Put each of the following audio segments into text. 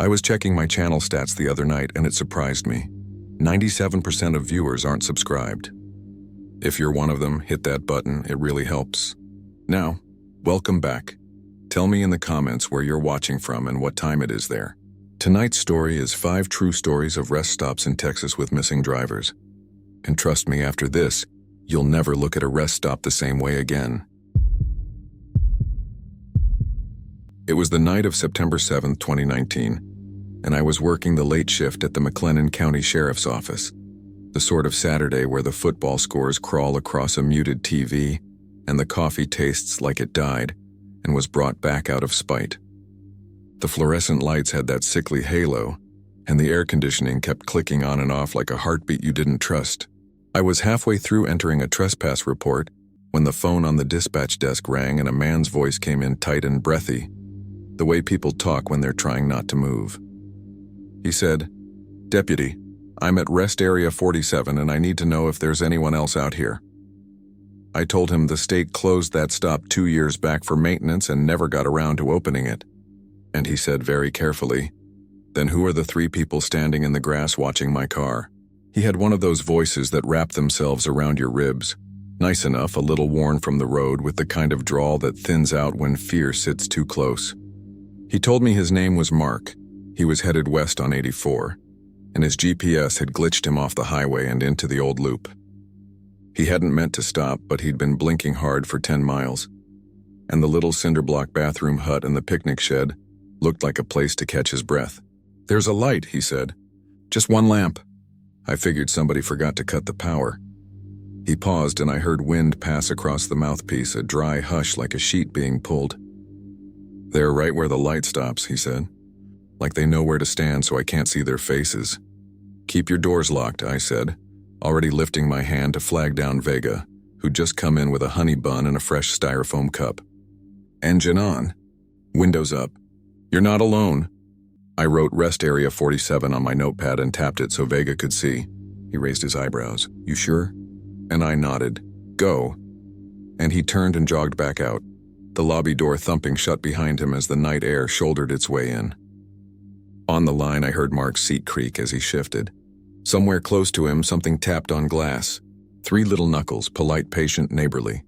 I was checking my channel stats the other night and it surprised me. 97% of viewers aren't subscribed. If you're one of them, hit that button, it really helps. Now, welcome back. Tell me in the comments where you're watching from and what time it is there. Tonight's story is 5 true stories of rest stops in Texas with missing drivers. And trust me, after this, you'll never look at a rest stop the same way again. It was the night of September 7, 2019, and I was working the late shift at the McLennan County Sheriff's Office, the sort of Saturday where the football scores crawl across a muted TV and the coffee tastes like it died and was brought back out of spite. The fluorescent lights had that sickly halo, and the air conditioning kept clicking on and off like a heartbeat you didn't trust. I was halfway through entering a trespass report when the phone on the dispatch desk rang and a man's voice came in tight and breathy, the way people talk when they're trying not to move. He said, "Deputy, I'm at Rest Area 47 and I need to know if there's anyone else out here." I told him the state closed that stop 2 years back for maintenance and never got around to opening it. And he said very carefully, "Then who are the 3 people standing in the grass watching my car?" He had one of those voices that wrap themselves around your ribs, nice enough, a little worn from the road, with the kind of drawl that thins out when fear sits too close. He told me his name was Mark. He was headed west on 84, and his GPS had glitched him off the highway and into the old loop. He hadn't meant to stop, but he'd been blinking hard for 10 miles, and the little cinder block bathroom hut and the picnic shed looked like a place to catch his breath. "There's a light," he said. "Just one lamp." I figured somebody forgot to cut the power. He paused and I heard wind pass across the mouthpiece, a dry hush like a sheet being pulled. "They're right where the light stops," he said. "Like they know where to stand so I can't see their faces." "Keep your doors locked," I said, already lifting my hand to flag down Vega, who'd just come in with a honey bun and a fresh styrofoam cup. "Engine on. Windows up. You're not alone." I wrote Rest Area 47 on my notepad and tapped it so Vega could see. He raised his eyebrows. "You sure?" And I nodded. "Go." And he turned and jogged back out, the lobby door thumping shut behind him as the night air shouldered its way in. On the line, I heard Mark's seat creak as he shifted. Somewhere close to him, something tapped on glass. 3 little knuckles, polite, patient, neighborly.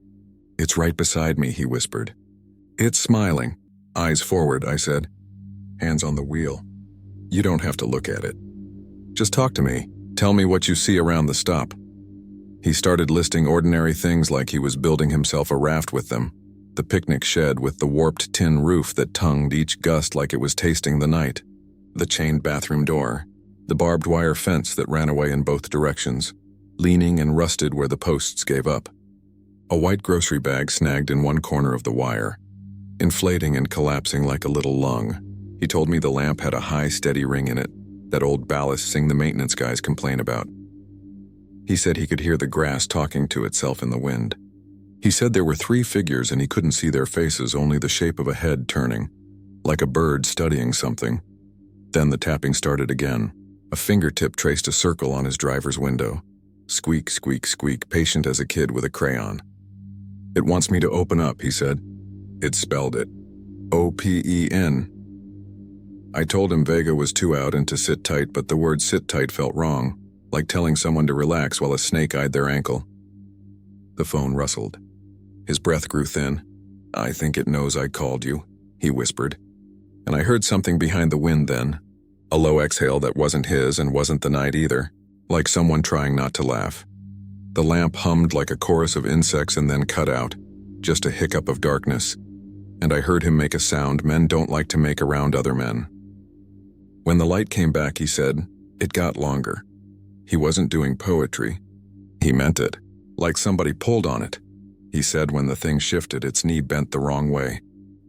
"It's right beside me," he whispered. "It's smiling." "Eyes forward," I said. "Hands on the wheel." "You don't have to look at it. Just talk to me. Tell me what you see around the stop." He started listing ordinary things like he was building himself a raft with them. The picnic shed with the warped tin roof that tongued each gust like it was tasting the night. The chained bathroom door. The barbed wire fence that ran away in both directions, leaning and rusted where the posts gave up. A white grocery bag snagged in one corner of the wire, inflating and collapsing like a little lung. He told me the lamp had a high, steady ring in it, that old ballast thing the maintenance guys complain about. He said he could hear the grass talking to itself in the wind. He said there were 3 figures and he couldn't see their faces, only the shape of a head turning, like a bird studying something. Then the tapping started again. A fingertip traced a circle on his driver's window. Squeak, squeak, squeak, patient as a kid with a crayon. "It wants me to open up," he said. It spelled it. OPEN. I told him Vega was too out and to sit tight, but the word sit tight felt wrong, like telling someone to relax while a snake eyed their ankle. The phone rustled. His breath grew thin. "I think it knows I called you," he whispered. And I heard something behind the wind then, a low exhale that wasn't his and wasn't the night either, like someone trying not to laugh. The lamp hummed like a chorus of insects and then cut out, just a hiccup of darkness. And I heard him make a sound men don't like to make around other men. When the light came back, he said, it got longer. He wasn't doing poetry. He meant it, like somebody pulled on it. He said when the thing shifted, its knee bent the wrong way.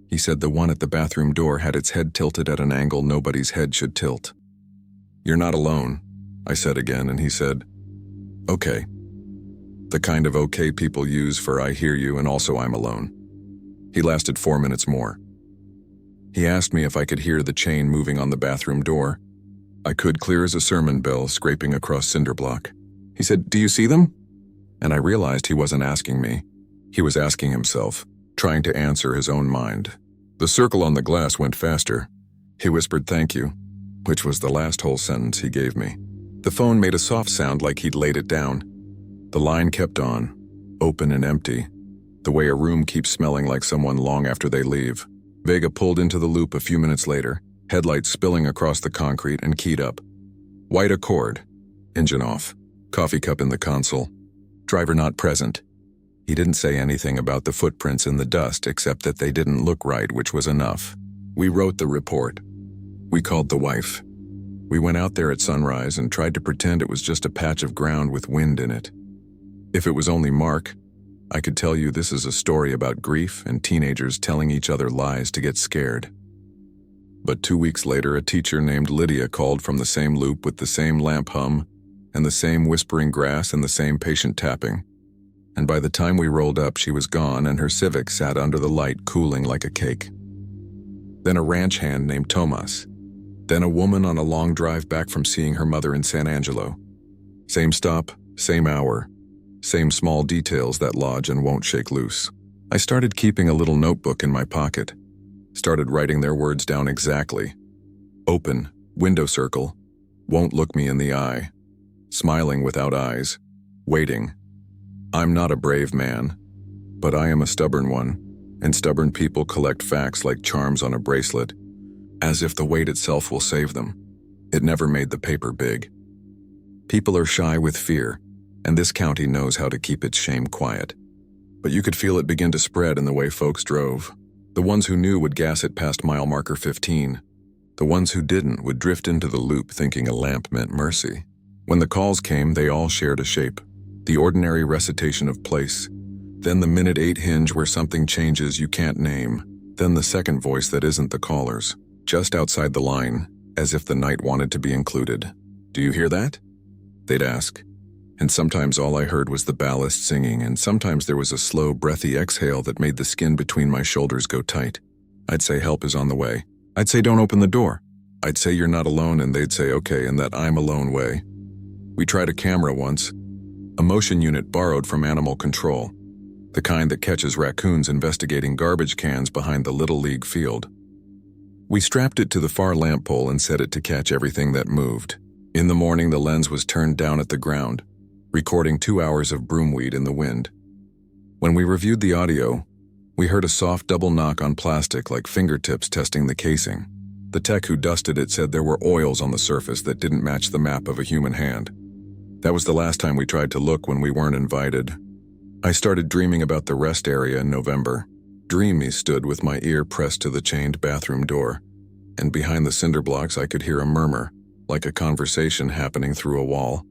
He said the one at the bathroom door had its head tilted at an angle nobody's head should tilt. "You're not alone," I said again, and he said, "Okay." The kind of okay people use for "I hear you" and also "I'm alone." He lasted 4 minutes more. He asked me if I could hear the chain moving on the bathroom door. I could, clear as a sermon bell scraping across cinder block. He said, "Do you see them?" And I realized he wasn't asking me. He was asking himself, trying to answer his own mind. The circle on the glass went faster. He whispered, "Thank you." which was the last whole sentence he gave me. The phone made a soft sound like he'd laid it down. The line kept on, open and empty, the way a room keeps smelling like someone long after they leave. Vega pulled into the loop a few minutes later, headlights spilling across the concrete, and keyed up. White Accord. Engine off. Coffee cup in the console. Driver not present. He didn't say anything about the footprints in the dust except that they didn't look right, which was enough. We wrote the report. We called the wife. We went out there at sunrise and tried to pretend it was just a patch of ground with wind in it. If it was only Mark, I could tell you this is a story about grief and teenagers telling each other lies to get scared. But 2 weeks later, a teacher named Lydia called from the same loop with the same lamp hum and the same whispering grass and the same patient tapping. And by the time we rolled up, she was gone and her Civic sat under the light cooling like a cake. Then a ranch hand named Tomas. Then a woman on a long drive back from seeing her mother in San Angelo. Same stop, same hour, same small details that lodge and won't shake loose. I started keeping a little notebook in my pocket. Started writing their words down exactly. Open, window circle, won't look me in the eye. Smiling without eyes, waiting. I'm not a brave man, but I am a stubborn one, and stubborn people collect facts like charms on a bracelet, as if the weight itself will save them. It never made the paper big. People are shy with fear, and this county knows how to keep its shame quiet. But you could feel it begin to spread in the way folks drove. The ones who knew would gas it past mile marker 15. The ones who didn't would drift into the loop thinking a lamp meant mercy. When the calls came, they all shared a shape. The ordinary recitation of place. Then the minute 8 hinge where something changes you can't name. Then the second voice that isn't the caller's. Just outside the line, as if the night wanted to be included. Do you hear that? They'd ask. And sometimes all I heard was the ballast singing, and sometimes there was a slow, breathy exhale that made the skin between my shoulders go tight. I'd say help is on the way. I'd say don't open the door. I'd say you're not alone, and they'd say okay in that I'm alone way. We tried a camera once. A motion unit borrowed from animal control. The kind that catches raccoons investigating garbage cans behind the Little League field. We strapped it to the far lamp pole and set it to catch everything that moved. In the morning, the lens was turned down at the ground, recording 2 hours of broomweed in the wind. When we reviewed the audio, we heard a soft double knock on plastic like fingertips testing the casing. The tech who dusted it said there were oils on the surface that didn't match the map of a human hand. That was the last time we tried to look when we weren't invited. I started dreaming about the rest area in November. Dreamy stood with my ear pressed to the chained bathroom door, and behind the cinder blocks I could hear a murmur, like a conversation happening through a wall.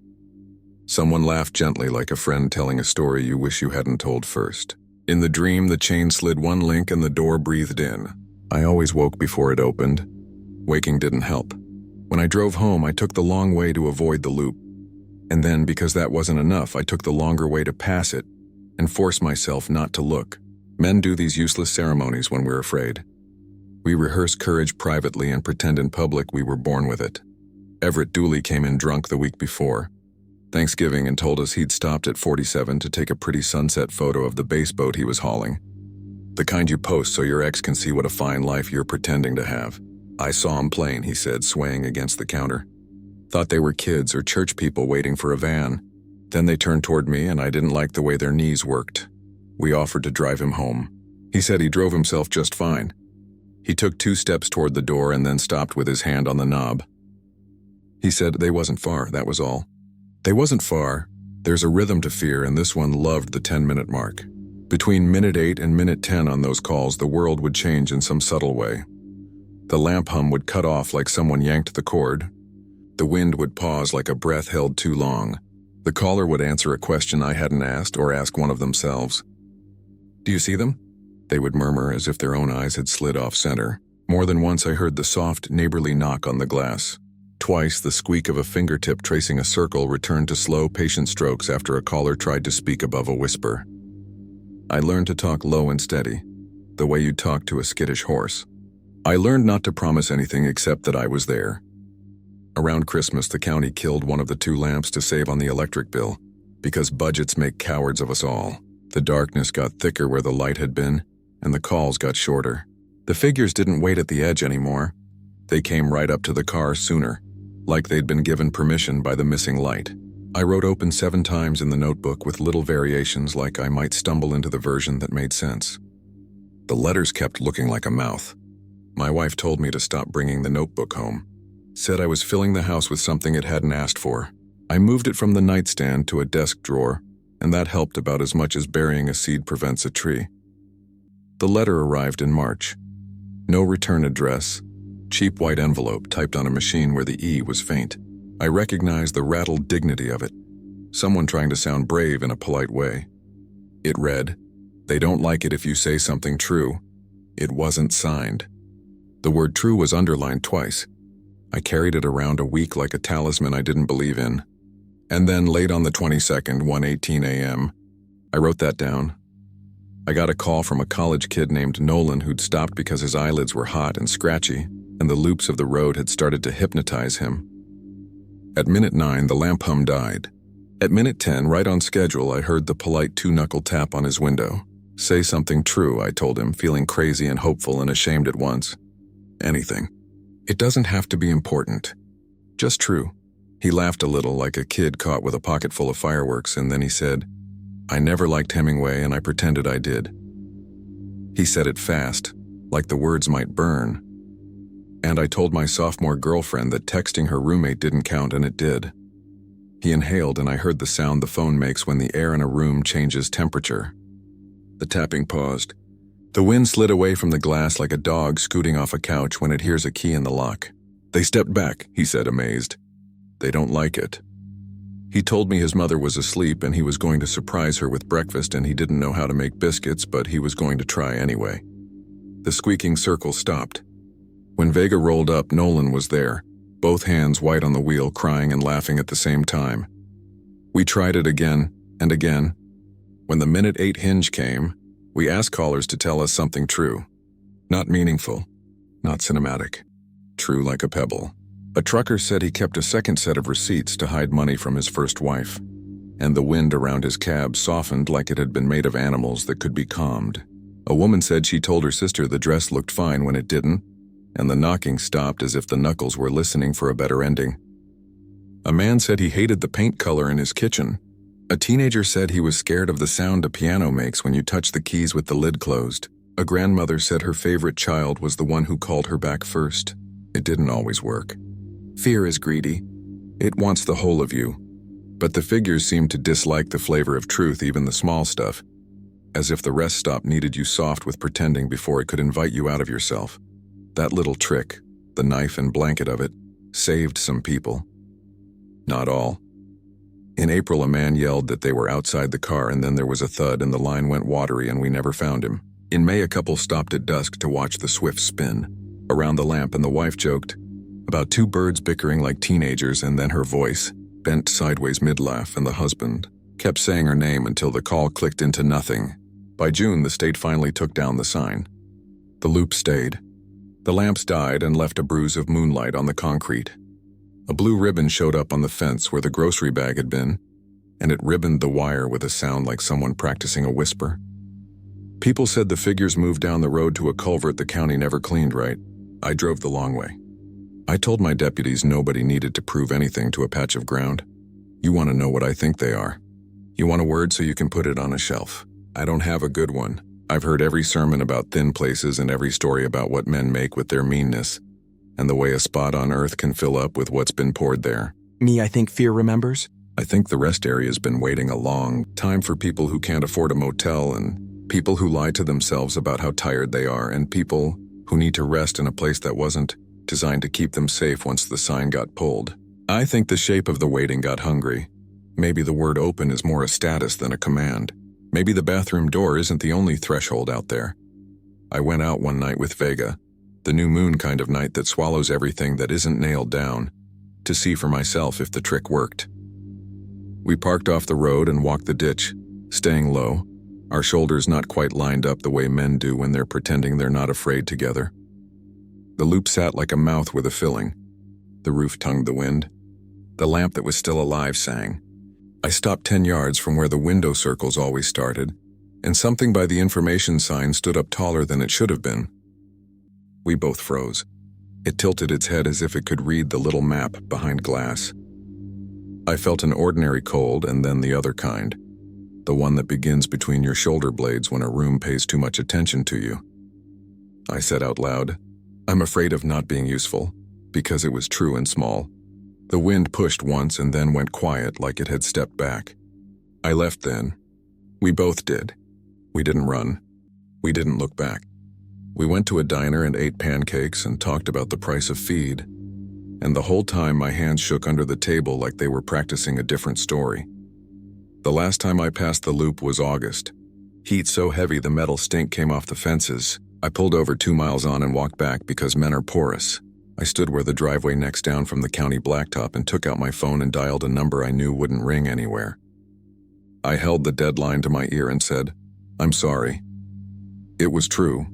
Someone laughed gently like a friend telling a story you wish you hadn't told first. In the dream, the chain slid one link and the door breathed in. I always woke before it opened. Waking didn't help. When I drove home, I took the long way to avoid the loop. And then, because that wasn't enough, I took the longer way to pass it and force myself not to look. Men do these useless ceremonies when we're afraid. We rehearse courage privately and pretend in public we were born with it. Everett Dooley came in drunk the week before Thanksgiving and told us he'd stopped at 47 to take a pretty sunset photo of the bass boat he was hauling. The kind you post so your ex can see what a fine life you're pretending to have. I saw him plain, he said, swaying against the counter. Thought they were kids or church people waiting for a van. Then they turned toward me and I didn't like the way their knees worked. We offered to drive him home. He said he drove himself just fine. He took 2 steps toward the door and then stopped with his hand on the knob. He said they wasn't far, that was all. They wasn't far. There's a rhythm to fear, and this one loved the 10-minute mark. Between minute 8 and minute 10 on those calls, the world would change in some subtle way. The lamp hum would cut off like someone yanked the cord. The wind would pause like a breath held too long. The caller would answer a question I hadn't asked or ask one of themselves. Do you see them? They would murmur as if their own eyes had slid off center. More than once I heard the soft, neighborly knock on the glass. Twice, the squeak of a fingertip tracing a circle returned to slow, patient strokes after a caller tried to speak above a whisper. I learned to talk low and steady, the way you'd talk to a skittish horse. I learned not to promise anything except that I was there. Around Christmas, the county killed one of the 2 lamps to save on the electric bill, because budgets make cowards of us all. The darkness got thicker where the light had been, and the calls got shorter. The figures didn't wait at the edge anymore. They came right up to the car sooner, like they'd been given permission by the missing light. I wrote open 7 times in the notebook with little variations, like I might stumble into the version that made sense. The letters kept looking like a mouth. My wife told me to stop bringing the notebook home. Said I was filling the house with something it hadn't asked for. I moved it from the nightstand to a desk drawer, and that helped about as much as burying a seed prevents a tree. The letter arrived in March. No return address. Cheap white envelope typed on a machine where the E was faint. I recognized the rattled dignity of it. Someone trying to sound brave in a polite way. It read, "They don't like it if you say something true." It wasn't signed. The word true was underlined twice. I carried it around a week like a talisman I didn't believe in. And then late on the 22nd, 1:18 a.m., I wrote that down. I got a call from a college kid named Nolan who'd stopped because his eyelids were hot and scratchy, and the loops of the road had started to hypnotize him. At minute 9, the lamp hum died. At minute 10, right on schedule, I heard the polite 2-knuckle tap on his window. "Say something true," I told him, feeling crazy and hopeful and ashamed at once. "Anything. It doesn't have to be important. Just true." He laughed a little, like a kid caught with a pocket full of fireworks, and then he said, "I never liked Hemingway, and I pretended I did." He said it fast, like the words might burn. And I told my sophomore girlfriend that texting her roommate didn't count, and it did. He inhaled, and I heard the sound the phone makes when the air in a room changes temperature. The tapping paused. The wind slid away from the glass like a dog scooting off a couch when it hears a key in the lock. "They stepped back," he said, amazed. "They don't like it." He told me his mother was asleep and he was going to surprise her with breakfast, and he didn't know how to make biscuits, but he was going to try anyway. The squeaking circle stopped. When Vega rolled up, Nolan was there, both hands white on the wheel, crying and laughing at the same time. We tried it again and again. When the minute 8 hinge came, we asked callers to tell us something true. Not meaningful, not cinematic. True like a pebble. A trucker said he kept a second set of receipts to hide money from his first wife, and the wind around his cab softened like it had been made of animals that could be calmed. A woman said she told her sister the dress looked fine when it didn't, and the knocking stopped as if the knuckles were listening for a better ending. A man said he hated the paint color in his kitchen. A teenager said he was scared of the sound a piano makes when you touch the keys with the lid closed. A grandmother said her favorite child was the one who called her back first. It didn't always work. Fear is greedy. It wants the whole of you. But the figures seemed to dislike the flavor of truth, even the small stuff, as if the rest stop needed you soft with pretending before it could invite you out of yourself. That little trick, the knife and blanket of it, saved some people. Not all. In April, a man yelled that they were outside the car, and then there was a thud and the line went watery and we never found him. In May, a couple stopped at dusk to watch the swift spin around the lamp, and the wife joked about 2 birds bickering like teenagers, and then her voice bent sideways mid-laugh, and the husband kept saying her name until the call clicked into nothing. By June, the state finally took down the sign. The loop stayed. The lamps died and left a bruise of moonlight on the concrete. A blue ribbon showed up on the fence where the grocery bag had been, and it ribboned the wire with a sound like someone practicing a whisper. People said the figures moved down the road to a culvert the county never cleaned right. I drove the long way. I told my deputies nobody needed to prove anything to a patch of ground. You want to know what I think they are. You want a word so you can put it on a shelf. I don't have a good one. I've heard every sermon about thin places and every story about what men make with their meanness, and the way a spot on earth can fill up with what's been poured there. Me, I think fear remembers. I think the rest area's been waiting a long time for people who can't afford a motel, and people who lie to themselves about how tired they are, and people who need to rest in a place that wasn't designed to keep them safe once the sign got pulled. I think the shape of the waiting got hungry. Maybe the word open is more a status than a command. Maybe the bathroom door isn't the only threshold out there. I went out one night with Vega, the new moon kind of night that swallows everything that isn't nailed down, to see for myself if the trick worked. We parked off the road and walked the ditch, staying low, our shoulders not quite lined up the way men do when they're pretending they're not afraid together. The loop sat like a mouth with a filling. The roof tongued the wind. The lamp that was still alive sang. I stopped 10 yards from where the window circles always started, and something by the information sign stood up taller than it should have been. We both froze. It tilted its head as if it could read the little map behind glass. I felt an ordinary cold and then the other kind, the one that begins between your shoulder blades when a room pays too much attention to you. I said out loud, "I'm afraid of not being useful," because it was true and small. The wind pushed once and then went quiet like it had stepped back. I left then. We both did. We didn't run. We didn't look back. We went to a diner and ate pancakes and talked about the price of feed. And the whole time my hands shook under the table like they were practicing a different story. The last time I passed the loop was August. Heat so heavy the metal stink came off the fences. I pulled over 2 miles on and walked back because men are porous. I stood where the driveway necks down from the county blacktop and took out my phone and dialed a number I knew wouldn't ring anywhere. I held the deadline to my ear and said, "I'm sorry." It was true.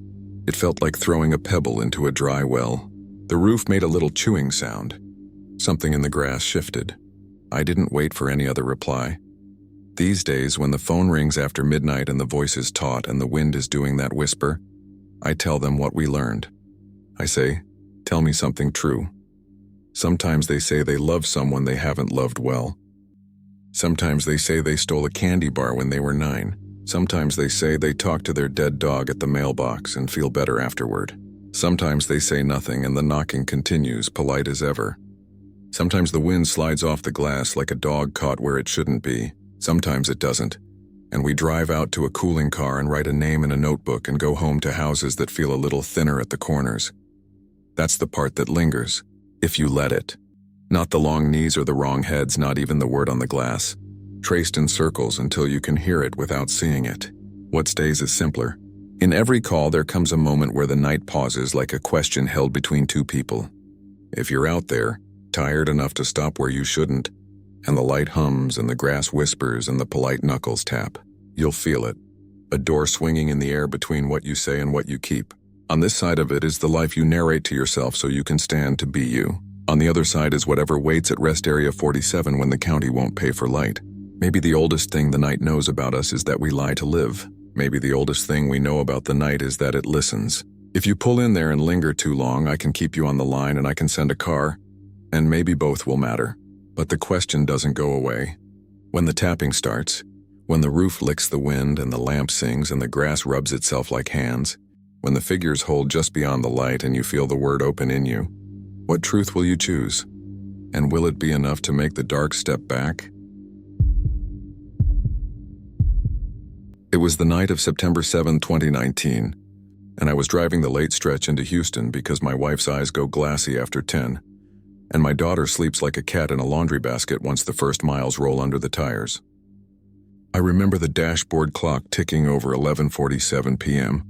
It felt like throwing a pebble into a dry well. The roof made a little chewing sound. Something in the grass shifted. I didn't wait for any other reply. These days, when the phone rings after midnight and the voice is taut and the wind is doing that whisper, I tell them what we learned. I say, "Tell me something true." Sometimes they say they love someone they haven't loved well. Sometimes they say they stole a candy bar when they were 9. Sometimes they say they talked to their dead dog at the mailbox and feel better afterward. Sometimes they say nothing and the knocking continues, polite as ever. Sometimes the wind slides off the glass like a dog caught where it shouldn't be. Sometimes it doesn't. And we drive out to a cooling car and write a name in a notebook and go home to houses that feel a little thinner at the corners. That's the part that lingers, if you let it. Not the long knees or the wrong heads, not even the word on the glass. Traced in circles until you can hear it without seeing it. What stays is simpler. In every call there comes a moment where the night pauses like a question held between two people. If you're out there, tired enough to stop where you shouldn't, and the light hums and the grass whispers and the polite knuckles tap, you'll feel it. A door swinging in the air between what you say and what you keep. On this side of it is the life you narrate to yourself so you can stand to be you. On the other side is whatever waits at Rest Area 47 when the county won't pay for light. Maybe the oldest thing the night knows about us is that we lie to live. Maybe the oldest thing we know about the night is that it listens. If you pull in there and linger too long, I can keep you on the line and I can send a car. And maybe both will matter. But the question doesn't go away. When the tapping starts, when the roof licks the wind and the lamp sings and the grass rubs itself like hands, when the figures hold just beyond the light and you feel the word open in you, what truth will you choose? And will it be enough to make the dark step back? It was the night of September 7, 2019, and I was driving the late stretch into Houston because my wife's eyes go glassy after 10, and my daughter sleeps like a cat in a laundry basket once the first miles roll under the tires. I remember the dashboard clock ticking over 11:47 p.m.,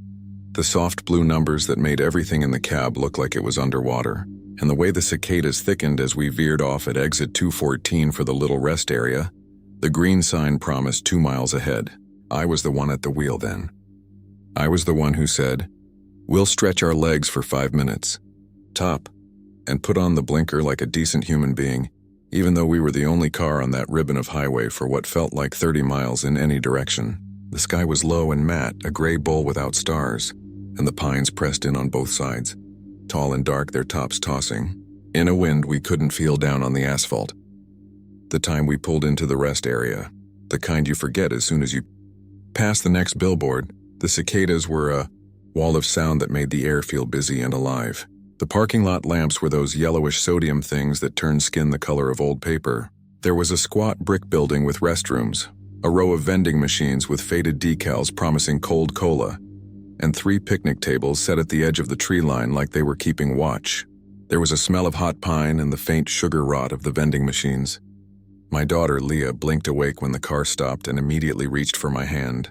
the soft blue numbers that made everything in the cab look like it was underwater, and the way the cicadas thickened as we veered off at exit 214 for the little rest area. The green sign promised 2 miles ahead. I was the one at the wheel then. I was the one who said, "We'll stretch our legs for 5 minutes. Top," and put on the blinker like a decent human being, even though we were the only car on that ribbon of highway for what felt like 30 miles in any direction. The sky was low and matte, a gray bowl without stars, and the pines pressed in on both sides, tall and dark, their tops tossing. In a wind we couldn't feel down on the asphalt. The time we pulled into the rest area, the kind you forget as soon as you pass the next billboard, the cicadas were a wall of sound that made the air feel busy and alive. The parking lot lamps were those yellowish sodium things that turn skin the color of old paper. There was a squat brick building with restrooms, a row of vending machines with faded decals promising cold cola, and 3 picnic tables set at the edge of the tree line like they were keeping watch. There was a smell of hot pine and the faint sugar rot of the vending machines. My daughter, Leah, blinked awake when the car stopped and immediately reached for my hand.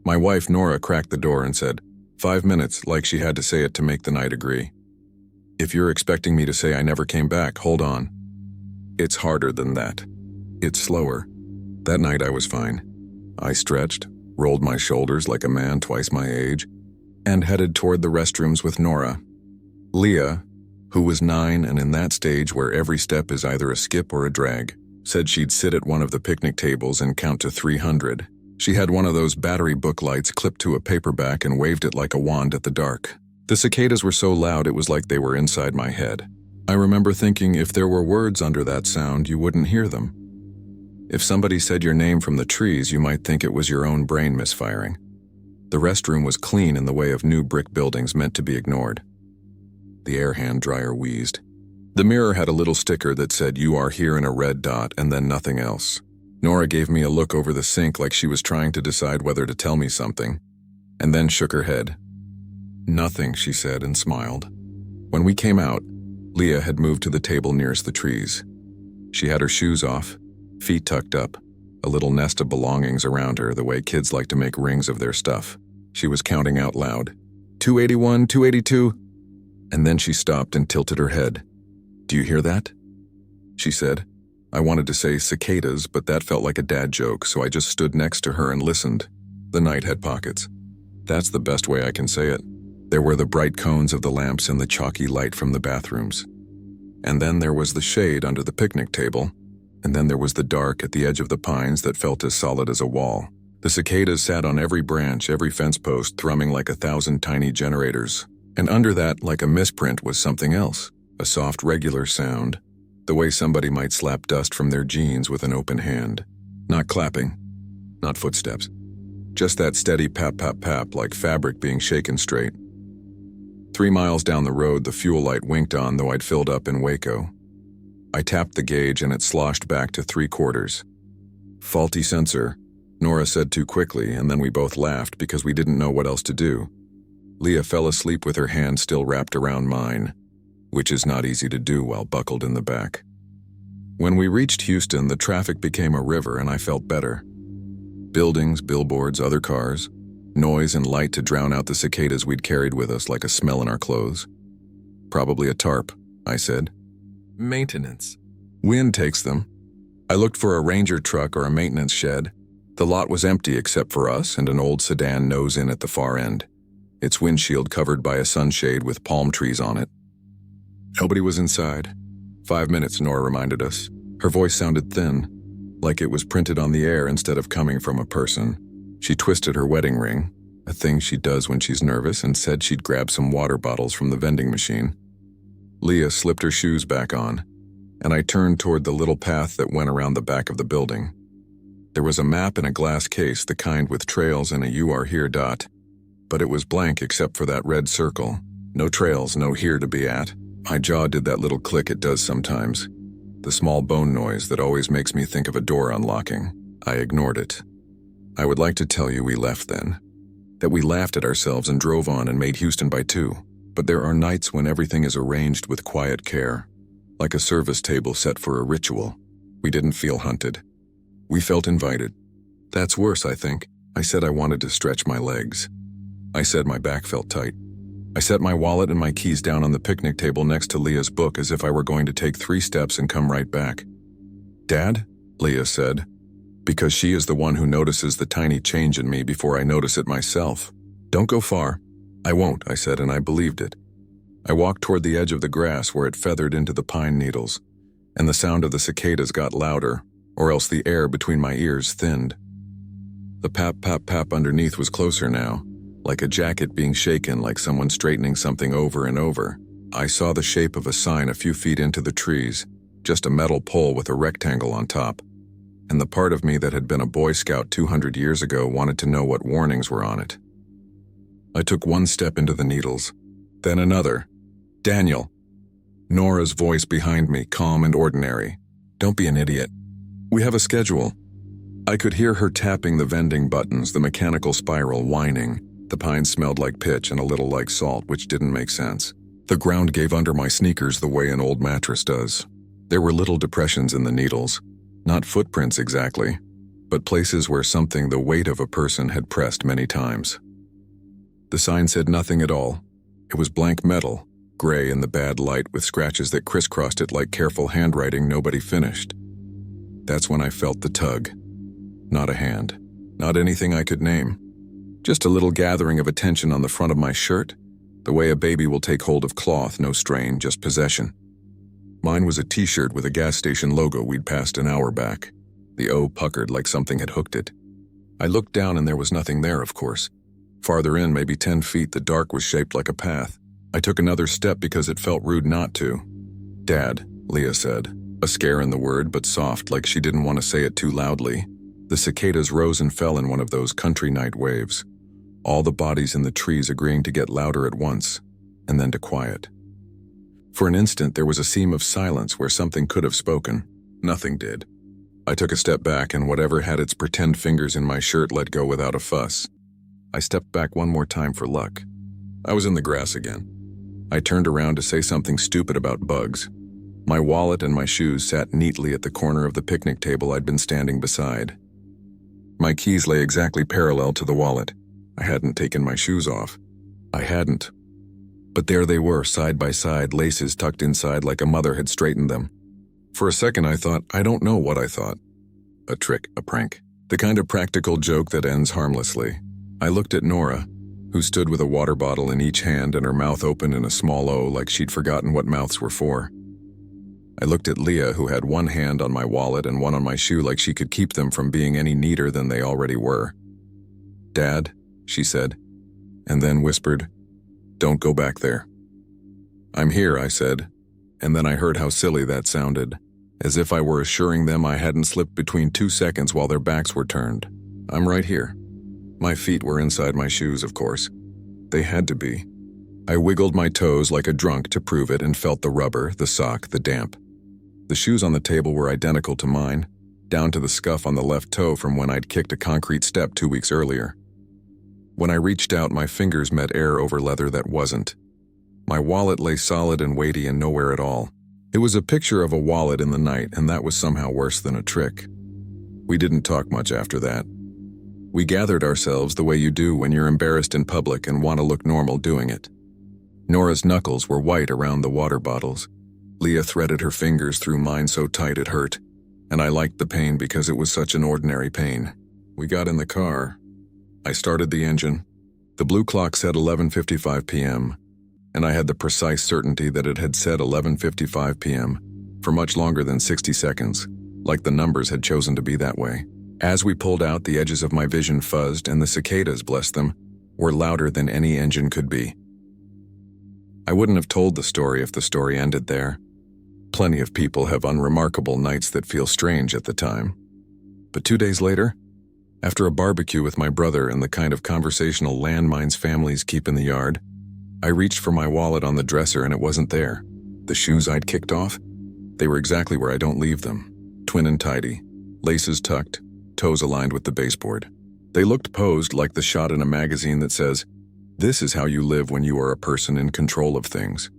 My wife, Nora, cracked the door and said, 5 minutes, like she had to say it to make the night agree. If you're expecting me to say I never came back, hold on. It's harder than that. It's slower. That night I was fine. I stretched, rolled my shoulders like a man twice my age, and headed toward the restrooms with Nora. Leah, who was 9 and in that stage where every step is either a skip or a drag, said she'd sit at one of the picnic tables and count to 300. She had one of those battery book lights clipped to a paperback and waved it like a wand at the dark. The cicadas were so loud it was like they were inside my head. I remember thinking if there were words under that sound, you wouldn't hear them. If somebody said your name from the trees, you might think it was your own brain misfiring. The restroom was clean in the way of new brick buildings meant to be ignored. The air hand dryer wheezed. The mirror had a little sticker that said, "You are here," in a red dot, and then nothing else. Nora gave me a look over the sink like she was trying to decide whether to tell me something, and then shook her head. "Nothing," she said, and smiled. When we came out, Leah had moved to the table nearest the trees. She had her shoes off, feet tucked up, a little nest of belongings around her, the way kids like to make rings of their stuff. She was counting out loud, 281, 282, and then she stopped and tilted her head. "Do you hear that?" she said. I wanted to say cicadas, but that felt like a dad joke, so I just stood next to her and listened. The night had pockets. That's the best way I can say it. There were the bright cones of the lamps and the chalky light from the bathrooms. And then there was the shade under the picnic table, and then there was the dark at the edge of the pines that felt as solid as a wall. The cicadas sat on every branch, every fence post, thrumming like 1,000 tiny generators. And under that, like a misprint, was something else, a soft, regular sound, the way somebody might slap dust from their jeans with an open hand. Not clapping, not footsteps, just that steady pap, pap, pap, like fabric being shaken straight. 3 miles down the road, the fuel light winked on, though I'd filled up in Waco. I tapped the gauge and it sloshed back to 3/4. "Faulty sensor," Nora said too quickly, and then we both laughed because we didn't know what else to do. Leah fell asleep with her hand still wrapped around mine, which is not easy to do while buckled in the back. When we reached Houston, the traffic became a river and I felt better. Buildings, billboards, other cars, noise and light to drown out the cicadas we'd carried with us like a smell in our clothes. "Probably a tarp," I said. "Maintenance. Wind takes them." I looked for a ranger truck or a maintenance shed. The lot was empty except for us and an old sedan nose-in at the far end, its windshield covered by a sunshade with palm trees on it. Nobody was inside. 5 minutes, Nora reminded us. Her voice sounded thin, like it was printed on the air instead of coming from a person. She twisted her wedding ring, a thing she does when she's nervous, and said she'd grab some water bottles from the vending machine. Leah slipped her shoes back on, and I turned toward the little path that went around the back of the building. There was a map in a glass case, the kind with trails and a "You Are Here" dot, but it was blank except for that red circle. No trails, no here to be at. My jaw did that little click it does sometimes, the small bone noise that always makes me think of a door unlocking. I ignored it. I would like to tell you we left then, that we laughed at ourselves and drove on and made Houston by 2. But there are nights when everything is arranged with quiet care, like a service table set for a ritual. We didn't feel hunted. We felt invited. That's worse, I think. I said I wanted to stretch my legs. I said my back felt tight. I set my wallet and my keys down on the picnic table next to Leah's book as if I were going to take 3 steps and come right back. "Dad?" Leah said, because she is the one who notices the tiny change in me before I notice it myself. "Don't go far." "I won't," I said, and I believed it. I walked toward the edge of the grass where it feathered into the pine needles, and the sound of the cicadas got louder, or else the air between my ears thinned. The pap, pap, pap underneath was closer now, like a jacket being shaken, like someone straightening something over and over. I saw the shape of a sign a few feet into the trees, just a metal pole with a rectangle on top, and the part of me that had been a Boy Scout 200 years ago wanted to know what warnings were on it. I took 1 step into the needles, then another. "Daniel." Nora's voice behind me, calm and ordinary. "Don't be an idiot. We have a schedule." I could hear her tapping the vending buttons, the mechanical spiral whining. The pine smelled like pitch and a little like salt, which didn't make sense. The ground gave under my sneakers the way an old mattress does. There were little depressions in the needles, not footprints exactly, but places where something the weight of a person had pressed many times. The sign said nothing at all. It was blank metal, gray in the bad light with scratches that crisscrossed it like careful handwriting nobody finished. That's when I felt the tug. Not a hand, not anything I could name. Just a little gathering of attention on the front of my shirt, the way a baby will take hold of cloth, no strain, just possession. Mine was a t-shirt with a gas station logo we'd passed an hour back. The O puckered like something had hooked it. I looked down and there was nothing there, of course. Farther in, maybe 10 feet, the dark was shaped like a path. I took another step because it felt rude not to. "Dad," Leah said, a scare in the word but soft, like she didn't want to say it too loudly. The cicadas rose and fell in one of those country night waves, all the bodies in the trees agreeing to get louder at once, and then to quiet. For an instant there was a seam of silence where something could have spoken. Nothing did. I took a step back, and whatever had its pretend fingers in my shirt let go without a fuss. I stepped back one more time for luck. I was in the grass again. I turned around to say something stupid about bugs. My wallet and my shoes sat neatly at the corner of the picnic table I'd been standing beside. My keys lay exactly parallel to the wallet. I hadn't taken my shoes off. I hadn't. But there they were, side by side, laces tucked inside like a mother had straightened them. For a second I thought, I don't know what I thought. A trick, a prank. The kind of practical joke that ends harmlessly. I looked at Nora, who stood with a water bottle in each hand and her mouth open in a small O like she'd forgotten what mouths were for. I looked at Leah, who had one hand on my wallet and one on my shoe like she could keep them from being any neater than they already were. "Dad," she said, and then whispered, "Don't go back there." "I'm here," I said, and then I heard how silly that sounded, as if I were assuring them I hadn't slipped between 2 seconds while their backs were turned. "I'm right here." My feet were inside my shoes, of course. They had to be. I wiggled my toes like a drunk to prove it and felt the rubber, the sock, the damp. The shoes on the table were identical to mine, down to the scuff on the left toe from when I'd kicked a concrete step 2 weeks earlier. When I reached out, my fingers met air over leather that wasn't. My wallet lay solid and weighty and nowhere at all. It was a picture of a wallet in the night, and that was somehow worse than a trick. We didn't talk much after that. We gathered ourselves the way you do when you're embarrassed in public and want to look normal doing it. Nora's knuckles were white around the water bottles. Leah threaded her fingers through mine so tight it hurt, and I liked the pain because it was such an ordinary pain. We got in the car. I started the engine. The blue clock said 11:55 p.m., and I had the precise certainty that it had said 11:55 p.m. for much longer than 60 seconds, like the numbers had chosen to be that way. As we pulled out, the edges of my vision fuzzed, and the cicadas, bless them, were louder than any engine could be. I wouldn't have told the story if the story ended there. Plenty of people have unremarkable nights that feel strange at the time. But 2 days later, after a barbecue with my brother and the kind of conversational landmines families keep in the yard, I reached for my wallet on the dresser and it wasn't there. The shoes I'd kicked off? They were exactly where I don't leave them. Twin and tidy, laces tucked, toes aligned with the baseboard. They looked posed like the shot in a magazine that says, "This is how you live when you are a person in control of things."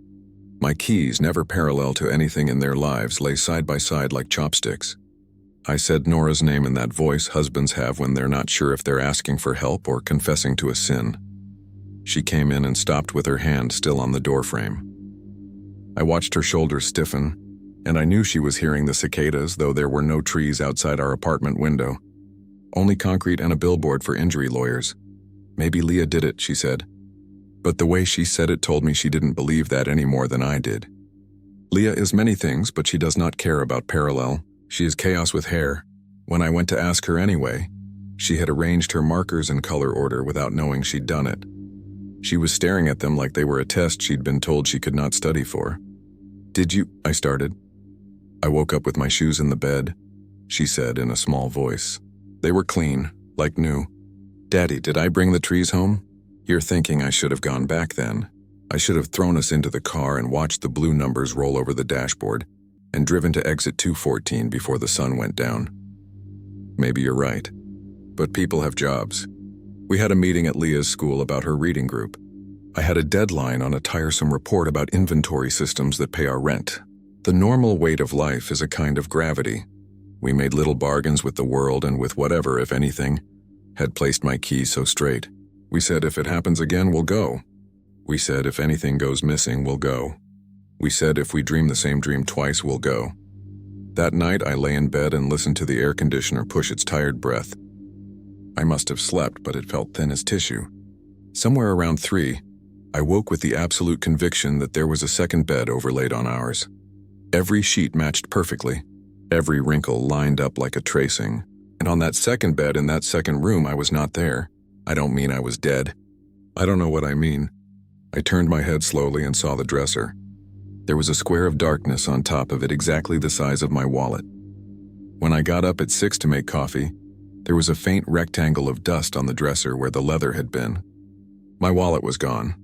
My keys, never parallel to anything in their lives, lay side by side like chopsticks. I said Nora's name in that voice husbands have when they're not sure if they're asking for help or confessing to a sin. She came in and stopped with her hand still on the doorframe. I watched her shoulders stiffen, and I knew she was hearing the cicadas, though there were no trees outside our apartment window. Only concrete and a billboard for injury lawyers. "Maybe Leah did it," she said. But the way she said it told me she didn't believe that any more than I did. Leah is many things, but she does not care about parallel. She is chaos with hair. When I went to ask her anyway, she had arranged her markers in color order without knowing she'd done it. She was staring at them like they were a test she'd been told she could not study for. "Did you?" I started. "I woke up with my shoes in the bed," she said in a small voice. "They were clean, like new. Daddy, did I bring the trees home? You're thinking I should have gone back then. I should have thrown us into the car and watched the blue numbers roll over the dashboard and driven to exit 214 before the sun went down. Maybe you're right. But people have jobs. We had a meeting at Leah's school about her reading group. I had a deadline on a tiresome report about inventory systems that pay our rent. The normal weight of life is a kind of gravity. We made little bargains with the world and with whatever, if anything, had placed my keys so straight. We said if it happens again, we'll go. We said if anything goes missing, we'll go. We said if we dream the same dream twice, we'll go. That night, I lay in bed and listened to the air conditioner push its tired breath. I must have slept, but it felt thin as tissue. Somewhere around 3, I woke with the absolute conviction that there was a second bed overlaid on ours. Every sheet matched perfectly, every wrinkle lined up like a tracing. And on that second bed in that second room, I was not there. I don't mean I was dead. I don't know what I mean. I turned my head slowly and saw the dresser. There was a square of darkness on top of it exactly the size of my wallet. When I got up at 6 to make coffee, there was a faint rectangle of dust on the dresser where the leather had been. My wallet was gone.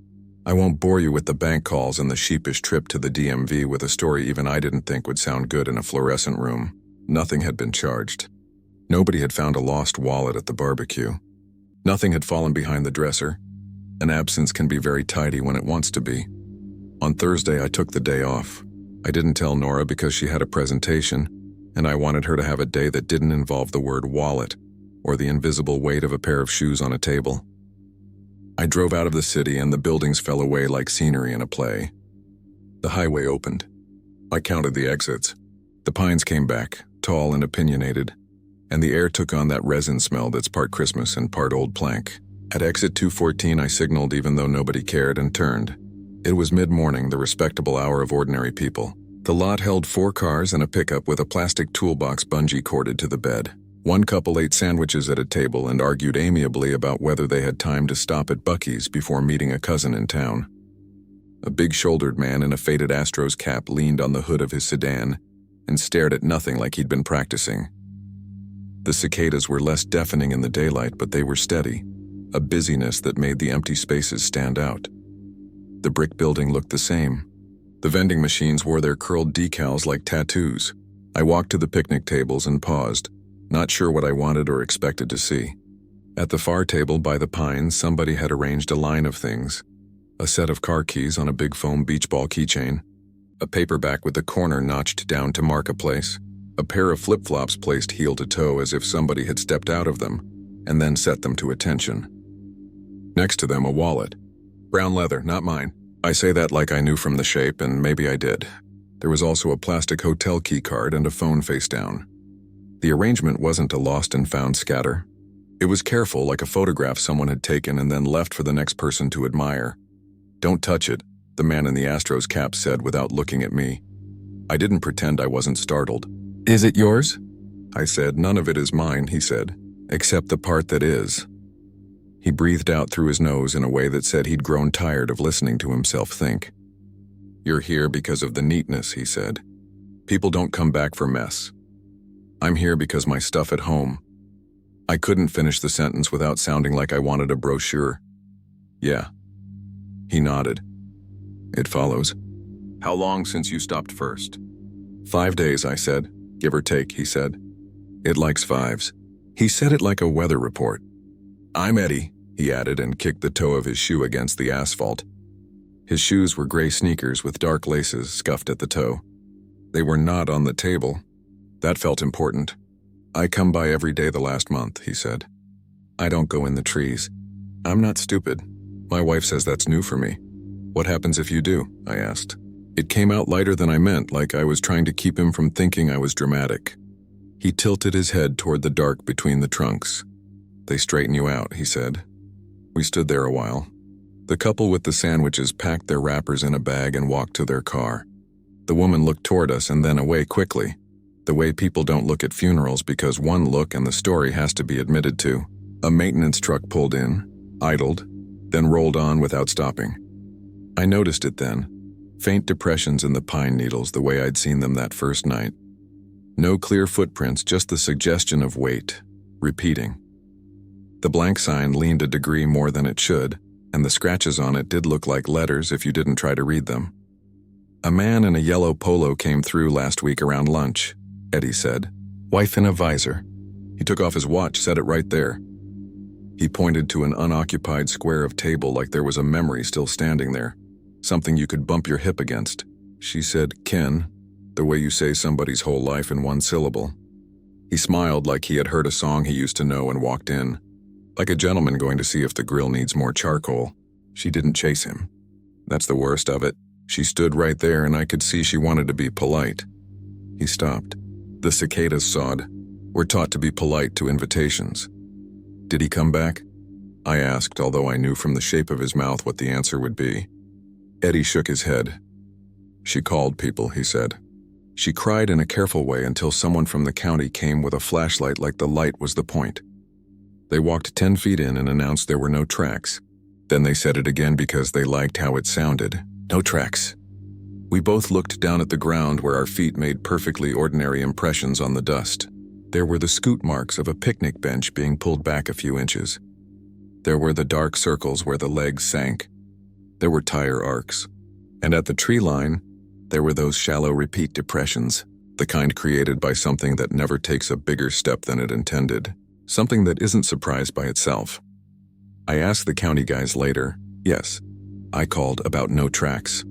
I won't bore you with the bank calls and the sheepish trip to the DMV with a story even I didn't think would sound good in a fluorescent room. Nothing had been charged. Nobody had found a lost wallet at the barbecue. Nothing had fallen behind the dresser. An absence can be very tidy when it wants to be. On Thursday, I took the day off. I didn't tell Nora because she had a presentation, and I wanted her to have a day that didn't involve the word wallet or the invisible weight of a pair of shoes on a table. I drove out of the city and the buildings fell away like scenery in a play. The highway opened. I counted the exits. The pines came back, tall and opinionated, and the air took on that resin smell that's part Christmas and part old plank. At exit 214, I signaled even though nobody cared and turned. It was mid-morning, the respectable hour of ordinary people. The lot held 4 cars and a pickup with a plastic toolbox bungee corded to the bed. One couple ate sandwiches at a table and argued amiably about whether they had time to stop at Buc-ee's before meeting a cousin in town. A big-shouldered man in a faded Astros cap leaned on the hood of his sedan and stared at nothing like he'd been practicing. The cicadas were less deafening in the daylight, but they were steady, a busyness that made the empty spaces stand out. The brick building looked the same. The vending machines wore their curled decals like tattoos. I walked to the picnic tables and paused, not sure what I wanted or expected to see. At the far table by the pines, somebody had arranged a line of things. A set of car keys on a big foam beach ball keychain, a paperback with the corner notched down to mark a place, a pair of flip-flops placed heel to toe as if somebody had stepped out of them and then set them to attention. Next to them, a wallet. Brown leather, not mine. I say that like I knew from the shape, and maybe I did. There was also a plastic hotel key card and a phone face down. The arrangement wasn't a lost and found scatter. It was careful, like a photograph someone had taken and then left for the next person to admire. "Don't touch it," the man in the Astros cap said without looking at me. I didn't pretend I wasn't startled. "Is it yours?" I said. "None of it is mine," he said, "except the part that is." He breathed out through his nose in a way that said he'd grown tired of listening to himself think. "You're here because of the neatness," he said. "People don't come back for mess. I'm here because my stuff at home." I couldn't finish the sentence without sounding like I wanted a brochure. "Yeah." He nodded. "It follows. How long since you stopped first?" 5 days, I said. "Give or take," he said. "It likes fives." He said it like a weather report. "I'm Eddie," he added and kicked the toe of his shoe against the asphalt. His shoes were gray sneakers with dark laces scuffed at the toe. They were not on the table. That felt important. "I come by every day the last month," he said. "I don't go in the trees. I'm not stupid. My wife says that's new for me." "What happens if you do?" I asked. It came out lighter than I meant, like I was trying to keep him from thinking I was dramatic. He tilted his head toward the dark between the trunks. "They straighten you out," he said. We stood there a while. The couple with the sandwiches packed their wrappers in a bag and walked to their car. The woman looked toward us and then away quickly, the way people don't look at funerals because one look and the story has to be admitted to. A maintenance truck pulled in, idled, then rolled on without stopping. I noticed it then. Faint depressions in the pine needles the way I'd seen them that first night. No clear footprints, just the suggestion of weight, repeating. The blank sign leaned a degree more than it should, and the scratches on it did look like letters if you didn't try to read them. "A man in a yellow polo came through last week around lunch," Eddie said. "Wife in a visor. He took off his watch, set it right there." He pointed to an unoccupied square of table like there was a memory still standing there, something you could bump your hip against. She said, "Ken," the way you say somebody's whole life in one syllable. He smiled like he had heard a song he used to know and walked in. Like a gentleman going to see if the grill needs more charcoal. She didn't chase him. That's the worst of it. She stood right there and I could see she wanted to be polite. He stopped. The cicadas sawed. We're taught to be polite to invitations. "Did he come back?" I asked, although I knew from the shape of his mouth what the answer would be. Eddie shook his head. "She called people," he said. She cried in a careful way until someone from the county came with a flashlight like the light was the point. They walked 10 feet in and announced there were no tracks. Then they said it again because they liked how it sounded. No tracks. We both looked down at the ground where our feet made perfectly ordinary impressions on the dust. There were the scoot marks of a picnic bench being pulled back a few inches. There were the dark circles where the legs sank. There were tire arcs. And at the tree line, there were those shallow repeat depressions, the kind created by something that never takes a bigger step than it intended, something that isn't surprised by itself. I asked the county guys later. Yes, I called about no tracks.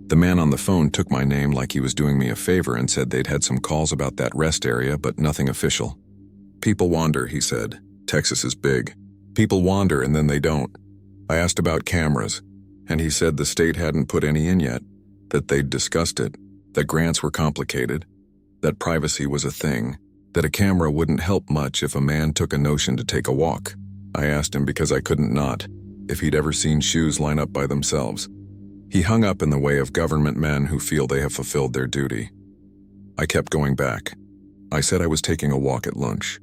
The man on the phone took my name like he was doing me a favor and said they'd had some calls about that rest area, but nothing official. People wander, he said. Texas is big. People wander and then they don't. I asked about cameras, and he said the state hadn't put any in yet, that they'd discussed it, that grants were complicated, that privacy was a thing, that a camera wouldn't help much if a man took a notion to take a walk. I asked him because I couldn't not, if he'd ever seen shoes line up by themselves. He hung up in the way of government men who feel they have fulfilled their duty. I kept going back. I said I was taking a walk at lunch.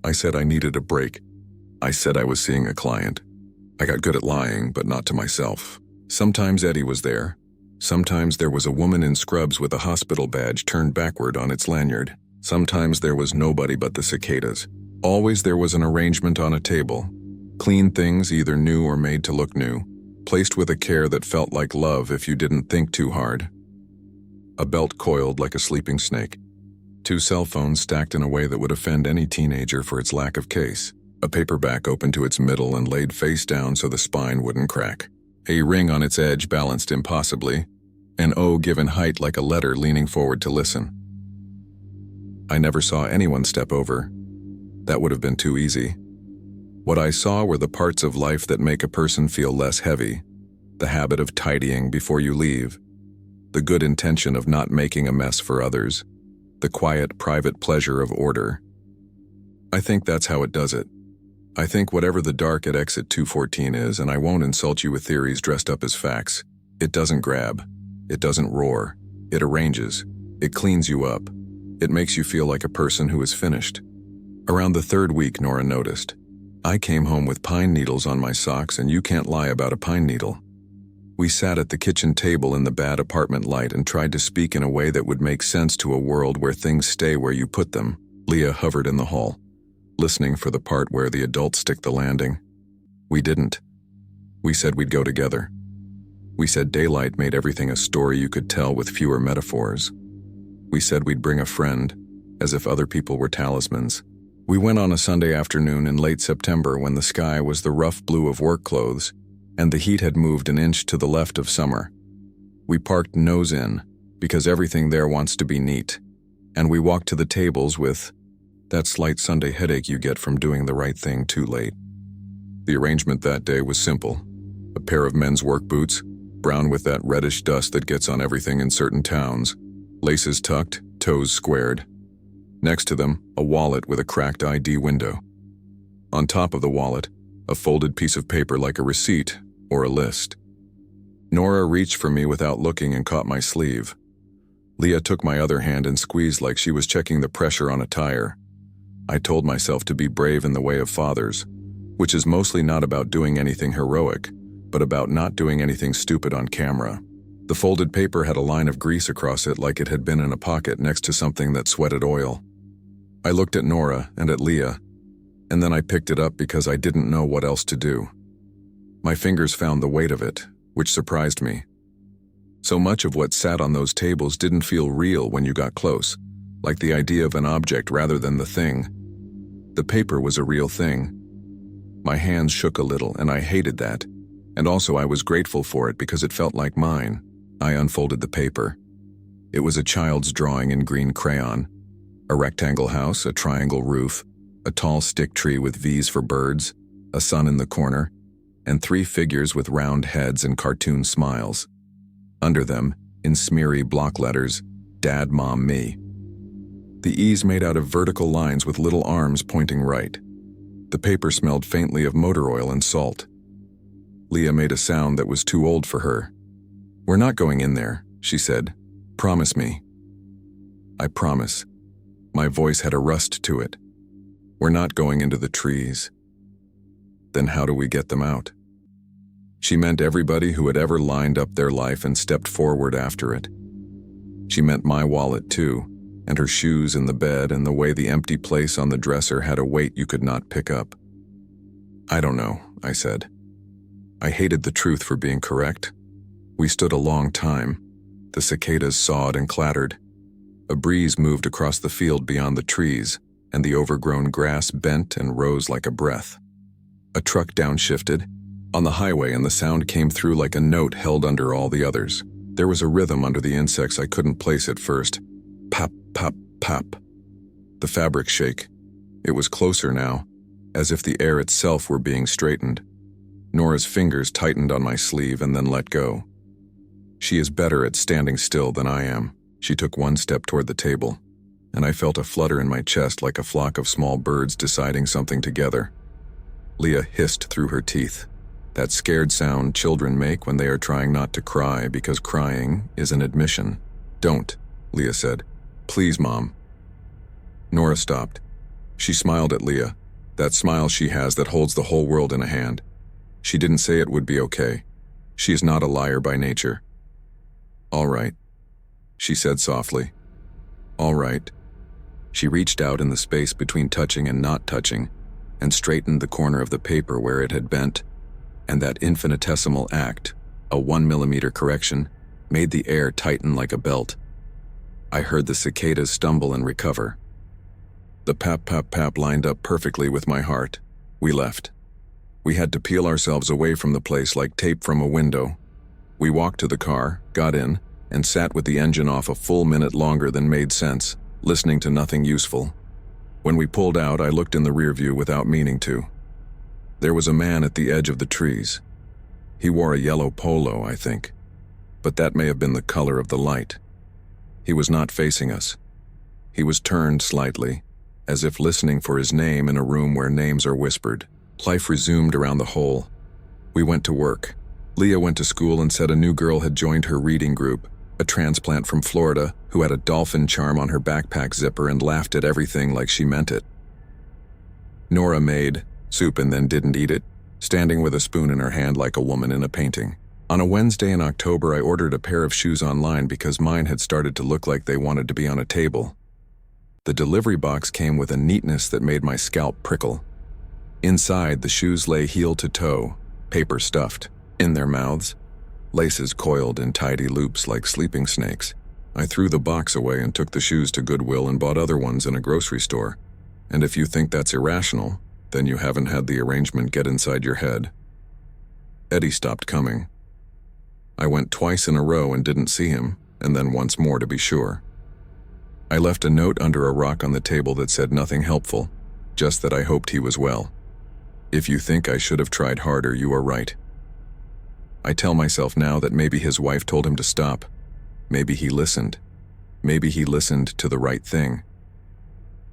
I said I needed a break. I said I was seeing a client. I got good at lying, but not to myself. Sometimes Eddie was there. Sometimes there was a woman in scrubs with a hospital badge turned backward on its lanyard. Sometimes there was nobody but the cicadas. Always there was an arrangement on a table. Clean things, either new or made to look new, placed with a care that felt like love if you didn't think too hard. A belt coiled like a sleeping snake. 2 cell phones stacked in a way that would offend any teenager for its lack of case. A paperback open to its middle and laid face down so the spine wouldn't crack. A ring on its edge balanced impossibly. An O given height like a letter leaning forward to listen. I never saw anyone step over. That would have been too easy. What I saw were the parts of life that make a person feel less heavy. The habit of tidying before you leave. The good intention of not making a mess for others. The quiet, private pleasure of order. I think that's how it does it. I think whatever the dark at exit 214 is, and I won't insult you with theories dressed up as facts, it doesn't grab. It doesn't roar. It arranges. It cleans you up. It makes you feel like a person who is finished. Around the 3rd week, Nora noticed. I came home with pine needles on my socks, and you can't lie about a pine needle. We sat at the kitchen table in the bad apartment light and tried to speak in a way that would make sense to a world where things stay where you put them. Leah hovered in the hall, listening for the part where the adults stick the landing. We didn't. We said we'd go together. We said daylight made everything a story you could tell with fewer metaphors. We said we'd bring a friend, as if other people were talismans. We went on a Sunday afternoon in late September when the sky was the rough blue of work clothes, and the heat had moved an inch to the left of summer. We parked nose in, because everything there wants to be neat, and we walked to the tables with that slight Sunday headache you get from doing the right thing too late. The arrangement that day was simple. A pair of men's work boots, brown with that reddish dust that gets on everything in certain towns, laces tucked, toes squared. Next to them, a wallet with a cracked ID window. On top of the wallet, a folded piece of paper like a receipt or a list. Nora reached for me without looking and caught my sleeve. Leah took my other hand and squeezed like she was checking the pressure on a tire. I told myself to be brave in the way of fathers, which is mostly not about doing anything heroic, but about not doing anything stupid on camera. The folded paper had a line of grease across it like it had been in a pocket next to something that sweated oil. I looked at Nora and at Leah, and then I picked it up because I didn't know what else to do. My fingers found the weight of it, which surprised me. So much of what sat on those tables didn't feel real when you got close, like the idea of an object rather than the thing. The paper was a real thing. My hands shook a little, and I hated that, and also I was grateful for it because it felt like mine. I unfolded the paper. It was a child's drawing in green crayon. A rectangle house, a triangle roof, a tall stick tree with V's for birds, a sun in the corner, and 3 figures with round heads and cartoon smiles. Under them, in smeary block letters, Dad, Mom, Me. The E's made out of vertical lines with little arms pointing right. The paper smelled faintly of motor oil and salt. Leah made a sound that was too old for her. "We're not going in there," she said. "Promise me." I promise. My voice had a rust to it. "We're not going into the trees." "Then how do we get them out?" She meant everybody who had ever lined up their life and stepped forward after it. She meant my wallet too, and her shoes in the bed and the way the empty place on the dresser had a weight you could not pick up. I don't know, I said. I hated the truth for being correct. We stood a long time. The cicadas sawed and clattered. A breeze moved across the field beyond the trees, and the overgrown grass bent and rose like a breath. A truck downshifted on the highway, and the sound came through like a note held under all the others. There was a rhythm under the insects I couldn't place at first. Pop, pop, pop. The fabric shake. It was closer now, as if the air itself were being straightened. Nora's fingers tightened on my sleeve and then let go. She is better at standing still than I am. She took one step toward the table, and I felt a flutter in my chest like a flock of small birds deciding something together. Leah hissed through her teeth, that scared sound children make when they are trying not to cry because crying is an admission. Don't, Leah said. Please, Mom. Nora stopped. She smiled at Leah, that smile she has that holds the whole world in a hand. She didn't say it would be okay. She is not a liar by nature. All right, she said softly. All right. She reached out in the space between touching and not touching and straightened the corner of the paper where it had bent, and that infinitesimal act, a 1 millimeter correction, made the air tighten like a belt. I heard the cicadas stumble and recover. The pap pap pap lined up perfectly with my heart. We left. We had to peel ourselves away from the place like tape from a window. We walked to the car, got in, and sat with the engine off a full minute longer than made sense, listening to nothing useful. When we pulled out, I looked in the rear view without meaning to. There was a man at the edge of the trees. He wore a yellow polo, I think, but that may have been the color of the light. He was not facing us. He was turned slightly, as if listening for his name in a room where names are whispered. Life resumed around the hole. We went to work. Leah went to school and said a new girl had joined her reading group, a transplant from Florida who had a dolphin charm on her backpack zipper and laughed at everything like she meant it. Nora made soup and then didn't eat it, standing with a spoon in her hand like a woman in a painting. On a Wednesday in October, I ordered a pair of shoes online because mine had started to look like they wanted to be on a table. The delivery box came with a neatness that made my scalp prickle. Inside, the shoes lay heel to toe, paper stuffed. In their mouths, laces coiled in tidy loops like sleeping snakes. I threw the box away and took the shoes to Goodwill and bought other ones in a grocery store. And if you think that's irrational, then you haven't had the arrangement get inside your head. Eddie stopped coming. I went twice in a row and didn't see him, and then once more to be sure. I left a note under a rock on the table that said nothing helpful, just that I hoped he was well. If you think I should have tried harder, you are right. I tell myself now that maybe his wife told him to stop. Maybe he listened. Maybe he listened to the right thing.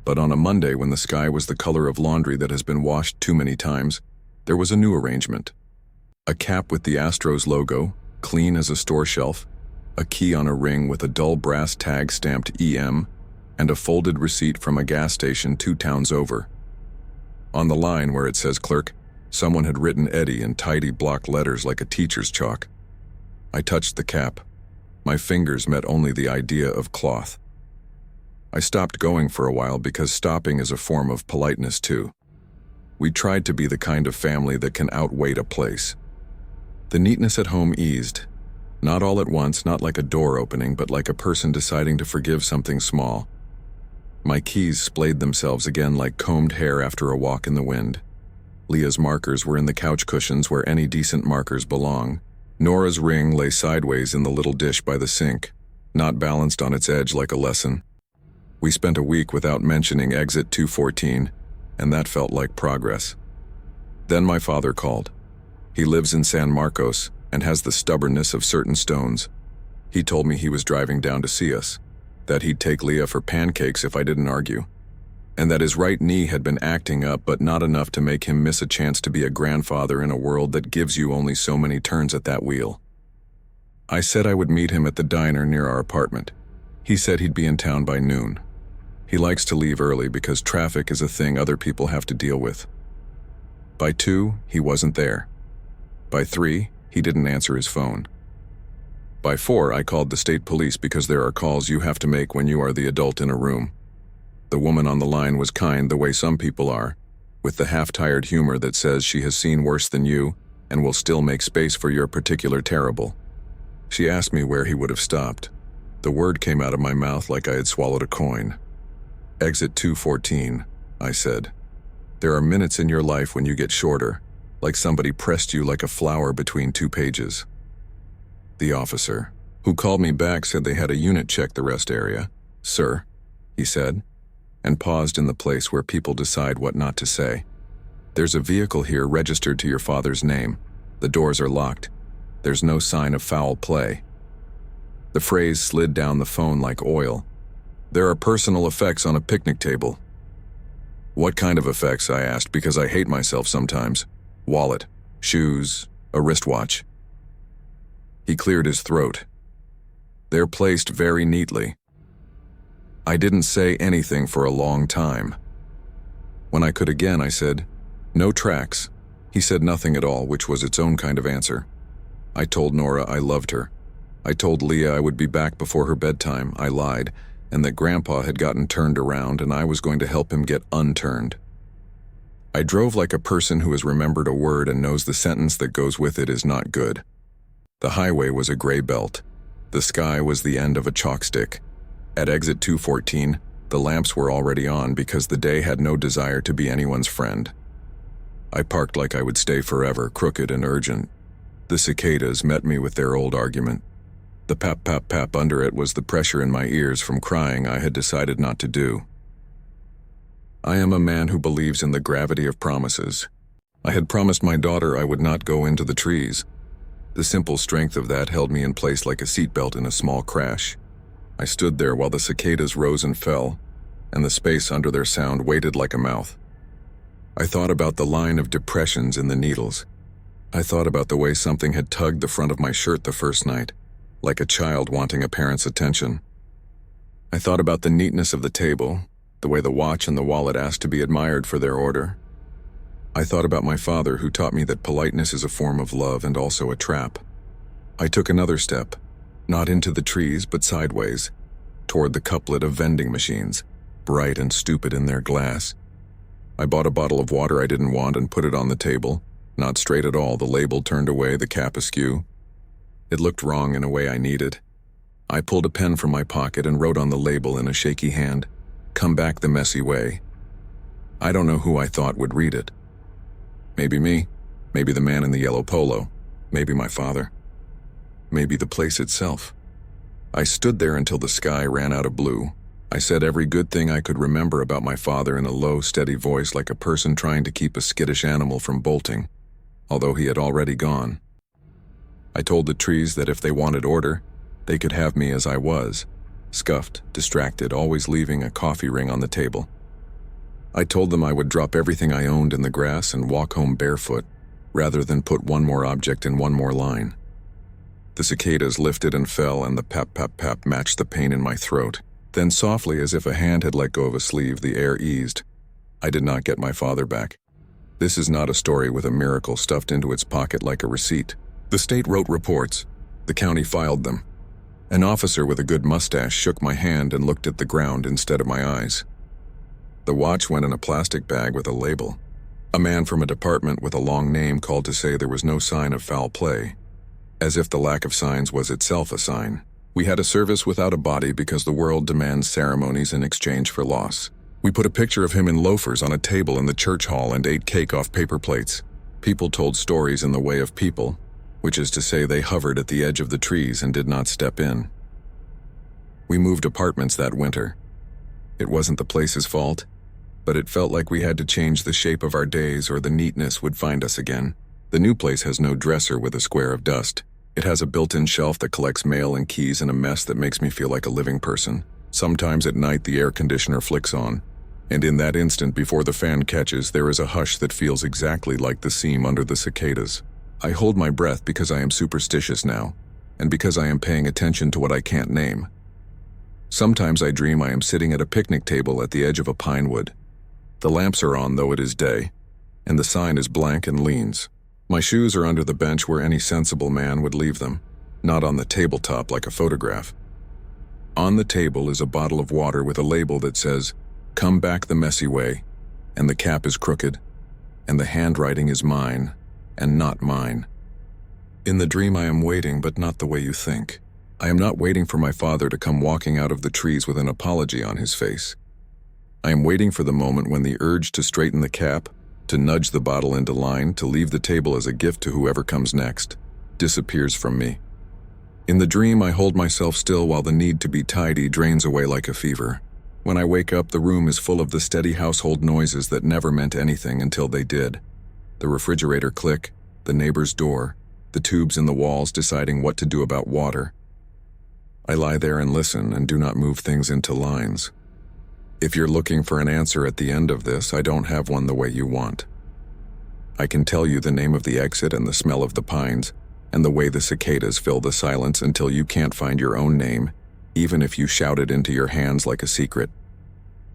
But on a Monday, when the sky was the color of laundry that has been washed too many times, there was a new arrangement. A cap with the Astros logo, clean as a store shelf, a key on a ring with a dull brass tag stamped EM, and a folded receipt from a gas station 2 towns over. On the line where it says clerk, someone had written Eddie in tidy block letters like a teacher's chalk. I touched the cap. My fingers met only the idea of cloth. I stopped going for a while because stopping is a form of politeness too. We tried to be the kind of family that can outwait a place. The neatness at home eased. Not all at once, not like a door opening, but like a person deciding to forgive something small. My keys splayed themselves again like combed hair after a walk in the wind. Leah's markers were in the couch cushions where any decent markers belong. Nora's ring lay sideways in the little dish by the sink, not balanced on its edge like a lesson. We spent a week without mentioning exit 214, and that felt like progress. Then my father called. He lives in San Marcos and has the stubbornness of certain stones. He told me he was driving down to see us, that he'd take Leah for pancakes if I didn't argue, and that his right knee had been acting up but not enough to make him miss a chance to be a grandfather in a world that gives you only so many turns at that wheel. I said I would meet him at the diner near our apartment. He said he'd be in town by noon. He likes to leave early because traffic is a thing other people have to deal with. By 2, he wasn't there. By 3, He didn't answer his phone. By 4, I called the state police because there are calls you have to make when you are the adult in a room. The woman on the line was kind the way some people are, with the half-tired humor that says she has seen worse than you and will still make space for your particular terrible. She asked me where he would have stopped. The word came out of my mouth like I had swallowed a coin. Exit 214, I said. There are minutes in your life when you get shorter, like somebody pressed you like a flower between 2 pages. The officer, who called me back, said they had a unit check the rest area. Sir, he said, and paused in the place where people decide what not to say. There's a vehicle here registered to your father's name. The doors are locked. There's no sign of foul play. The phrase slid down the phone like oil. There are personal effects on a picnic table. What kind of effects? I asked, because I hate myself sometimes. Wallet, shoes, a wristwatch. He cleared his throat. They're placed very neatly. I didn't say anything for a long time. When I could again, I said, no tracks. He said nothing at all, which was its own kind of answer. I told Nora I loved her. I told Leah I would be back before her bedtime. I lied, and that Grandpa had gotten turned around and I was going to help him get unturned. I drove like a person who has remembered a word and knows the sentence that goes with it is not good. The highway was a gray belt. The sky was the end of a chalk stick. At exit 214, the lamps were already on because the day had no desire to be anyone's friend. I parked like I would stay forever, crooked and urgent. The cicadas met me with their old argument. The pap under it was the pressure in my ears from crying I had decided not to do. I am a man who believes in the gravity of promises. I had promised my daughter I would not go into the trees. The simple strength of that held me in place like a seatbelt in a small crash. I stood there while the cicadas rose and fell, and the space under their sound waited like a mouth. I thought about the line of depressions in the needles. I thought about the way something had tugged the front of my shirt the first night, like a child wanting a parent's attention. I thought about the neatness of the table, the way the watch and the wallet asked to be admired for their order. I thought about my father, who taught me that politeness is a form of love and also a trap. I took another step, not into the trees but sideways, toward the couplet of vending machines, bright and stupid in their glass. I bought a bottle of water I didn't want and put it on the table, not straight at all, the label turned away, the cap askew. It looked wrong in a way I needed. I pulled a pen from my pocket and wrote on the label in a shaky hand, "Come back the messy way." I don't know who I thought would read it. Maybe me, maybe the man in the yellow polo, maybe my father, maybe the place itself. I stood there until the sky ran out of blue. I said every good thing I could remember about my father in a low, steady voice like a person trying to keep a skittish animal from bolting, although he had already gone. I told the trees that if they wanted order, they could have me as I was, scuffed, distracted, always leaving a coffee ring on the table. I told them I would drop everything I owned in the grass and walk home barefoot, rather than put one more object in one more line. The cicadas lifted and fell, and the pap matched the pain in my throat. Then softly, as if a hand had let go of a sleeve, the air eased. I did not get my father back. This is not a story with a miracle stuffed into its pocket like a receipt. The state wrote reports. The county filed them. An officer with a good mustache shook my hand and looked at the ground instead of my eyes. The watch went in a plastic bag with a label. A man from a department with a long name called to say there was no sign of foul play, as if the lack of signs was itself a sign. We had a service without a body because the world demands ceremonies in exchange for loss. We put a picture of him in loafers on a table in the church hall and ate cake off paper plates. People told stories in the way of people, which is to say they hovered at the edge of the trees and did not step in. We moved apartments that winter. It wasn't the place's fault, but it felt like we had to change the shape of our days or the neatness would find us again. The new place has no dresser with a square of dust. It has a built-in shelf that collects mail and keys in a mess that makes me feel like a living person. Sometimes at night the air conditioner flicks on, and in that instant before the fan catches, there is a hush that feels exactly like the seam under the cicadas. I hold my breath because I am superstitious now, and because I am paying attention to what I can't name. Sometimes I dream I am sitting at a picnic table at the edge of a pine wood. The lamps are on, though it is day, and the sign is blank and leans. My shoes are under the bench where any sensible man would leave them, not on the tabletop like a photograph. On the table is a bottle of water with a label that says, "Come back the messy way," and the cap is crooked, and the handwriting is mine, and not mine. In the dream I am waiting, but not the way you think. I am not waiting for my father to come walking out of the trees with an apology on his face. I am waiting for the moment when the urge to straighten the cap, to nudge the bottle into line, to leave the table as a gift to whoever comes next, disappears from me. In the dream, I hold myself still while the need to be tidy drains away like a fever. When I wake up, the room is full of the steady household noises that never meant anything until they did. The refrigerator click, the neighbor's door, the tubes in the walls deciding what to do about water. I lie there and listen and do not move things into lines. If you're looking for an answer at the end of this, I don't have one the way you want. I can tell you the name of the exit and the smell of the pines, and the way the cicadas fill the silence until you can't find your own name, even if you shout it into your hands like a secret.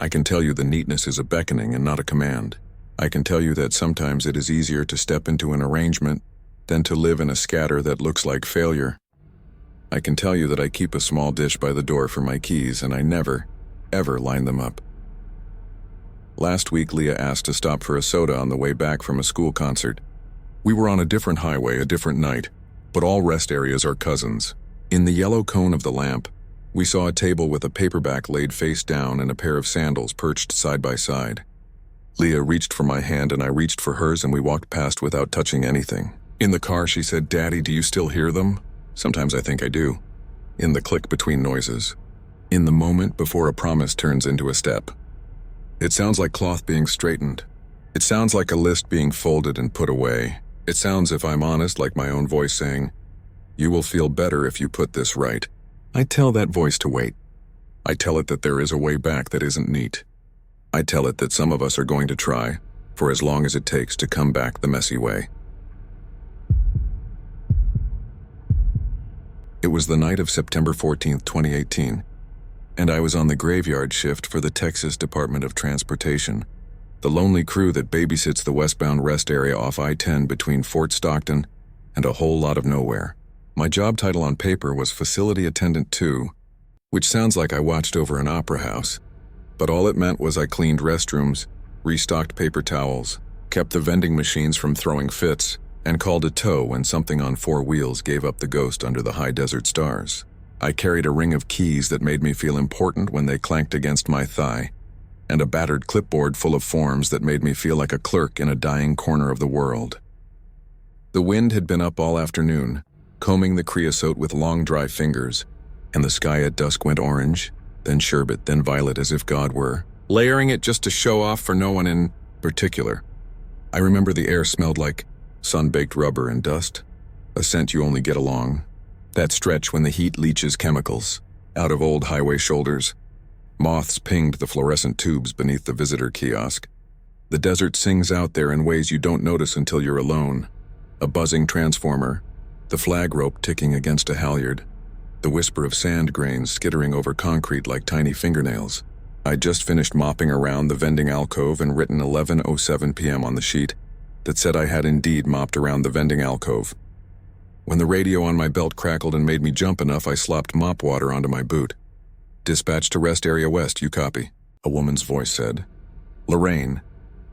I can tell you the neatness is a beckoning and not a command. I can tell you that sometimes it is easier to step into an arrangement than to live in a scatter that looks like failure. I can tell you that I keep a small dish by the door for my keys, and I never, ever line them up. Last week, Leah asked to stop for a soda on the way back from a school concert. We were on a different highway, a different night, but all rest areas are cousins. In the yellow cone of the lamp, we saw a table with a paperback laid face down and a pair of sandals perched side by side. Leah reached for my hand and I reached for hers, and we walked past without touching anything. In the car, she said, "Daddy, do you still hear them?" Sometimes I think I do. In the click between noises. In the moment before a promise turns into a step. It sounds like cloth being straightened. It sounds like a list being folded and put away. It sounds, if I'm honest, like my own voice saying, "You will feel better if you put this right." I tell that voice to wait. I tell it that there is a way back that isn't neat. I tell it that some of us are going to try, for as long as it takes, to come back the messy way. It was the night of September 14th, 2018, and I was on the graveyard shift for the Texas Department of Transportation, the lonely crew that babysits the westbound rest area off I-10 between Fort Stockton and a whole lot of nowhere. My job title on paper was Facility Attendant 2, which sounds like I watched over an opera house, but all it meant was I cleaned restrooms, restocked paper towels, kept the vending machines from throwing fits, and called a tow when something on four wheels gave up the ghost under the high desert stars. I carried a ring of keys that made me feel important when they clanked against my thigh, and a battered clipboard full of forms that made me feel like a clerk in a dying corner of the world. The wind had been up all afternoon, combing the creosote with long dry fingers, and the sky at dusk went orange, then sherbet, then violet, as if God were layering it just to show off for no one in particular. I remember the air smelled like sun-baked rubber and dust, a scent you only get along that stretch when the heat leaches chemicals out of old highway shoulders. Moths pinged the fluorescent tubes beneath the visitor kiosk. The desert sings out there in ways you don't notice until you're alone. A buzzing transformer, the flag rope ticking against a halyard, the whisper of sand grains skittering over concrete like tiny fingernails. I'd just finished mopping around the vending alcove and written 11:07 p.m. on the sheet that said I had indeed mopped around the vending alcove. When the radio on my belt crackled and made me jump enough, I slopped mop water onto my boot. "Dispatch to Rest Area West, you copy," a woman's voice said. Lorraine.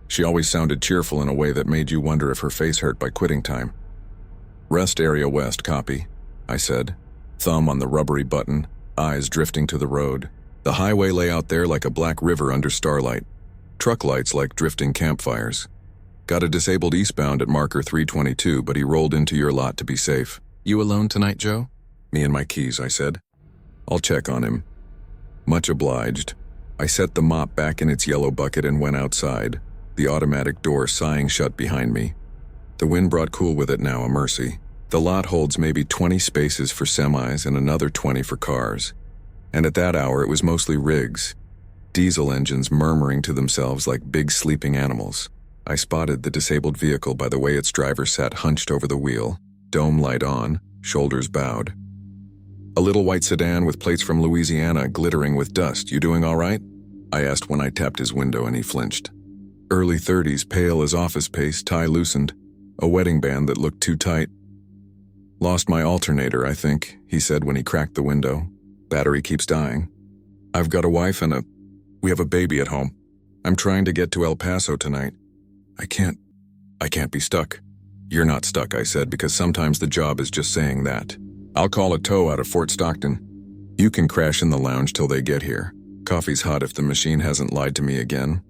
She always sounded cheerful in a way that made you wonder if her face hurt by quitting time. "Rest Area West, copy," I said, thumb on the rubbery button, eyes drifting to the road. The highway lay out there like a black river under starlight, truck lights like drifting campfires. "Got a disabled eastbound at marker 322, but he rolled into your lot to be safe." "You alone tonight, Joe?" "Me and my keys," I said. "I'll check on him." "Much obliged." I set the mop back in its yellow bucket and went outside, the automatic door sighing shut behind me. The wind brought cool with it now, a mercy. The lot holds maybe 20 spaces for semis and another 20 for cars. And at that hour it was mostly rigs, diesel engines murmuring to themselves like big sleeping animals. I spotted the disabled vehicle by the way its driver sat hunched over the wheel, dome light on, shoulders bowed. A little white sedan with plates from Louisiana glittering with dust. "You doing all right?" I asked when I tapped his window and he flinched. Early 30s, pale as office paste, tie loosened. A wedding band that looked too tight. Lost my alternator, I think, he said when he cracked the window. Battery keeps dying. I've got a wife and we have a baby at home. I'm trying to get to El Paso tonight. I can't be stuck. You're not stuck, I said, because sometimes the job is just saying that. I'll call a tow out of Fort Stockton. You can crash in the lounge till they get here. Coffee's hot if the machine hasn't lied to me again.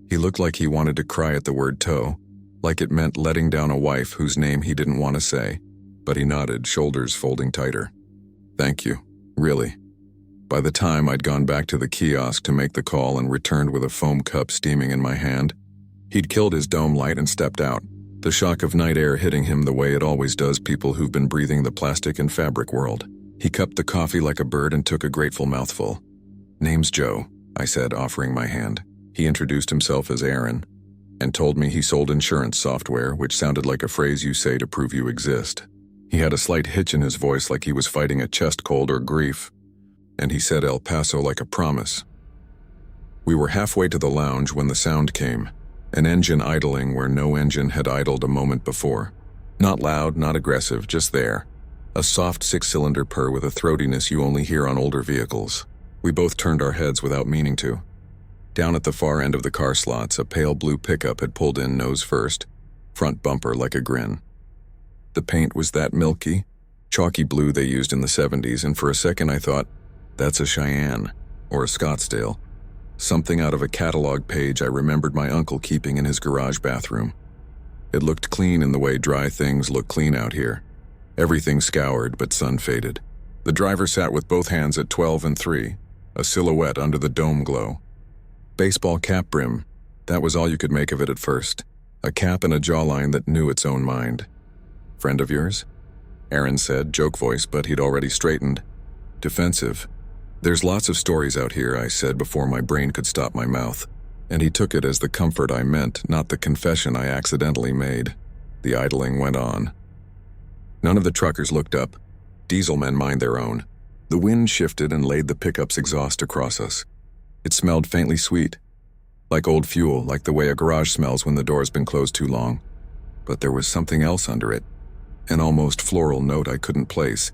He looked like he wanted to cry at the word tow, like it meant letting down a wife whose name he didn't want to say, but he nodded, shoulders folding tighter. Thank you, really. By the time I'd gone back to the kiosk to make the call and returned with a foam cup steaming in my hand, he'd killed his dome light and stepped out, the shock of night air hitting him the way it always does people who've been breathing the plastic and fabric world. He cupped the coffee like a bird and took a grateful mouthful. Name's Joe, I said, offering my hand. He introduced himself as Aaron and told me he sold insurance software, which sounded like a phrase you say to prove you exist. He had a slight hitch in his voice like he was fighting a chest cold or grief, and he said El Paso like a promise. We were halfway to the lounge when the sound came, an engine idling where no engine had idled a moment before. Not loud, not aggressive, just there. A soft six-cylinder purr with a throatiness you only hear on older vehicles. We both turned our heads without meaning to. Down at the far end of the car slots, a pale blue pickup had pulled in nose first, front bumper like a grin. The paint was that milky, chalky blue they used in the 70s, and for a second I thought, that's a Cheyenne, or a Scottsdale. Something out of a catalog page I remembered my uncle keeping in his garage bathroom. It looked clean in the way dry things look clean out here. Everything scoured but sun-faded. The driver sat with both hands at 12 and 3, a silhouette under the dome glow. Baseball cap brim, that was all you could make of it at first. A cap and a jawline that knew its own mind. Friend of yours? Aaron said, joke voice, but he'd already straightened. Defensive. There's lots of stories out here, I said before my brain could stop my mouth. And he took it as the comfort I meant, not the confession I accidentally made. The idling went on. None of the truckers looked up. Diesel men mind their own. The wind shifted and laid the pickup's exhaust across us. It smelled faintly sweet. Like old fuel, like the way a garage smells when the door's been closed too long. But there was something else under it. An almost floral note I couldn't place.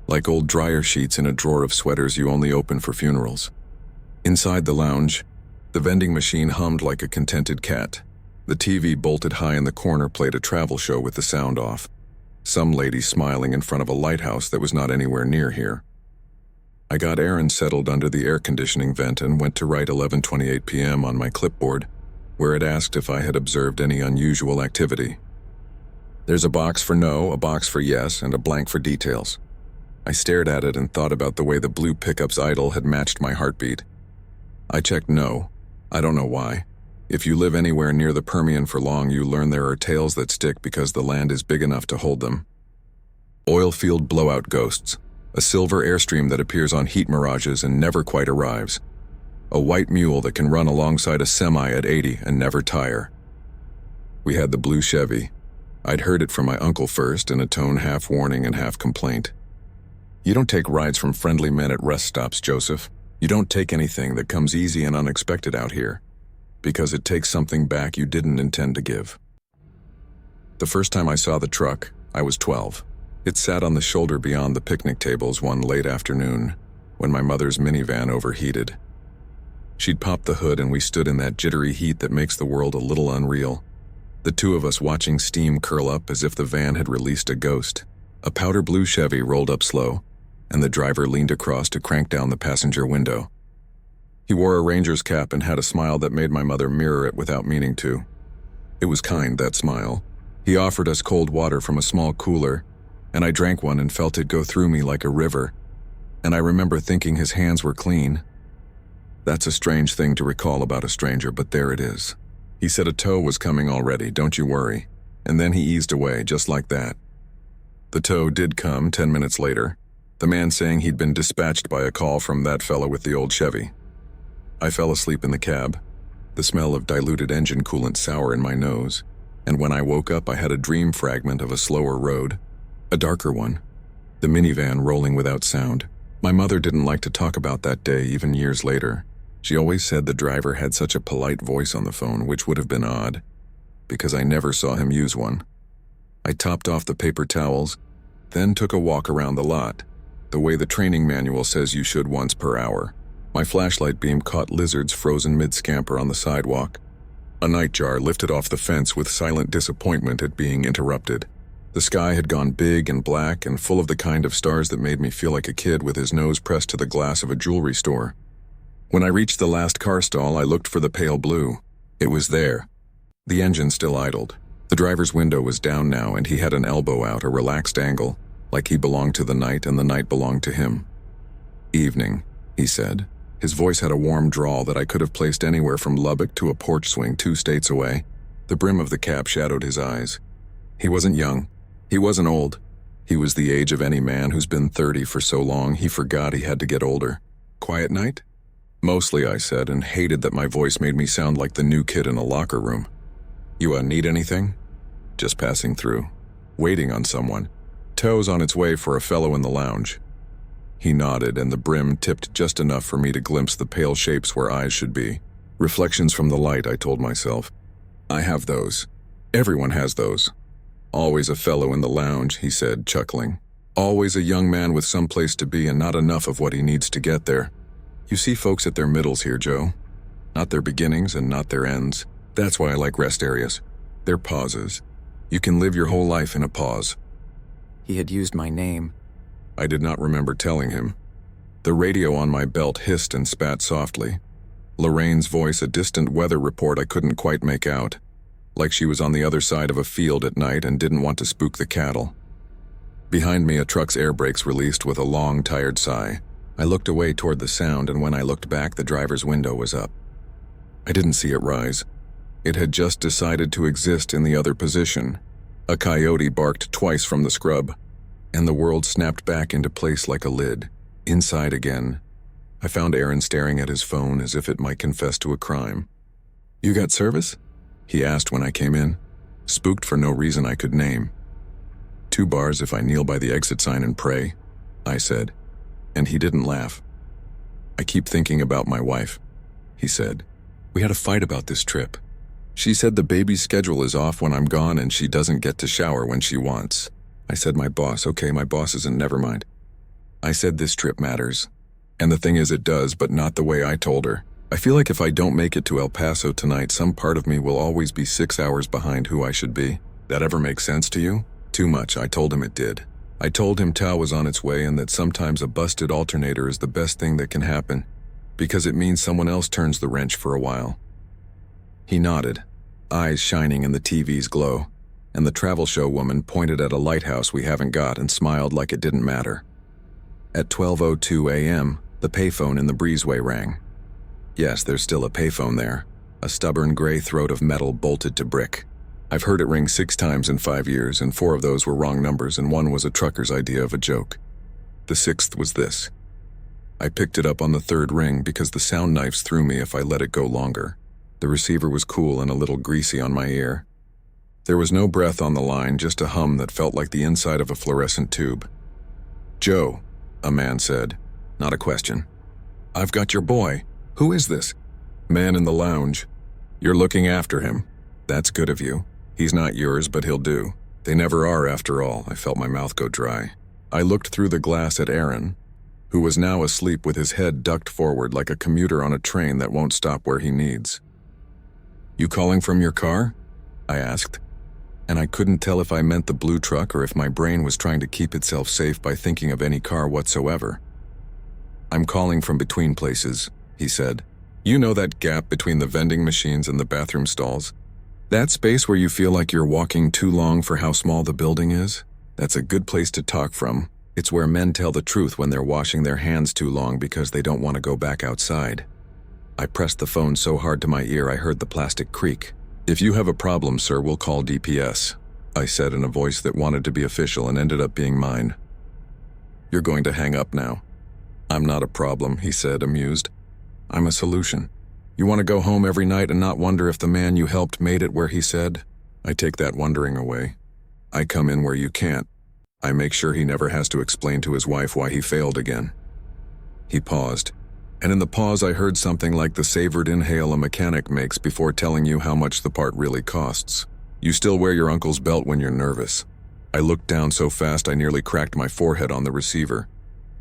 Like old dryer sheets in a drawer of sweaters you only open for funerals. Inside the lounge, the vending machine hummed like a contented cat. The TV bolted high in the corner played a travel show with the sound off. Some lady smiling in front of a lighthouse that was not anywhere near here. I got Aaron settled under the air conditioning vent and went to write 11:28 p.m. on my clipboard, where it asked if I had observed any unusual activity. There's a box for no, a box for yes, and a blank for details. I stared at it and thought about the way the blue pickup's idle had matched my heartbeat. I checked no. I don't know why. If you live anywhere near the Permian for long, you learn there are tales that stick because the land is big enough to hold them. Oil field blowout ghosts. A silver airstream that appears on heat mirages and never quite arrives. A white mule that can run alongside a semi at 80 and never tire. We had the blue Chevy. I'd heard it from my uncle first in a tone half warning and half complaint. You don't take rides from friendly men at rest stops, Joseph. You don't take anything that comes easy and unexpected out here, because it takes something back you didn't intend to give. The first time I saw the truck, I was 12. It sat on the shoulder beyond the picnic tables one late afternoon, when my mother's minivan overheated. She'd popped the hood and we stood in that jittery heat that makes the world a little unreal. The two of us watching steam curl up as if the van had released a ghost. A powder blue Chevy rolled up slow, and the driver leaned across to crank down the passenger window. He wore a ranger's cap and had a smile that made my mother mirror it without meaning to. It was kind, that smile. He offered us cold water from a small cooler, and I drank one and felt it go through me like a river, and I remember thinking his hands were clean. That's a strange thing to recall about a stranger, but there it is. He said a tow was coming already, don't you worry, and then he eased away just like that. The tow did come 10 minutes later, the man saying he'd been dispatched by a call from that fellow with the old Chevy. I fell asleep in the cab, the smell of diluted engine coolant sour in my nose, and when I woke up I had a dream fragment of a slower road, a darker one, the minivan rolling without sound. My mother didn't like to talk about that day even years later. She always said the driver had such a polite voice on the phone, which would have been odd, because I never saw him use one. I topped off the paper towels, then took a walk around the lot, the way the training manual says you should once per hour. My flashlight beam caught lizards frozen mid-scamper on the sidewalk. A nightjar lifted off the fence with silent disappointment at being interrupted. The sky had gone big and black and full of the kind of stars that made me feel like a kid with his nose pressed to the glass of a jewelry store. When I reached the last car stall, I looked for the pale blue. It was there. The engine still idled. The driver's window was down now, and he had an elbow out, a relaxed angle, like he belonged to the night and the night belonged to him. "Evening," he said. His voice had a warm drawl that I could have placed anywhere from Lubbock to a porch swing 2 states away. The brim of the cap shadowed his eyes. He wasn't young. He wasn't old. He was the age of any man who's been 30 for so long he forgot he had to get older. "Quiet night?" "Mostly," I said, and hated that my voice made me sound like the new kid in a locker room. "You need anything?" "Just passing through. Waiting on someone. Toes on its way for a fellow in the lounge." He nodded, and the brim tipped just enough for me to glimpse the pale shapes where eyes should be. Reflections from the light, I told myself. I have those. Everyone has those. "Always a fellow in the lounge," he said, chuckling. "Always a young man with some place to be and not enough of what he needs to get there. You see folks at their middles here, Joe. Not their beginnings and not their ends. That's why I like rest areas. They're pauses. You can live your whole life in a pause." He had used my name. I did not remember telling him. The radio on my belt hissed and spat softly. Lorraine's voice, a distant weather report I couldn't quite make out, like she was on the other side of a field at night and didn't want to spook the cattle. Behind me, a truck's air brakes released with a long, tired sigh. I looked away toward the sound, and when I looked back, the driver's window was up. I didn't see it rise. It had just decided to exist in the other position. A coyote barked twice from the scrub, and the world snapped back into place like a lid. Inside again. I found Aaron staring at his phone as if it might confess to a crime. "You got service?" he asked when I came in, spooked for no reason I could name. "2 bars if I kneel by the exit sign and pray," I said, and he didn't laugh. "I keep thinking about my wife," he said. "We had a fight about this trip. She said the baby's schedule is off when I'm gone and she doesn't get to shower when she wants. I said my boss, okay, my boss isn't, never mind. I said this trip matters. And the thing is it does, but not the way I told her. I feel like if I don't make it to El Paso tonight, some part of me will always be 6 hours behind who I should be. That ever make sense to you?" "Too much," I told him it did. I told him Tao was on its way and that sometimes a busted alternator is the best thing that can happen, because it means someone else turns the wrench for a while. He nodded, eyes shining in the TV's glow, and the travel show woman pointed at a lighthouse we haven't got and smiled like it didn't matter. At 12:02 a.m., the payphone in the breezeway rang. Yes, there's still a payphone there, a stubborn gray throat of metal bolted to brick. I've heard it ring 6 times in 5 years, and 4 of those were wrong numbers, and 1 was a trucker's idea of a joke. The 6th was this. I picked it up on the 3rd ring because the sound knives through me if I let it go longer. The receiver was cool and a little greasy on my ear. There was no breath on the line, just a hum that felt like the inside of a fluorescent tube. "Joe," a man said, not a question. "I've got your boy. Who is this?" "Man in the lounge. You're looking after him. That's good of you. He's not yours, but he'll do. They never are after all." I felt my mouth go dry. I looked through the glass at Aaron, who was now asleep with his head ducked forward like a commuter on a train that won't stop where he needs. "You calling from your car?" I asked, and I couldn't tell if I meant the blue truck or if my brain was trying to keep itself safe by thinking of any car whatsoever. "I'm calling from between places," he said. "You know that gap between the vending machines and the bathroom stalls? That space where you feel like you're walking too long for how small the building is? That's a good place to talk from. It's where men tell the truth when they're washing their hands too long because they don't want to go back outside." I pressed the phone so hard to my ear I heard the plastic creak. "If you have a problem, sir, we'll call DPS," I said in a voice that wanted to be official and ended up being mine. "You're going to hang up now." "I'm not a problem," he said, amused. "I'm a solution. You want to go home every night and not wonder if the man you helped made it where he said? I take that wondering away. I come in where you can't. I make sure he never has to explain to his wife why he failed again." He paused, and in the pause I heard something like the savored inhale a mechanic makes before telling you how much the part really costs. "You still wear your uncle's belt when you're nervous?" I looked down so fast I nearly cracked my forehead on the receiver.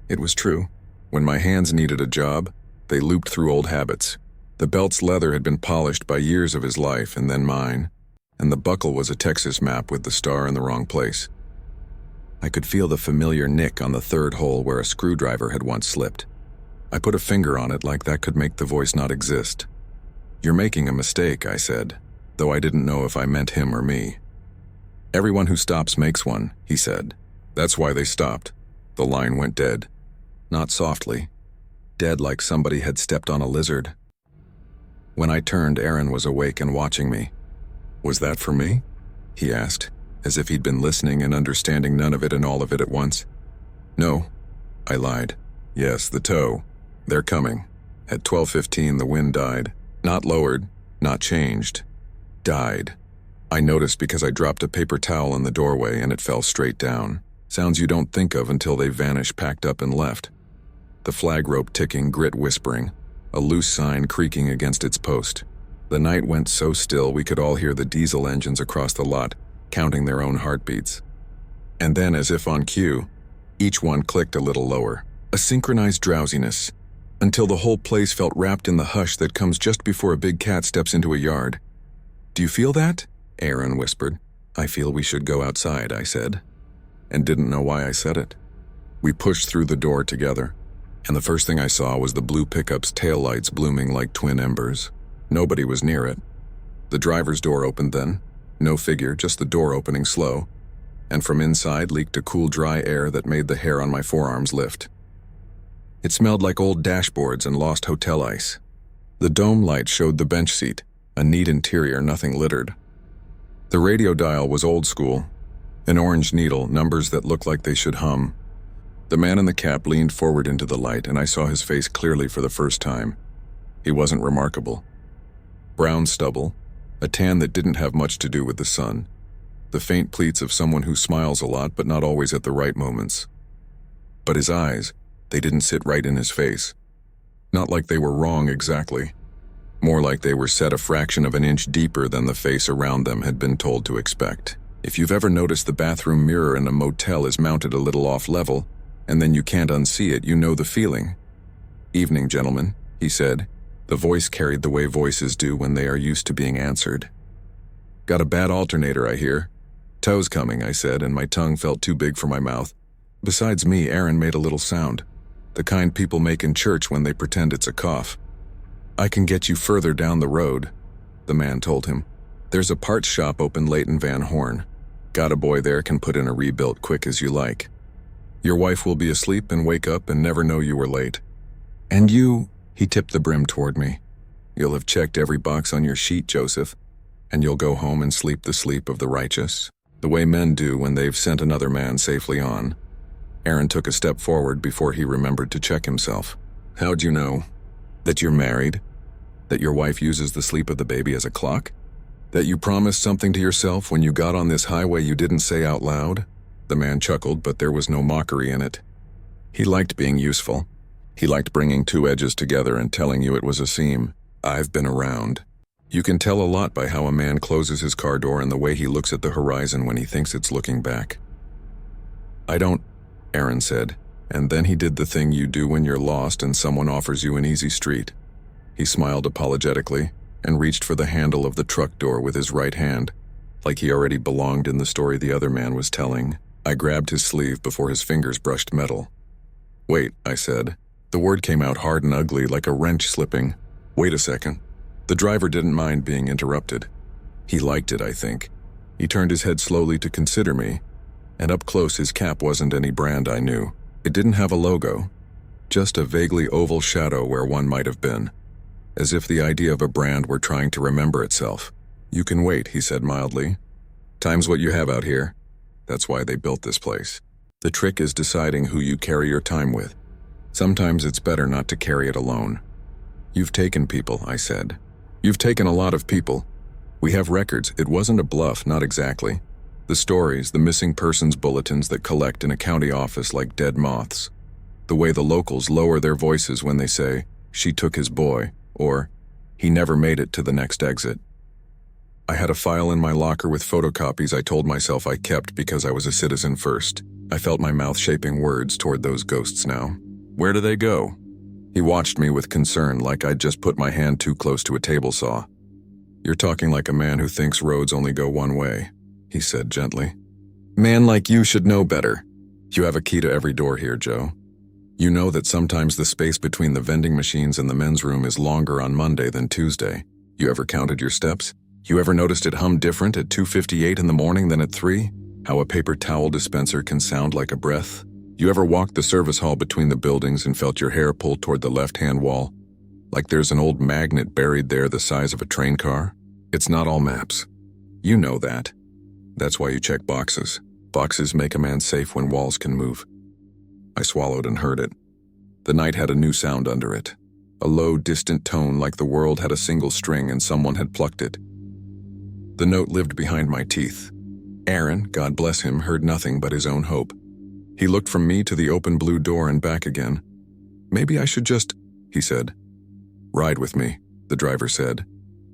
It was true. When my hands needed a job, they looped through old habits. The belt's leather had been polished by years of his life and then mine, and the buckle was a Texas map with the star in the wrong place. I could feel the familiar nick on the third hole where a screwdriver had once slipped. I put a finger on it like that could make the voice not exist. "You're making a mistake," I said, though I didn't know if I meant him or me. "Everyone who stops makes one," he said. That's why they stopped. The line went dead. Not softly. Dead like somebody had stepped on a lizard. When I turned, Aaron was awake and watching me. "Was that for me?" he asked, as if he'd been listening and understanding none of it and all of it at once. "No," I lied. "Yes, the tow. They're coming." At 12:15, the wind died. Not lowered, not changed. Died. I noticed because I dropped a paper towel in the doorway and it fell straight down. Sounds you don't think of until they vanish, packed up and left. The flag rope ticking, grit whispering, a loose sign creaking against its post. The night went so still we could all hear the diesel engines across the lot, counting their own heartbeats. And then, as if on cue, each one clicked a little lower. A synchronized drowsiness, until the whole place felt wrapped in the hush that comes just before a big cat steps into a yard. "Do you feel that?" Aaron whispered. "I feel we should go outside," I said, and didn't know why I said it. We pushed through the door together, and the first thing I saw was the blue pickup's taillights blooming like twin embers. Nobody was near it. The driver's door opened then. No figure, just the door opening slow, and from inside leaked a cool, dry air that made the hair on my forearms lift. It smelled like old dashboards and lost hotel ice. The dome light showed the bench seat, a neat interior, nothing littered. The radio dial was old school, an orange needle, numbers that looked like they should hum. The man in the cap leaned forward into the light, and I saw his face clearly for the first time. He wasn't remarkable. Brown stubble, a tan that didn't have much to do with the sun, the faint pleats of someone who smiles a lot but not always at the right moments. But his eyes, they didn't sit right in his face. Not like they were wrong exactly. More like they were set a fraction of an inch deeper than the face around them had been told to expect. If you've ever noticed the bathroom mirror in a motel is mounted a little off level, and then you can't unsee it, you know the feeling. "Evening, gentlemen," he said. The voice carried the way voices do when they are used to being answered. "Got a bad alternator, I hear." "Tow's coming," I said, and my tongue felt too big for my mouth. Besides me, Aaron made a little sound, the kind people make in church when they pretend it's a cough. "I can get you further down the road," the man told him. "There's a parts shop open late in Van Horn. Got a boy there, can put in a rebuilt quick as you like. Your wife will be asleep and wake up and never know you were late. And you," he tipped the brim toward me, "you'll have checked every box on your sheet, Joseph, and you'll go home and sleep the sleep of the righteous, the way men do when they've sent another man safely on." Aaron took a step forward before he remembered to check himself. "How'd you know? That you're married? That your wife uses the sleep of the baby as a clock? That you promised something to yourself when you got on this highway you didn't say out loud?" The man chuckled, but there was no mockery in it. He liked being useful. He liked bringing two edges together and telling you it was a seam. "I've been around. You can tell a lot by how a man closes his car door and the way he looks at the horizon when he thinks it's looking back." "I don't," Aaron said, and then he did the thing you do when you're lost and someone offers you an easy street. He smiled apologetically and reached for the handle of the truck door with his right hand, like he already belonged in the story the other man was telling. I grabbed his sleeve before his fingers brushed metal. "Wait," I said. The word came out hard and ugly, like a wrench slipping. "Wait a second." The driver didn't mind being interrupted. He liked it, I think. He turned his head slowly to consider me, and up close his cap wasn't any brand I knew. It didn't have a logo, just a vaguely oval shadow where one might have been, as if the idea of a brand were trying to remember itself. "You can wait," he said mildly. "Time's what you have out here. That's why they built this place. The trick is deciding who you carry your time with. Sometimes it's better not to carry it alone." "You've taken people," I said. "You've taken a lot of people. We have records. It wasn't a bluff, not exactly. The stories, the missing persons bulletins that collect in a county office like dead moths. The way the locals lower their voices when they say, 'She took his boy,' or 'He never made it to the next exit.' I had a file in my locker with photocopies I told myself I kept because I was a citizen first. I felt my mouth shaping words toward those ghosts now. Where do they go? He watched me with concern, like I'd just put my hand too close to a table saw. You're talking like a man who thinks roads only go one way, he said gently. Man like you should know better. You have a key to every door here, Joe. You know that sometimes the space between the vending machines and the men's room is longer on Monday than Tuesday. You ever counted your steps? You ever noticed it hum different at 2:58 in the morning than at 3? How a paper towel dispenser can sound like a breath? You ever walked the service hall between the buildings and felt your hair pull toward the left-hand wall? Like there's an old magnet buried there the size of a train car? It's not all maps. You know that. That's why you check boxes. Boxes make a man safe when walls can move. I swallowed and heard it. The night had a new sound under it. A low, distant tone like the world had a single string and someone had plucked it. The note lived behind my teeth. Aaron, God bless him, heard nothing but his own hope. He looked from me to the open blue door and back again. Maybe I should just, he said. Ride with me, the driver said,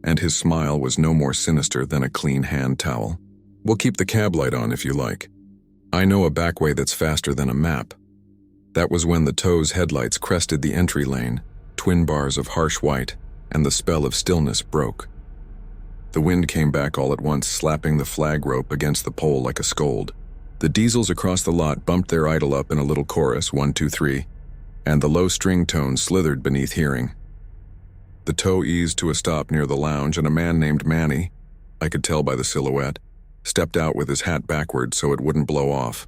and his smile was no more sinister than a clean hand towel. We'll keep the cab light on if you like. I know a back way that's faster than a map. That was when the tow's headlights crested the entry lane, twin bars of harsh white, and the spell of stillness broke. The wind came back all at once, slapping the flag rope against the pole like a scold. The diesels across the lot bumped their idle up in a little chorus, 1, 2, 3, and the low string tone slithered beneath hearing. The tow eased to a stop near the lounge, and a man named Manny, I could tell by the silhouette, stepped out with his hat backward so it wouldn't blow off.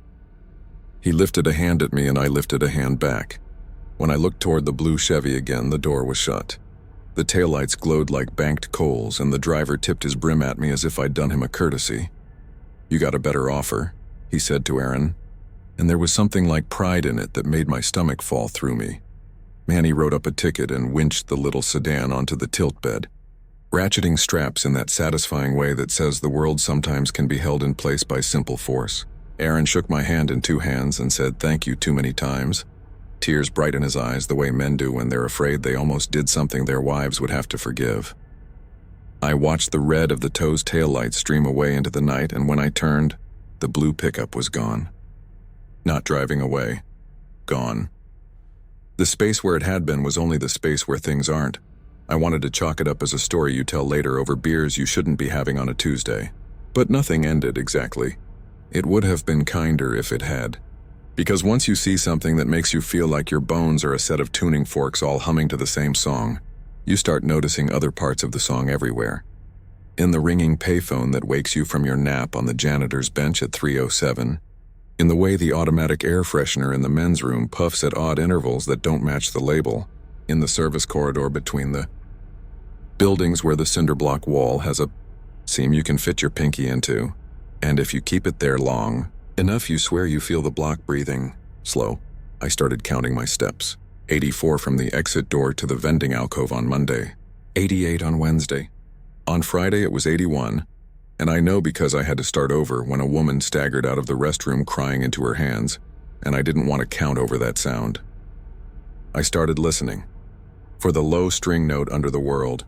He lifted a hand at me and I lifted a hand back. When I looked toward the blue Chevy again, the door was shut. The taillights glowed like banked coals, and the driver tipped his brim at me as if I'd done him a courtesy. You got a better offer, he said to Aaron, and there was something like pride in it that made my stomach fall through me. Manny wrote up a ticket and winched the little sedan onto the tilt bed, ratcheting straps in that satisfying way that says the world sometimes can be held in place by simple force. Aaron shook my hand in two hands and said thank you too many times, tears bright in his eyes the way men do when they're afraid they almost did something their wives would have to forgive. I watched the red of the tow's taillights stream away into the night, and when I turned, the blue pickup was gone. Not driving away. Gone. The space where it had been was only the space where things aren't. I wanted to chalk it up as a story you tell later over beers you shouldn't be having on a Tuesday. But nothing ended exactly. It would have been kinder if it had. Because once you see something that makes you feel like your bones are a set of tuning forks all humming to the same song, you start noticing other parts of the song everywhere. In the ringing payphone that wakes you from your nap on the janitor's bench at 3:07, in the way the automatic air freshener in the men's room puffs at odd intervals that don't match the label, in the service corridor between the buildings where the cinder block wall has a seam you can fit your pinky into, and if you keep it there long enough you swear you feel the block breathing slow. I started counting my steps. 84 from the exit door to the vending alcove on Monday, 88 on Wednesday. On Friday it was 81, and I know because I had to start over when a woman staggered out of the restroom crying into her hands, and I didn't want to count over that sound. I started listening. For the low string note under the world,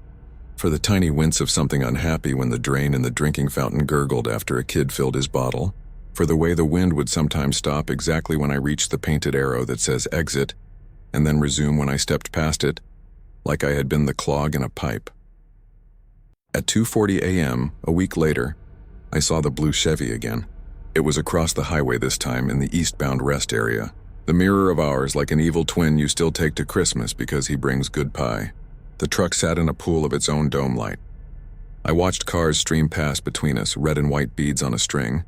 for the tiny wince of something unhappy when the drain in the drinking fountain gurgled after a kid filled his bottle, for the way the wind would sometimes stop exactly when I reached the painted arrow that says exit, and then resume when I stepped past it, like I had been the clog in a pipe. At 2:40 a.m., a week later, I saw the blue Chevy again. It was across the highway this time in the eastbound rest area. The mirror of ours, like an evil twin you still take to Christmas because he brings good pie. The truck sat in a pool of its own dome light. I watched cars stream past between us, red and white beads on a string,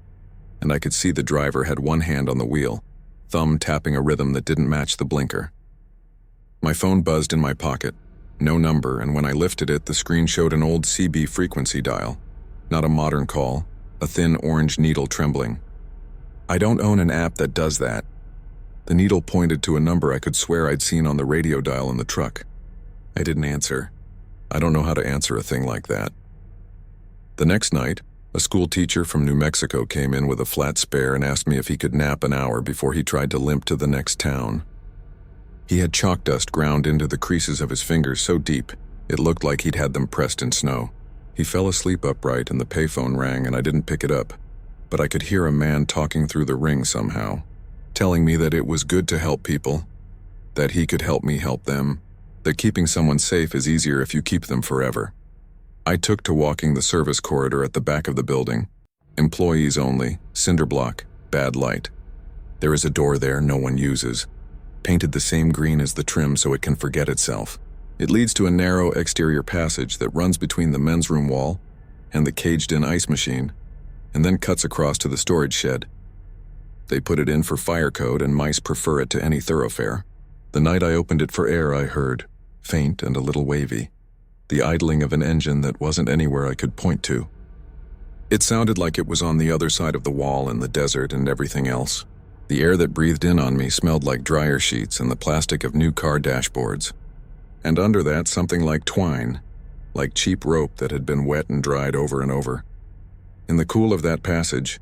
and I could see the driver had one hand on the wheel, thumb tapping a rhythm that didn't match the blinker. My phone buzzed in my pocket. No number, and when I lifted it, the screen showed an old CB frequency dial. Not a modern call, a thin orange needle trembling. I don't own an app that does that. The needle pointed to a number I could swear I'd seen on the radio dial in the truck. I didn't answer. I don't know how to answer a thing like that. The next night, a school teacher from New Mexico came in with a flat spare and asked me if he could nap an hour before he tried to limp to the next town. He had chalk dust ground into the creases of his fingers so deep, it looked like he'd had them pressed in snow. He fell asleep upright and the payphone rang and I didn't pick it up, but I could hear a man talking through the ring somehow, telling me that it was good to help people, that he could help me help them, that keeping someone safe is easier if you keep them forever. I took to walking the service corridor at the back of the building. Employees only, cinder block, bad light. There is a door there no one uses, painted the same green as the trim so it can forget itself. It leads to a narrow exterior passage that runs between the men's room wall and the caged-in ice machine, and then cuts across to the storage shed. They put it in for fire code and mice prefer it to any thoroughfare. The night I opened it for air, I heard, faint and a little wavy, the idling of an engine that wasn't anywhere I could point to. It sounded like it was on the other side of the wall in the desert and everything else. The air that breathed in on me smelled like dryer sheets and the plastic of new car dashboards. And under that, something like twine, like cheap rope that had been wet and dried over and over. In the cool of that passage,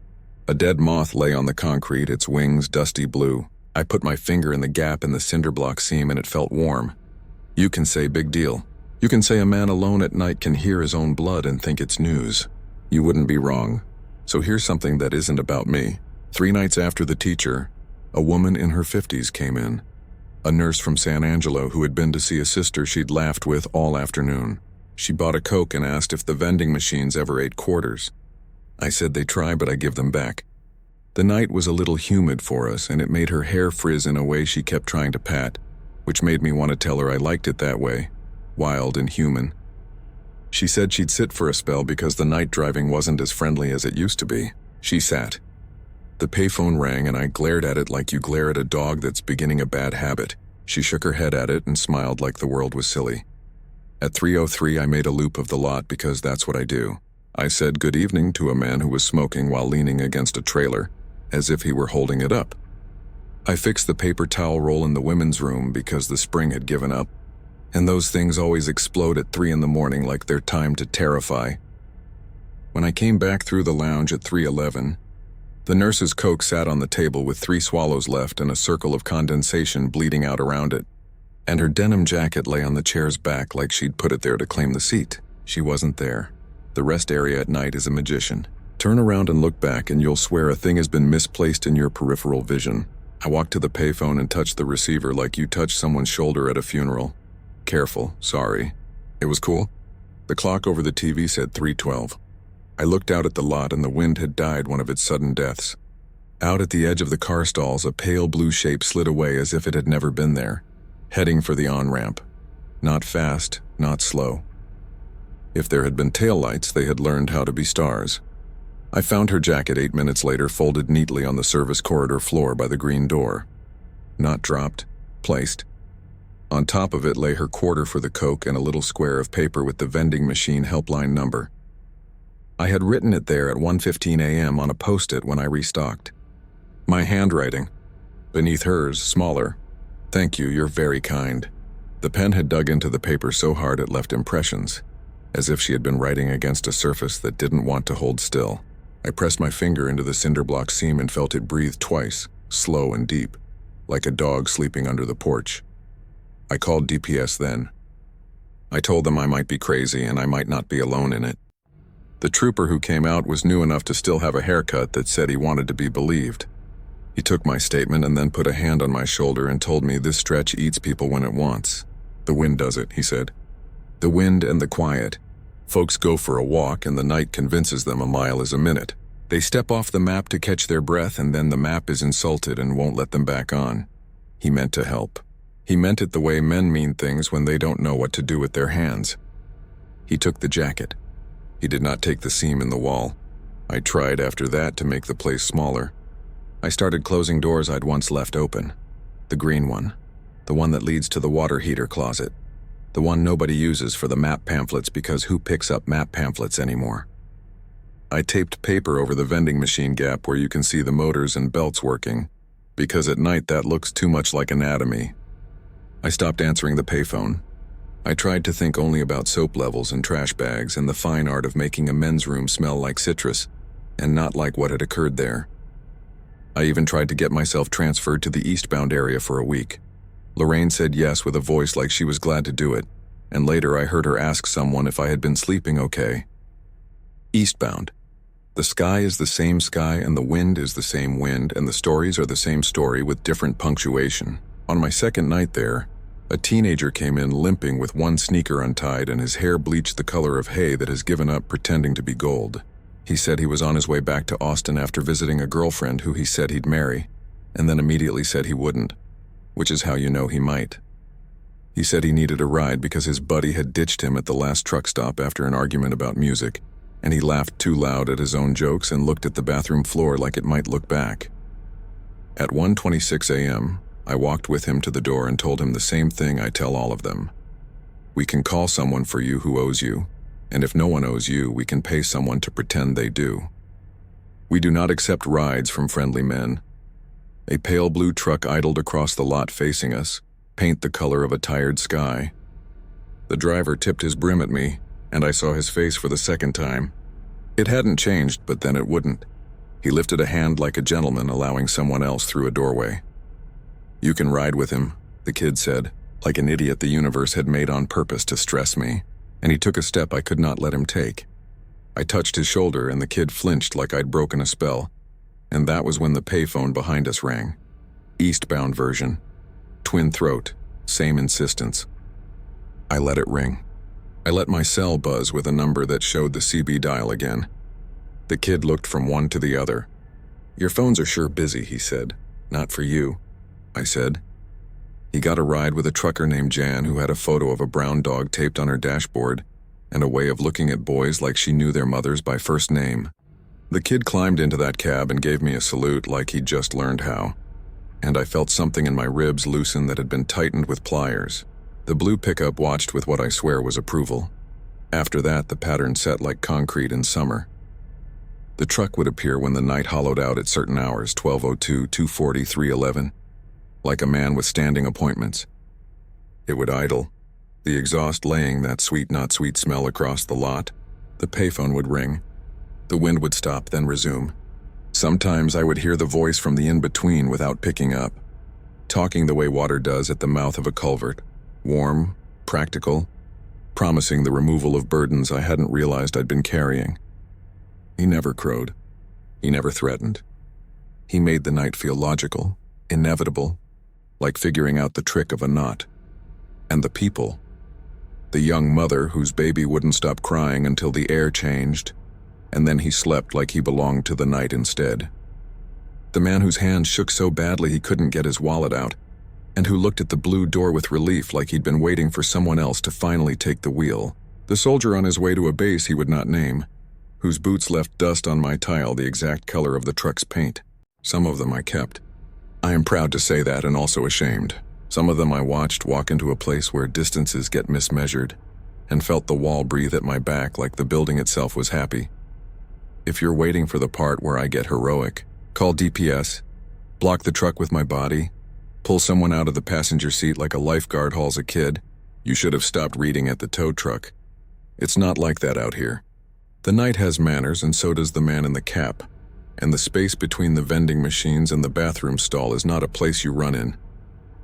a dead moth lay on the concrete, its wings dusty blue. I put my finger in the gap in the cinder block seam and it felt warm. You can say big deal. You can say a man alone at night can hear his own blood and think it's news. You wouldn't be wrong. So here's something that isn't about me. 3 nights after the teacher, a woman in her 50s came in. A nurse from San Angelo who had been to see a sister she'd laughed with all afternoon. She bought a Coke and asked if the vending machines ever ate quarters. I said they try, but I give them back. The night was a little humid for us, and it made her hair frizz in a way she kept trying to pat, which made me want to tell her I liked it that way, wild and human. She said she'd sit for a spell because the night driving wasn't as friendly as it used to be. She sat. The payphone rang and I glared at it like you glare at a dog that's beginning a bad habit. She shook her head at it and smiled like the world was silly. At 3:03 I made a loop of the lot because that's what I do. I said good evening to a man who was smoking while leaning against a trailer, as if he were holding it up. I fixed the paper towel roll in the women's room because the spring had given up, and those things always explode at 3 in the morning like they're timed to terrify. When I came back through the lounge at 3:11, the nurse's Coke sat on the table with 3 swallows left and a circle of condensation bleeding out around it, and her denim jacket lay on the chair's back like she'd put it there to claim the seat. She wasn't there. The rest area at night is a magician. Turn around and look back and you'll swear a thing has been misplaced in your peripheral vision. I walked to the payphone and touched the receiver like you touch someone's shoulder at a funeral. Careful, sorry. It was cool. The clock over the TV said 3:12. I looked out at the lot and the wind had died one of its sudden deaths. Out at the edge of the car stalls, a pale blue shape slid away as if it had never been there, heading for the on-ramp. Not fast, not slow. If there had been taillights, they had learned how to be stars. I found her jacket 8 minutes later folded neatly on the service corridor floor by the green door. Not dropped, placed. On top of it lay her quarter for the Coke and a little square of paper with the vending machine helpline number. I had written it there at 1:15 a.m. on a post-it when I restocked. My handwriting. Beneath hers, smaller. Thank you, you're very kind. The pen had dug into the paper so hard it left impressions, as if she had been writing against a surface that didn't want to hold still. I pressed my finger into the cinder block seam and felt it breathe twice, slow and deep, like a dog sleeping under the porch. I called DPS then. I told them I might be crazy and I might not be alone in it. The trooper who came out was new enough to still have a haircut that said he wanted to be believed. He took my statement and then put a hand on my shoulder and told me this stretch eats people when it wants. The wind does it, he said. The wind and the quiet. Folks go for a walk and the night convinces them a mile is a minute. They step off the map to catch their breath and then the map is insulted and won't let them back on. He meant to help. He meant it the way men mean things when they don't know what to do with their hands. He took the jacket. He did not take the seam in the wall. I tried after that to make the place smaller. I started closing doors I'd once left open. The green one. The one that leads to the water heater closet. The one nobody uses for the map pamphlets because who picks up map pamphlets anymore? I taped paper over the vending machine gap where you can see the motors and belts working, because at night that looks too much like anatomy. I stopped answering the payphone. I tried to think only about soap levels and trash bags and the fine art of making a men's room smell like citrus, and not like what had occurred there. I even tried to get myself transferred to the eastbound area for a week. Lorraine said yes with a voice like she was glad to do it, and later I heard her ask someone if I had been sleeping okay. Eastbound. The sky is the same sky and the wind is the same wind and the stories are the same story with different punctuation. On my second night there, a teenager came in limping with one sneaker untied and his hair bleached the color of hay that has given up pretending to be gold. He said he was on his way back to Austin after visiting a girlfriend who he said he'd marry, and then immediately said he wouldn't, which is how you know he might. He said he needed a ride because his buddy had ditched him at the last truck stop after an argument about music, and he laughed too loud at his own jokes and looked at the bathroom floor like it might look back. At 1:26 a.m., I walked with him to the door and told him the same thing I tell all of them. We can call someone for you who owes you, and if no one owes you, we can pay someone to pretend they do. We do not accept rides from friendly men. A pale blue truck idled across the lot facing us, paint the color of a tired sky. The driver tipped his brim at me, and I saw his face for the second time. It hadn't changed, but then it wouldn't. He lifted a hand like a gentleman allowing someone else through a doorway. You can ride with him, the kid said, like an idiot the universe had made on purpose to stress me, and he took a step I could not let him take. I touched his shoulder and the kid flinched like I'd broken a spell, and that was when the payphone behind us rang. Eastbound version. Twin throat, same insistence. I let it ring. I let my cell buzz with a number that showed the CB dial again. The kid looked from one to the other. Your phones are sure busy, he said. Not for you, I said. He got a ride with a trucker named Jan who had a photo of a brown dog taped on her dashboard and a way of looking at boys like she knew their mothers by first name. The kid climbed into that cab and gave me a salute like he'd just learned how, and I felt something in my ribs loosen that had been tightened with pliers. The blue pickup watched with what I swear was approval. After that, the pattern set like concrete in summer. The truck would appear when the night hollowed out at certain hours, 12:02, 2:40, 3:11, like a man with standing appointments. It would idle, the exhaust laying that sweet not sweet smell across the lot. The payphone would ring. The wind would stop, then resume. Sometimes I would hear the voice from the in-between without picking up, talking the way water does at the mouth of a culvert, warm, practical, promising the removal of burdens I hadn't realized I'd been carrying. He never crowed. He never threatened. He made the night feel logical, inevitable, like figuring out the trick of a knot. And the people. The young mother whose baby wouldn't stop crying until the air changed, and then he slept like he belonged to the night instead. The man whose hands shook so badly he couldn't get his wallet out, and who looked at the blue door with relief like he'd been waiting for someone else to finally take the wheel. The soldier on his way to a base he would not name, whose boots left dust on my tile the exact color of the truck's paint. Some of them I kept. I am proud to say that and also ashamed. Some of them I watched walk into a place where distances get mismeasured, and felt the wall breathe at my back like the building itself was happy. If you're waiting for the part where I get heroic, call DPS, block the truck with my body, pull someone out of the passenger seat like a lifeguard hauls a kid, you should have stopped reading at the tow truck. It's not like that out here. The night has manners and so does the man in the cap, and the space between the vending machines and the bathroom stall is not a place you run in.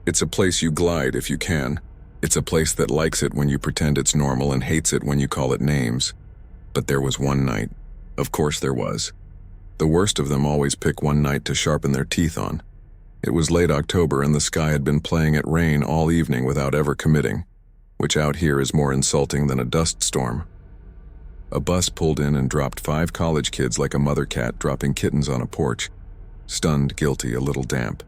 It's a place you glide if you can. It's a place that likes it when you pretend it's normal and hates it when you call it names. But there was one night. Of course there was. The worst of them always pick one night to sharpen their teeth on. It was late October and the sky had been playing at rain all evening without ever committing, which out here is more insulting than a dust storm. A bus pulled in and dropped 5 college kids like a mother cat dropping kittens on a porch, stunned, guilty, a little damp.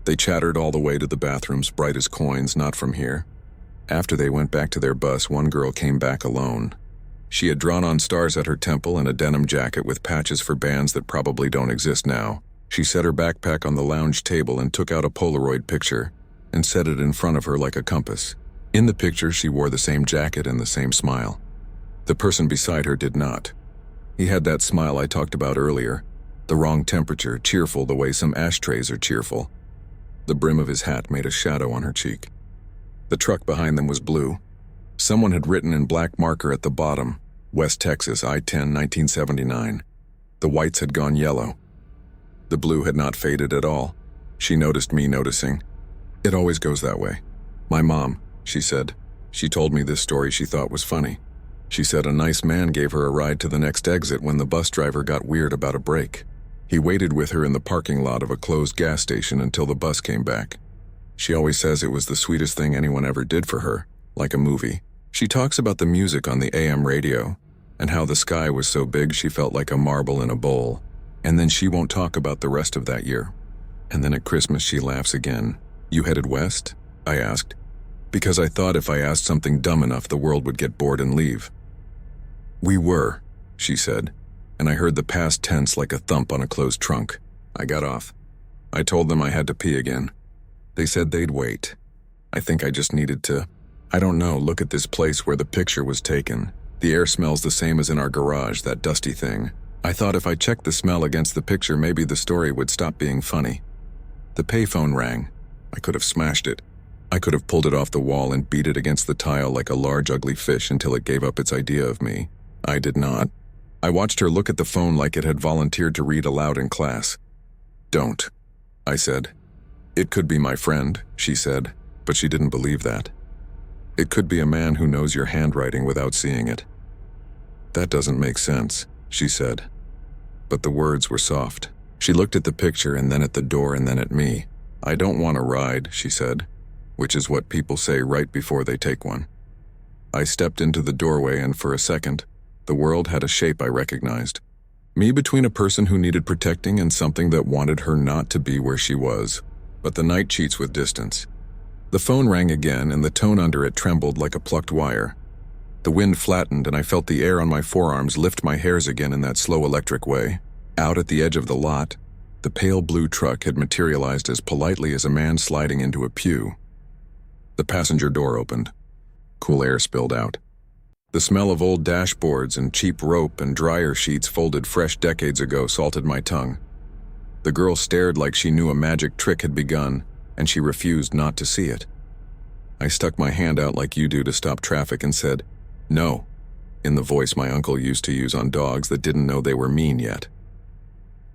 They chattered all the way to the bathrooms, bright as coins, not from here. After they went back to their bus, one girl came back alone. She had drawn on stars at her temple and a denim jacket with patches for bands that probably don't exist now. She set her backpack on the lounge table and took out a Polaroid picture and set it in front of her like a compass. In the picture, she wore the same jacket and the same smile. The person beside her did not. He had that smile I talked about earlier, the wrong temperature, cheerful the way some ashtrays are cheerful. The brim of his hat made a shadow on her cheek. The truck behind them was blue. Someone had written in black marker at the bottom, West Texas, I-10, 1979. The whites had gone yellow. The blue had not faded at all. She noticed me noticing. It always goes that way. My mom, she said. She told me this story she thought was funny. She said a nice man gave her a ride to the next exit when the bus driver got weird about a break. He waited with her in the parking lot of a closed gas station until the bus came back. She always says it was the sweetest thing anyone ever did for her, like a movie. She talks about the music on the AM radio, and how the sky was so big she felt like a marble in a bowl. And then she won't talk about the rest of that year. And then at Christmas she laughs again. "You headed west?" I asked, because I thought if I asked something dumb enough the world would get bored and leave. "We were," she said, and I heard the past tense like a thump on a closed trunk. I got off. I told them I had to pee again. They said they'd wait. I think I just needed to, I don't know, look at this place where the picture was taken. The air smells the same as in our garage, that dusty thing. I thought if I checked the smell against the picture, maybe the story would stop being funny. The payphone rang. I could have smashed it. I could have pulled it off the wall and beat it against the tile like a large ugly fish until it gave up its idea of me. I did not. I watched her look at the phone like it had volunteered to read aloud in class. "Don't," I said. "It could be my friend," she said, but she didn't believe that. "It could be a man who knows your handwriting without seeing it." "That doesn't make sense," she said. But the words were soft. She looked at the picture and then at the door and then at me. "I don't want a ride," she said, which is what people say right before they take one. I stepped into the doorway and for a second, the world had a shape I recognized. Me between a person who needed protecting and something that wanted her not to be where she was. But the night cheats with distance. The phone rang again and the tone under it trembled like a plucked wire. The wind flattened and I felt the air on my forearms lift my hairs again in that slow electric way. Out at the edge of the lot, the pale blue truck had materialized as politely as a man sliding into a pew. The passenger door opened. Cool air spilled out. The smell of old dashboards and cheap rope and dryer sheets folded fresh decades ago salted my tongue. The girl stared like she knew a magic trick had begun, and she refused not to see it. I stuck my hand out like you do to stop traffic and said, "No," in the voice my uncle used to use on dogs that didn't know they were mean yet.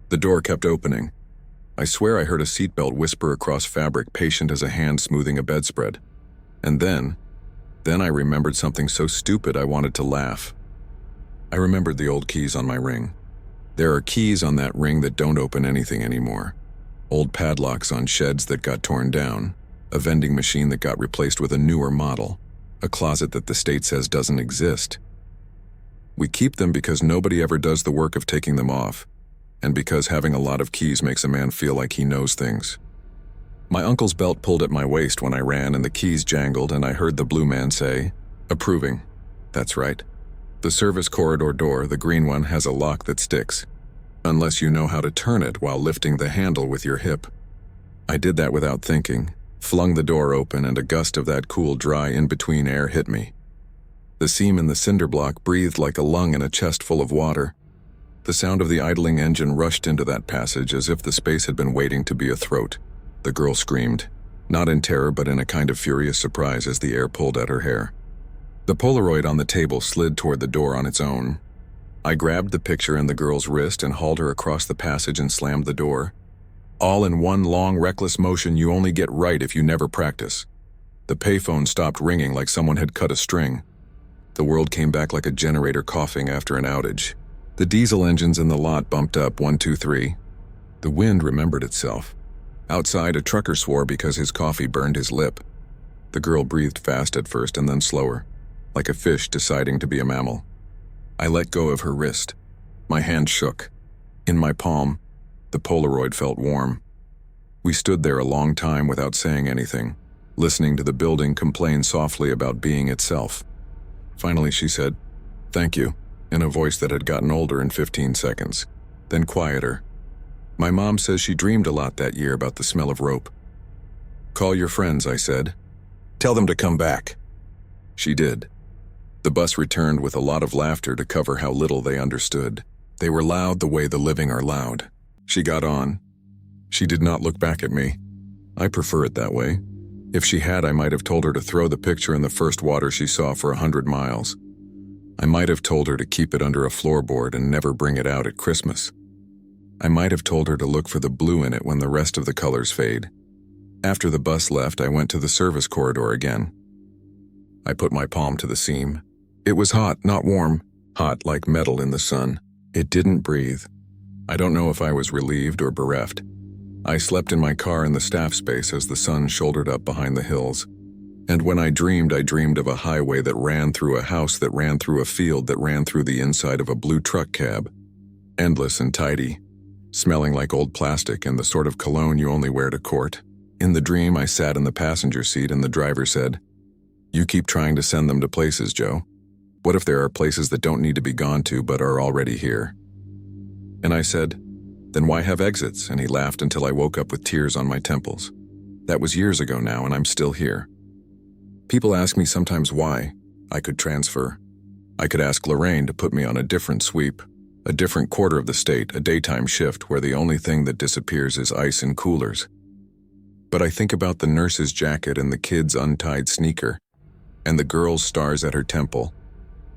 The door kept opening. I swear I heard a seatbelt whisper across fabric, patient as a hand smoothing a bedspread. And then I remembered something so stupid I wanted to laugh. I remembered the old keys on my ring. There are keys on that ring that don't open anything anymore. Old padlocks on sheds that got torn down, a vending machine that got replaced with a newer model, a closet that the state says doesn't exist. We keep them because nobody ever does the work of taking them off, and because having a lot of keys makes a man feel like he knows things. My uncle's belt pulled at my waist when I ran and the keys jangled and I heard the blue man say, "Approving." That's right. The service corridor door, the green one, has a lock that sticks, unless you know how to turn it while lifting the handle with your hip. I did that without thinking, flung the door open and a gust of that cool, dry, in-between air hit me. The seam in the cinder block breathed like a lung in a chest full of water. The sound of the idling engine rushed into that passage as if the space had been waiting to be a throat. The girl screamed, not in terror but in a kind of furious surprise as the air pulled at her hair. The Polaroid on the table slid toward the door on its own. I grabbed the picture in the girl's wrist and hauled her across the passage and slammed the door. All in one long, reckless motion you only get right if you never practice. The payphone stopped ringing like someone had cut a string. The world came back like a generator coughing after an outage. The diesel engines in the lot bumped up 1, 2, 3. The wind remembered itself. Outside, a trucker swore because his coffee burned his lip. The girl breathed fast at first and then slower, like a fish deciding to be a mammal. I let go of her wrist. My hand shook. In my palm, the Polaroid felt warm. We stood there a long time without saying anything, listening to the building complain softly about being itself. Finally, she said, "Thank you," in a voice that had gotten older in 15 seconds, then quieter. "My mom says she dreamed a lot that year about the smell of rope." "Call your friends," I said. "Tell them to come back." She did. The bus returned with a lot of laughter to cover how little they understood. They were loud the way the living are loud. She got on. She did not look back at me. I prefer it that way. If she had, I might have told her to throw the picture in the first water she saw for 100 miles. I might have told her to keep it under a floorboard and never bring it out at Christmas. I might have told her to look for the blue in it when the rest of the colors fade. After the bus left, I went to the service corridor again. I put my palm to the seam. It was hot, not warm. Hot like metal in the sun. It didn't breathe. I don't know if I was relieved or bereft. I slept in my car in the staff space as the sun shouldered up behind the hills. And when I dreamed of a highway that ran through a house that ran through a field that ran through the inside of a blue truck cab. Endless and tidy, smelling like old plastic and the sort of cologne you only wear to court. In the dream, I sat in the passenger seat and the driver said, "You keep trying to send them to places, Joe. What if there are places that don't need to be gone to but are already here?" And I said, "Then why have exits?" And he laughed until I woke up with tears on my temples. That was years ago now, and I'm still here. People ask me sometimes why. I could transfer. I could ask Lorraine to put me on a different sweep, a different quarter of the state, a daytime shift where the only thing that disappears is ice and coolers. But I think about the nurse's jacket and the kid's untied sneaker, and the girl's stars at her temple,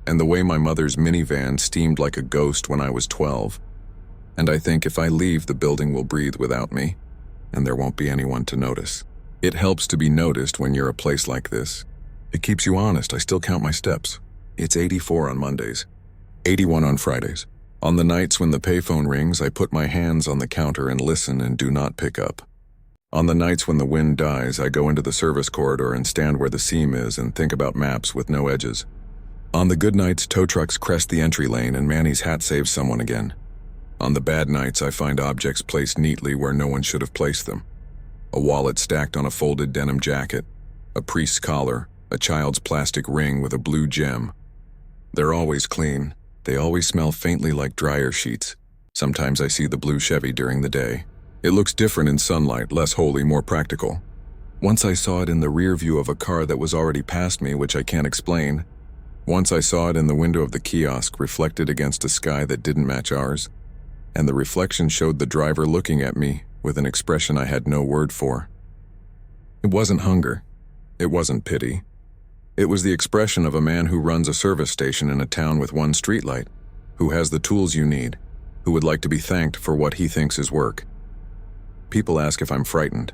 and the way my mother's minivan steamed like a ghost when I was 12. And I think if I leave, the building will breathe without me, and there won't be anyone to notice. It helps to be noticed when you're a place like this. It keeps you honest. I still count my steps. It's 84 on Mondays, 81 on Fridays. On the nights when the payphone rings, I put my hands on the counter and listen and do not pick up. On the nights when the wind dies, I go into the service corridor and stand where the seam is and think about maps with no edges. On the good nights, tow trucks crest the entry lane and Manny's hat saves someone again. On the bad nights, I find objects placed neatly where no one should have placed them. A wallet stacked on a folded denim jacket, a priest's collar, a child's plastic ring with a blue gem. They're always clean. They always smell faintly like dryer sheets. Sometimes I see the blue Chevy during the day. It looks different in sunlight, less holy, more practical. Once I saw it in the rear view of a car that was already past me, which I can't explain. Once I saw it in the window of the kiosk, reflected against a sky that didn't match ours. And the reflection showed the driver looking at me with an expression I had no word for. It wasn't hunger. It wasn't pity. It was the expression of a man who runs a service station in a town with one streetlight, who has the tools you need, who would like to be thanked for what he thinks is work. People ask if I'm frightened.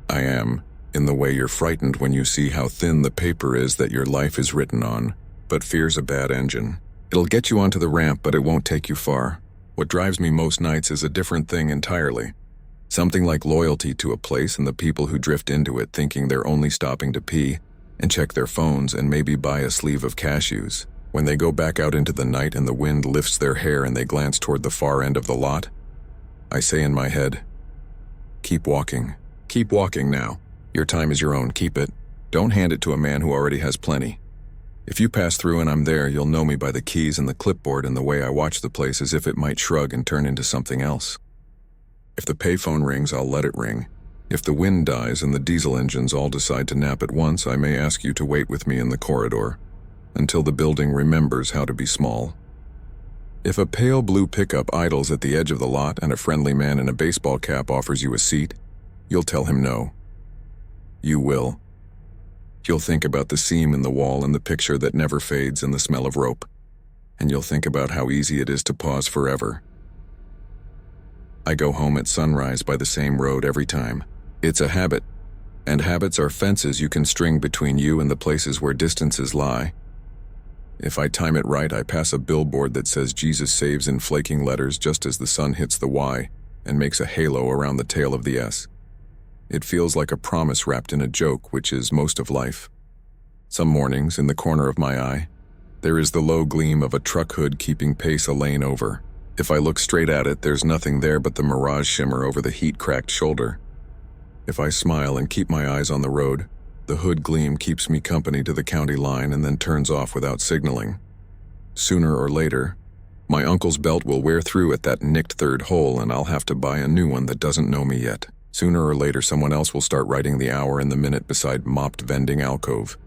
I am, in the way you're frightened when you see how thin the paper is that your life is written on, but fear's a bad engine. It'll get you onto the ramp, but it won't take you far. What drives me most nights is a different thing entirely. Something like loyalty to a place and the people who drift into it thinking they're only stopping to pee and check their phones and maybe buy a sleeve of cashews. When they go back out into the night and the wind lifts their hair and they glance toward the far end of the lot, I say in my head, keep walking. Keep walking now. Your time is your own, keep it. Don't hand it to a man who already has plenty. If you pass through and I'm there, you'll know me by the keys and the clipboard and the way I watch the place as if it might shrug and turn into something else. If the payphone rings, I'll let it ring. If the wind dies and the diesel engines all decide to nap at once, I may ask you to wait with me in the corridor until the building remembers how to be small. If a pale blue pickup idles at the edge of the lot and a friendly man in a baseball cap offers you a seat, you'll tell him no. You will. You'll think about the seam in the wall and the picture that never fades and the smell of rope. And you'll think about how easy it is to pause forever. I go home at sunrise by the same road every time. It's a habit. And habits are fences you can string between you and the places where distances lie. If I time it right, I pass a billboard that says Jesus saves in flaking letters just as the sun hits the Y and makes a halo around the tail of the S. It feels like a promise wrapped in a joke, which is most of life. Some mornings, in the corner of my eye, there is the low gleam of a truck hood keeping pace a lane over. If I look straight at it, there's nothing there but the mirage shimmer over the heat-cracked shoulder. If I smile and keep my eyes on the road, the hood gleam keeps me company to the county line and then turns off without signaling. Sooner or later, my uncle's belt will wear through at that nicked third hole and I'll have to buy a new one that doesn't know me yet. Sooner or later, someone else will start writing the hour and the minute beside mopped vending alcove.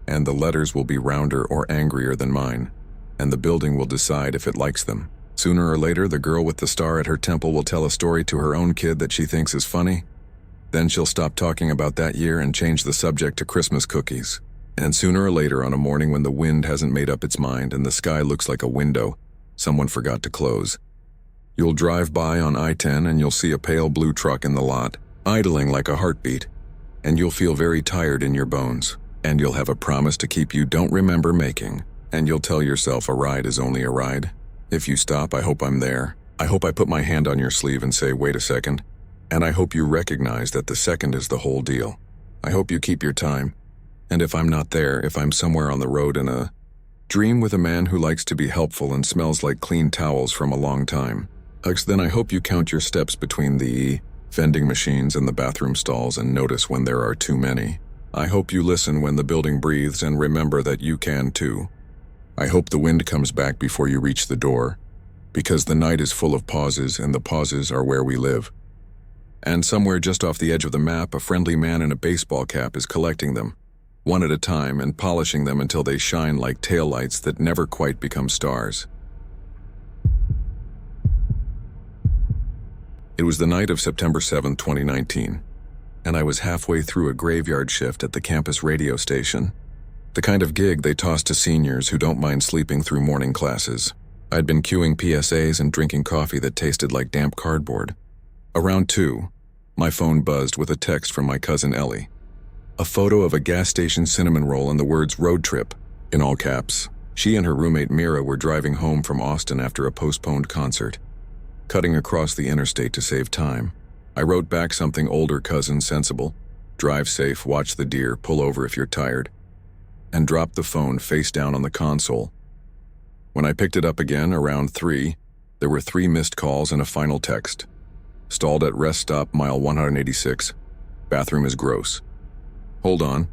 And the letters will be rounder or angrier than mine, and the building will decide if it likes them. Sooner or later, the girl with the star at her temple will tell a story to her own kid that she thinks is funny. Then she'll stop talking about that year and change the subject to Christmas cookies. And sooner or later, on a morning when the wind hasn't made up its mind and the sky looks like a window someone forgot to close, you'll drive by on I-10 and you'll see a pale blue truck in the lot, idling like a heartbeat, and you'll feel very tired in your bones, and you'll have a promise to keep you don't remember making. And you'll tell yourself a ride is only a ride. If you stop, I hope I'm there. I hope I put my hand on your sleeve and say, wait a second. And I hope you recognize that the second is the whole deal. I hope you keep your time. And if I'm not there, if I'm somewhere on the road in a dream with a man who likes to be helpful and smells like clean towels from a long time, then I hope you count your steps between the vending machines and the bathroom stalls and notice when there are too many. I hope you listen when the building breathes and remember that you can too. I hope the wind comes back before you reach the door, because the night is full of pauses and the pauses are where we live. And somewhere just off the edge of the map, a friendly man in a baseball cap is collecting them, one at a time, and polishing them until they shine like taillights that never quite become stars. It was the night of September 7, 2019, and I was halfway through a graveyard shift at the campus radio station, the kind of gig they toss to seniors who don't mind sleeping through morning classes. I'd been queuing PSAs and drinking coffee that tasted like damp cardboard. Around 2, my phone buzzed with a text from my cousin Ellie. A photo of a gas station cinnamon roll and the words road trip, in all caps. She and her roommate Mira were driving home from Austin after a postponed concert, cutting across the interstate to save time. I wrote back something older cousin sensible: drive safe, watch the deer, pull over if you're tired, and dropped the phone face down on the console. When I picked it up again around 3, there were 3 missed calls and a final text. Stalled at rest stop mile 186. Bathroom is gross. Hold on.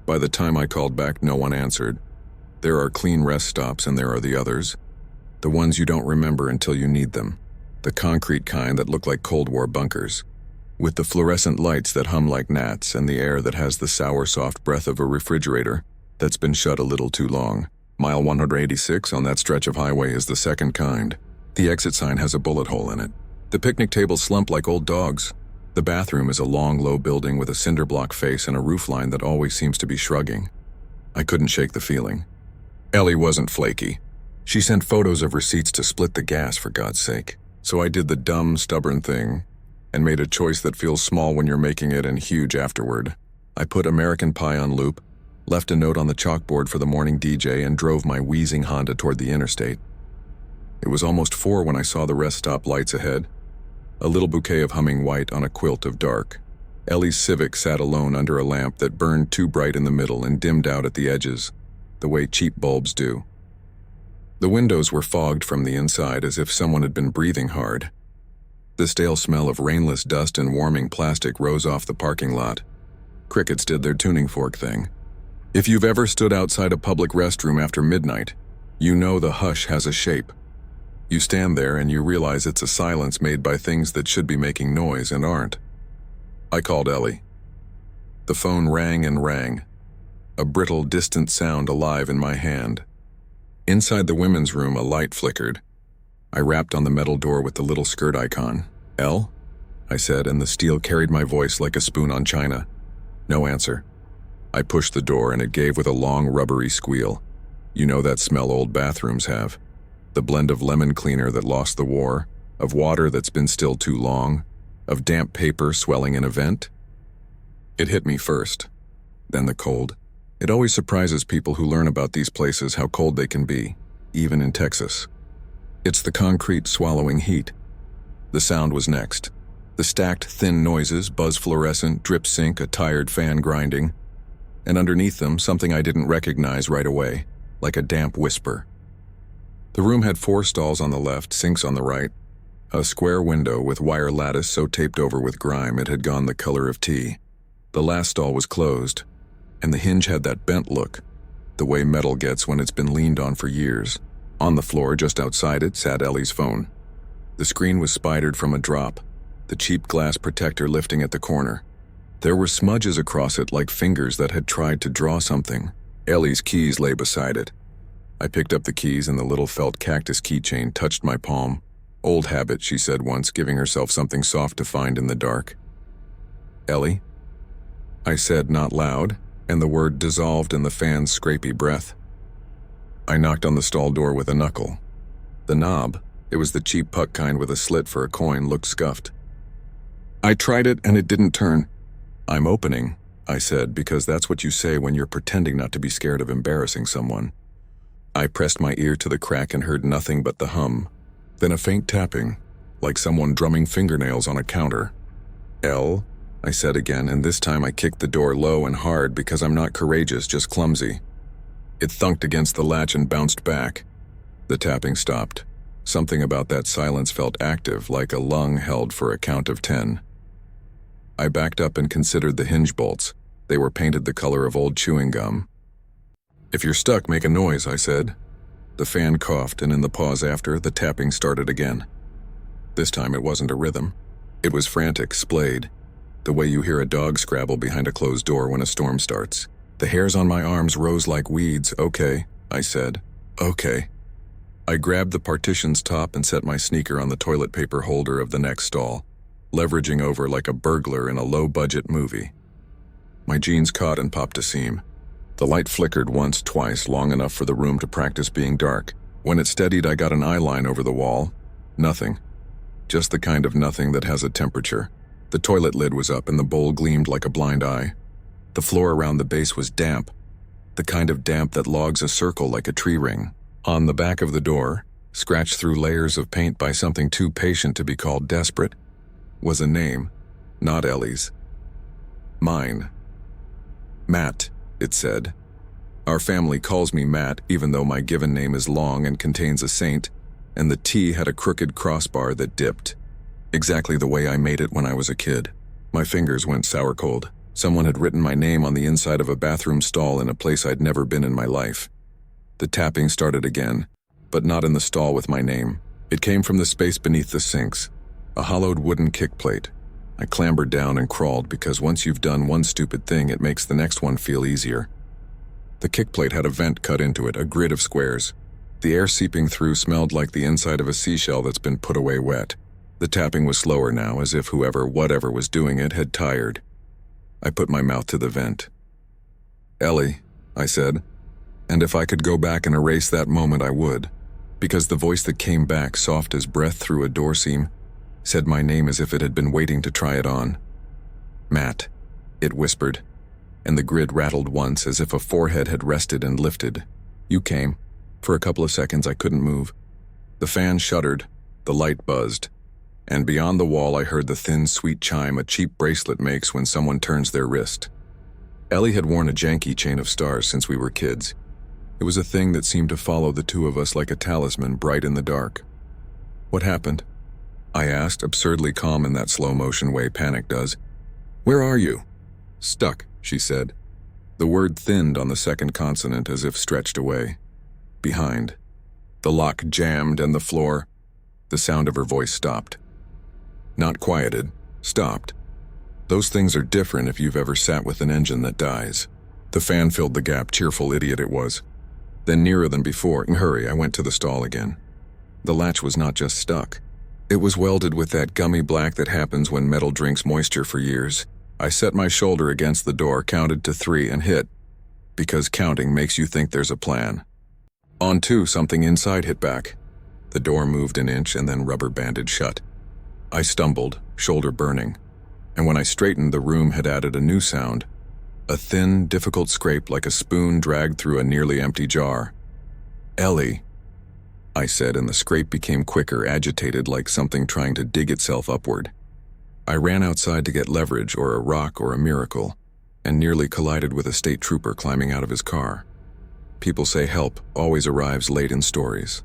By the time I called back, no one answered. There are clean rest stops and there are the others. The ones you don't remember until you need them. The concrete kind that look like Cold War bunkers, with the fluorescent lights that hum like gnats and the air that has the sour, soft breath of a refrigerator that's been shut a little too long. Mile 186 on that stretch of highway is the second kind. The exit sign has a bullet hole in it. The picnic tables slump like old dogs. The bathroom is a long, low building with a cinder block face and a roofline that always seems to be shrugging. I couldn't shake the feeling. Ellie wasn't flaky. She sent photos of receipts to split the gas, for God's sake. So I did the dumb, stubborn thing and made a choice that feels small when you're making it and huge afterward. I put American Pie on loop, left a note on the chalkboard for the morning DJ, and drove my wheezing Honda toward the interstate. It was almost 4 when I saw the rest stop lights ahead, a little bouquet of humming white on a quilt of dark. Ellie's Civic sat alone under a lamp that burned too bright in the middle and dimmed out at the edges, the way cheap bulbs do. The windows were fogged from the inside as if someone had been breathing hard. The stale smell of rainless dust and warming plastic rose off the parking lot. Crickets did their tuning fork thing. If you've ever stood outside a public restroom after midnight, you know the hush has a shape. You stand there and you realize it's a silence made by things that should be making noise and aren't. I called Ellie. The phone rang and rang, a brittle, distant sound alive in my hand. Inside the women's room, a light flickered. I rapped on the metal door with the little skirt icon. "Elle?" I said, and the steel carried my voice like a spoon on china. No answer. I pushed the door and it gave with a long, rubbery squeal. You know that smell old bathrooms have. The blend of lemon cleaner that lost the war, of water that's been still too long, of damp paper swelling in a vent. It hit me first, then the cold. It always surprises people who learn about these places how cold they can be, even in Texas. It's the concrete swallowing heat. The sound was next. The stacked, thin noises, buzz fluorescent, drip sync, a tired fan grinding. And underneath them, something I didn't recognize right away, like a damp whisper. The room had 4 stalls on the left, sinks on the right, a square window with wire lattice so taped over with grime it had gone the color of tea. The last stall was closed, and the hinge had that bent look, the way metal gets when it's been leaned on for years. On the floor just outside it sat Ellie's phone. The screen was spidered from a drop, the cheap glass protector lifting at the corner. There were smudges across it like fingers that had tried to draw something. Ellie's keys lay beside it. I picked up the keys and the little felt cactus keychain touched my palm. "Old habit," she said once, giving herself something soft to find in the dark. "Ellie?" I said, not loud, and the word dissolved in the fan's scrapey breath. I knocked on the stall door with a knuckle. The knob, it was the cheap puck kind with a slit for a coin, looked scuffed. "I tried it and it didn't turn." "I'm opening," I said, because that's what you say when you're pretending not to be scared of embarrassing someone. I pressed my ear to the crack and heard nothing but the hum. Then a faint tapping, like someone drumming fingernails on a counter. "L?" I said again, and this time I kicked the door low and hard because I'm not courageous, just clumsy. It thunked against the latch and bounced back. The tapping stopped. Something about that silence felt active, like a lung held for a count of 10. I backed up and considered the hinge bolts. They were painted the color of old chewing gum. "If you're stuck, make a noise," I said. The fan coughed, and in the pause after, the tapping started again. This time it wasn't a rhythm. It was frantic, splayed, the way you hear a dog scrabble behind a closed door when a storm starts. The hairs on my arms rose like weeds. "Okay," I said. "Okay." I grabbed the partition's top and set my sneaker on the toilet paper holder of the next stall, leveraging over like a burglar in a low-budget movie. My jeans caught and popped a seam. The light flickered once, twice, long enough for the room to practice being dark. When it steadied, I got an eye line over the wall. Nothing. Just the kind of nothing that has a temperature. The toilet lid was up and the bowl gleamed like a blind eye. The floor around the base was damp, the kind of damp that logs a circle like a tree ring. On the back of the door, scratched through layers of paint by something too patient to be called desperate, was a name, not Ellie's. Mine. "Matt," it said. "Our family calls me Matt, even though my given name is long and contains a saint, and the T had a crooked crossbar that dipped. Exactly the way I made it when I was a kid." My fingers went sour cold. Someone had written my name on the inside of a bathroom stall in a place I'd never been in my life. The tapping started again, but not in the stall with my name. It came from the space beneath the sinks, a hollowed wooden kick plate. I clambered down and crawled because once you've done one stupid thing, it makes the next one feel easier. The kick plate had a vent cut into it, a grid of squares. The air seeping through smelled like the inside of a seashell that's been put away wet. The tapping was slower now, as if whatever was doing it had tired. I put my mouth to the vent. "Ellie," I said, and if I could go back and erase that moment, I would, because the voice that came back, soft as breath through a door seam, said my name as if it had been waiting to try it on. "Matt," it whispered, and the grid rattled once as if a forehead had rested and lifted. "You came." For a couple of seconds I couldn't move. The fan shuddered, the light buzzed, and beyond the wall I heard the thin, sweet chime a cheap bracelet makes when someone turns their wrist. Ellie had worn a janky chain of stars since we were kids. It was a thing that seemed to follow the two of us like a talisman, bright in the dark. "What happened?" I asked, absurdly calm in that slow-motion way panic does. "Where are you?" "Stuck," she said. The word thinned on the second consonant as if stretched away. "Behind." The lock jammed and the floor. The sound of her voice stopped. Not quieted, stopped. Those things are different if you've ever sat with an engine that dies. The fan filled the gap, cheerful idiot it was. Then nearer than before, in a hurry, I went to the stall again. The latch was not just stuck. It was welded with that gummy black that happens when metal drinks moisture for years. I set my shoulder against the door, counted to 3, and hit. Because counting makes you think there's a plan. On 2, something inside hit back. The door moved an inch and then rubber banded shut. I stumbled, shoulder burning. And when I straightened, the room had added a new sound. A thin, difficult scrape like a spoon dragged through a nearly empty jar. "Ellie," I said, and the scrape became quicker, agitated like something trying to dig itself upward. I ran outside to get leverage or a rock or a miracle, and nearly collided with a state trooper climbing out of his car. People say help always arrives late in stories.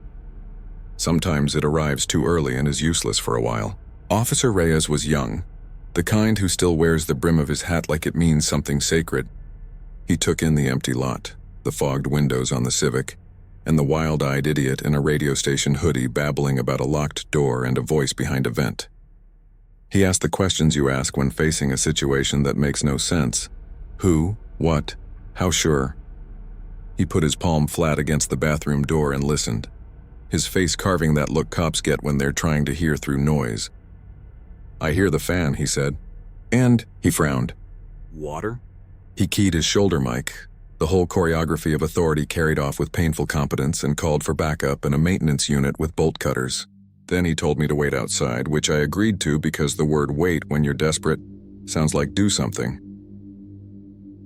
Sometimes it arrives too early and is useless for a while. Officer Reyes was young, the kind who still wears the brim of his hat like it means something sacred. He took in the empty lot, the fogged windows on the Civic, and the wild-eyed idiot in a radio station hoodie babbling about a locked door and a voice behind a vent. He asked the questions you ask when facing a situation that makes no sense. Who? What? How sure? He put his palm flat against the bathroom door and listened, his face carving that look cops get when they're trying to hear through noise. "I hear the fan," he said. "And," he frowned. Water? He keyed his shoulder mic, the whole choreography of authority carried off with painful competence, and called for backup and a maintenance unit with bolt cutters. Then he told me to wait outside, which I agreed to because the word wait when you're desperate sounds like do something.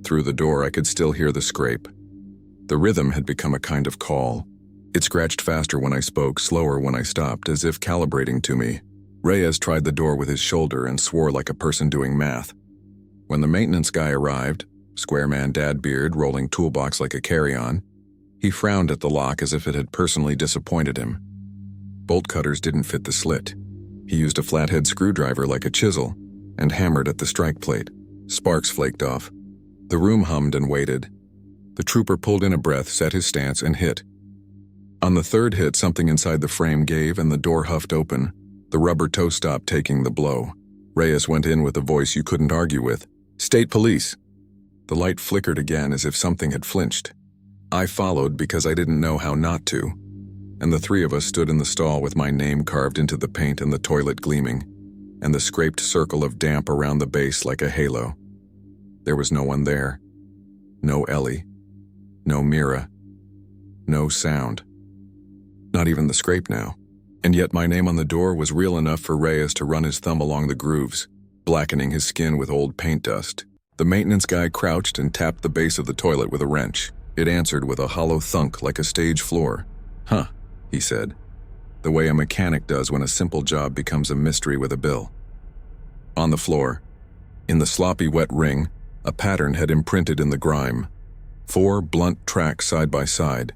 Through the door I could still hear the scrape. The rhythm had become a kind of call. It scratched faster when I spoke, slower when I stopped, as if calibrating to me. Reyes tried the door with his shoulder and swore like a person doing math. When the maintenance guy arrived, square man dad beard rolling toolbox like a carry-on, he frowned at the lock as if it had personally disappointed him. Bolt cutters didn't fit the slit. He used a flathead screwdriver like a chisel and hammered at the strike plate. Sparks flaked off. The room hummed and waited. The trooper pulled in a breath, set his stance, and hit. On the third hit, something inside the frame gave and the door huffed open. The rubber toe stopped taking the blow. Reyes went in with a voice you couldn't argue with. "State police." The light flickered again as if something had flinched. I followed because I didn't know how not to, and the three of us stood in the stall with my name carved into the paint and the toilet gleaming, and the scraped circle of damp around the base like a halo. There was no one there. No Ellie. No Mira. No sound. Not even the scrape now. And yet my name on the door was real enough for Reyes to run his thumb along the grooves, blackening his skin with old paint dust. The maintenance guy crouched and tapped the base of the toilet with a wrench. It answered with a hollow thunk like a stage floor. "Huh," he said, the way a mechanic does when a simple job becomes a mystery with a bill. On the floor, in the sloppy wet ring, a pattern had imprinted in the grime. 4 blunt tracks side by side,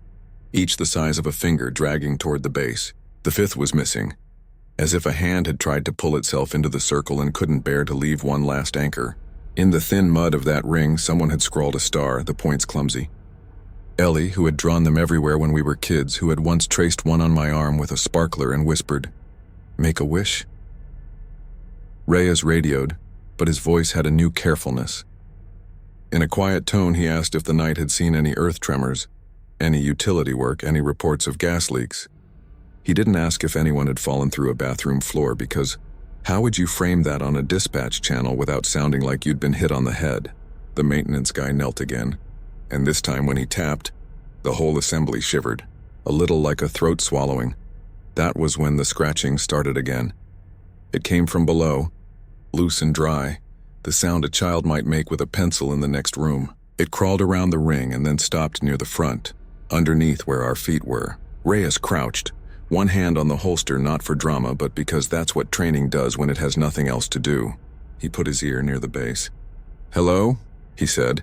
each the size of a finger dragging toward the base. The 5th was missing, as if a hand had tried to pull itself into the circle and couldn't bear to leave one last anchor. In the thin mud of that ring, someone had scrawled a star, the points clumsy. Ellie, who had drawn them everywhere when we were kids, who had once traced one on my arm with a sparkler and whispered, "Make a wish?" Reyes radioed, but his voice had a new carefulness. In a quiet tone, he asked if the night had seen any earth tremors, any utility work, any reports of gas leaks. He didn't ask if anyone had fallen through a bathroom floor because how would you frame that on a dispatch channel without sounding like you'd been hit on the head? The maintenance guy knelt again, and this time when he tapped, the whole assembly shivered, a little like a throat swallowing. That was when the scratching started again. It came from below, loose and dry, the sound a child might make with a pencil in the next room. It crawled around the ring and then stopped near the front, underneath where our feet were. Reyes crouched, one hand on the holster, not for drama, but because that's what training does when it has nothing else to do. He put his ear near the base. "Hello?" he said,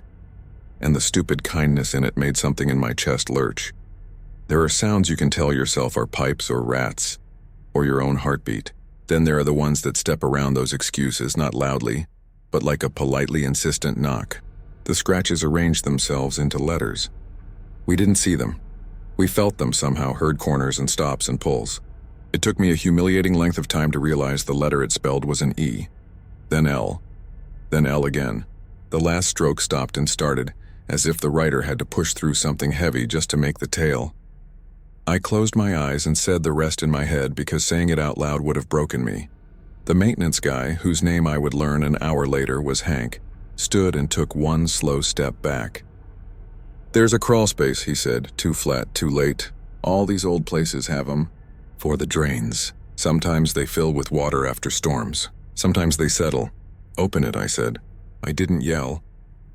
and the stupid kindness in it made something in my chest lurch. There are sounds you can tell yourself are pipes or rats, or your own heartbeat. Then there are the ones that step around those excuses, not loudly, but like a politely insistent knock. The scratches arranged themselves into letters. We didn't see them. We felt them somehow, heard corners and stops and pulls. It took me a humiliating length of time to realize the letter it spelled was an E. Then L. Then L again. The last stroke stopped and started, as if the writer had to push through something heavy just to make the tail. I closed my eyes and said the rest in my head because saying it out loud would have broken me. The maintenance guy, whose name I would learn an hour later was Hank, stood and took one slow step back. "There's a crawl space," he said, "too flat, too late. All these old places have 'em. For the drains. Sometimes they fill with water after storms. Sometimes they settle. Open it," I said. I didn't yell.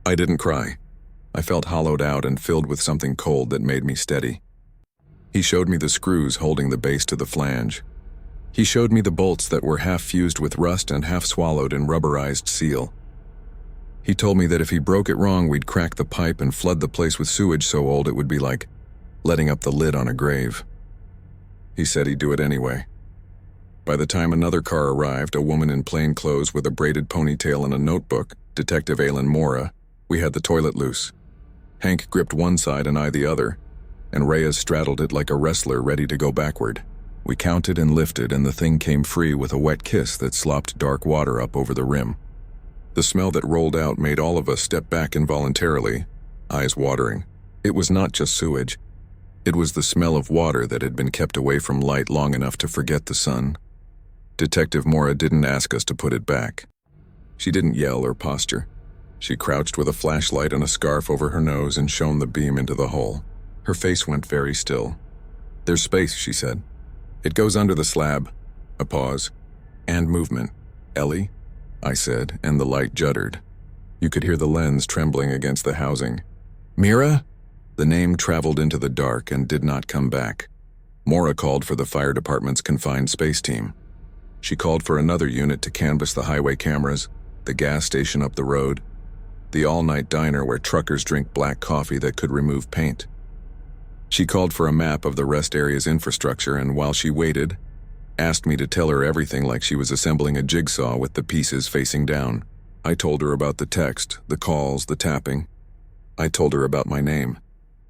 I didn't cry. I felt hollowed out and filled with something cold that made me steady. He showed me the screws holding the base to the flange. He showed me the bolts that were half fused with rust and half swallowed in rubberized seal. He told me that if he broke it wrong, we'd crack the pipe and flood the place with sewage so old it would be like letting up the lid on a grave. He said he'd do it anyway. By the time another car arrived, a woman in plain clothes with a braided ponytail and a notebook, Detective Aylin Mora, we had the toilet loose. Hank gripped one side and I the other, and Reyes straddled it like a wrestler ready to go backward. We counted and lifted, and the thing came free with a wet kiss that slopped dark water up over the rim. The smell that rolled out made all of us step back involuntarily, eyes watering. It was not just sewage. It was the smell of water that had been kept away from light long enough to forget the sun. Detective Mora didn't ask us to put it back. She didn't yell or posture. She crouched with a flashlight and a scarf over her nose and shone the beam into the hole. Her face went very still. "There's space," she said. "It goes under the slab." A pause. "And movement." "Ellie?" I said, and the light juddered. You could hear the lens trembling against the housing. "Mira?" The name traveled into the dark and did not come back. Maura called for the fire department's confined space team. She called for another unit to canvass the highway cameras, the gas station up the road, the all-night diner where truckers drink black coffee that could remove paint. She called for a map of the rest area's infrastructure, and while she waited, asked me to tell her everything like she was assembling a jigsaw with the pieces facing down. I told her about the text, the calls, the tapping. I told her about my name.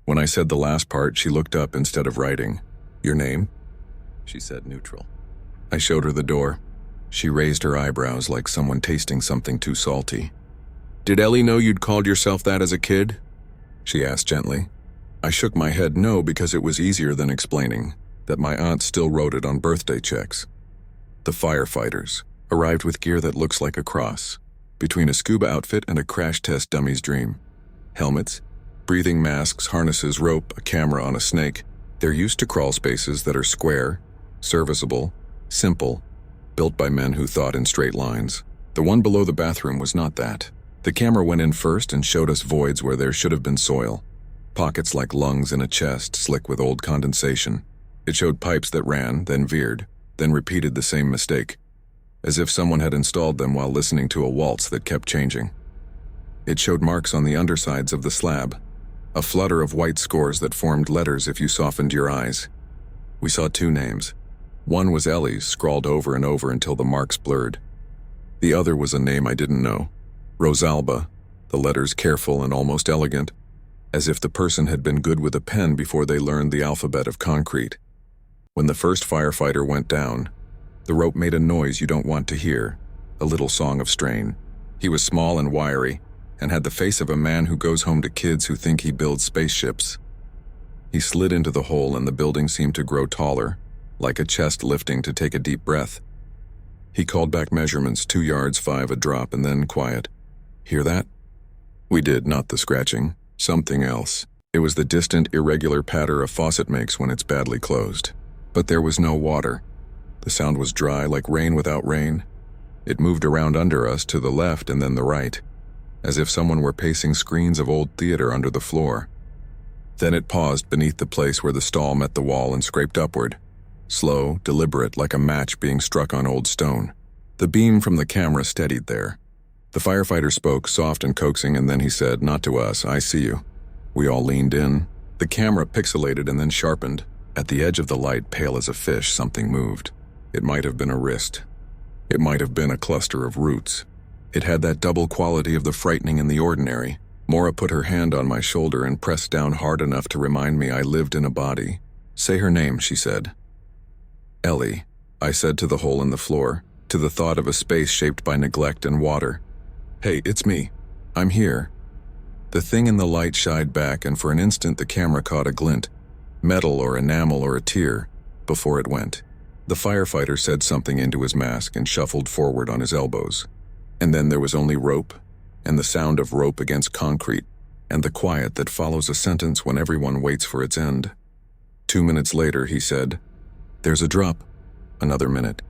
When I said the last part, she looked up instead of writing. "Your name?" She said, neutral. I showed her the door. She raised her eyebrows like someone tasting something too salty. "Did Ellie know you'd called yourself that as a kid?" she asked gently. I shook my head no, because it was easier than explaining that my aunt still wrote it on birthday checks. The firefighters arrived with gear that looks like a cross, between a scuba outfit and a crash test dummy's dream. Helmets, breathing masks, harnesses, rope, a camera on a snake. They're used to crawl spaces that are square, serviceable, simple, built by men who thought in straight lines. The one below the bathroom was not that. The camera went in first and showed us voids where there should have been soil. Pockets like lungs in a chest, slick with old condensation. It showed pipes that ran, then veered, then repeated the same mistake, as if someone had installed them while listening to a waltz that kept changing. It showed marks on the undersides of the slab, a flutter of white scores that formed letters if you softened your eyes. We saw two names. One was Ellie's, scrawled over and over until the marks blurred. The other was a name I didn't know. Rosalba, the letters careful and almost elegant, as if the person had been good with a pen before they learned the alphabet of concrete. When the first firefighter went down, the rope made a noise you don't want to hear, a little song of strain. He was small and wiry, and had the face of a man who goes home to kids who think he builds spaceships. He slid into the hole and the building seemed to grow taller, like a chest lifting to take a deep breath. He called back measurements, 2 yards, 5 a drop, and then quiet. "Hear that?" We did, not the scratching. Something else. It was the distant, irregular patter a faucet makes when it's badly closed. But there was no water. The sound was dry, like rain without rain. It moved around under us to the left and then the right, as if someone were pacing screens of old theater under the floor. Then it paused beneath the place where the stall met the wall and scraped upward, slow, deliberate, like a match being struck on old stone. The beam from the camera steadied there. The firefighter spoke, soft and coaxing, and then he said, "Not to us, I see you." We all leaned in. The camera pixelated and then sharpened. At the edge of the light, pale as a fish, something moved. It might have been a wrist. It might have been a cluster of roots. It had that double quality of the frightening and the ordinary. Maura put her hand on my shoulder and pressed down hard enough to remind me I lived in a body. "Say her name," she said. "Ellie," I said to the hole in the floor, to the thought of a space shaped by neglect and water. "Hey, it's me. I'm here." The thing in the light shied back, and for an instant the camera caught a glint, metal or enamel or a tear, before it went. The firefighter said something into his mask and shuffled forward on his elbows. And then there was only rope, and the sound of rope against concrete, and the quiet that follows a sentence when everyone waits for its end. 2 minutes later, he said, "There's a drop." Another minute.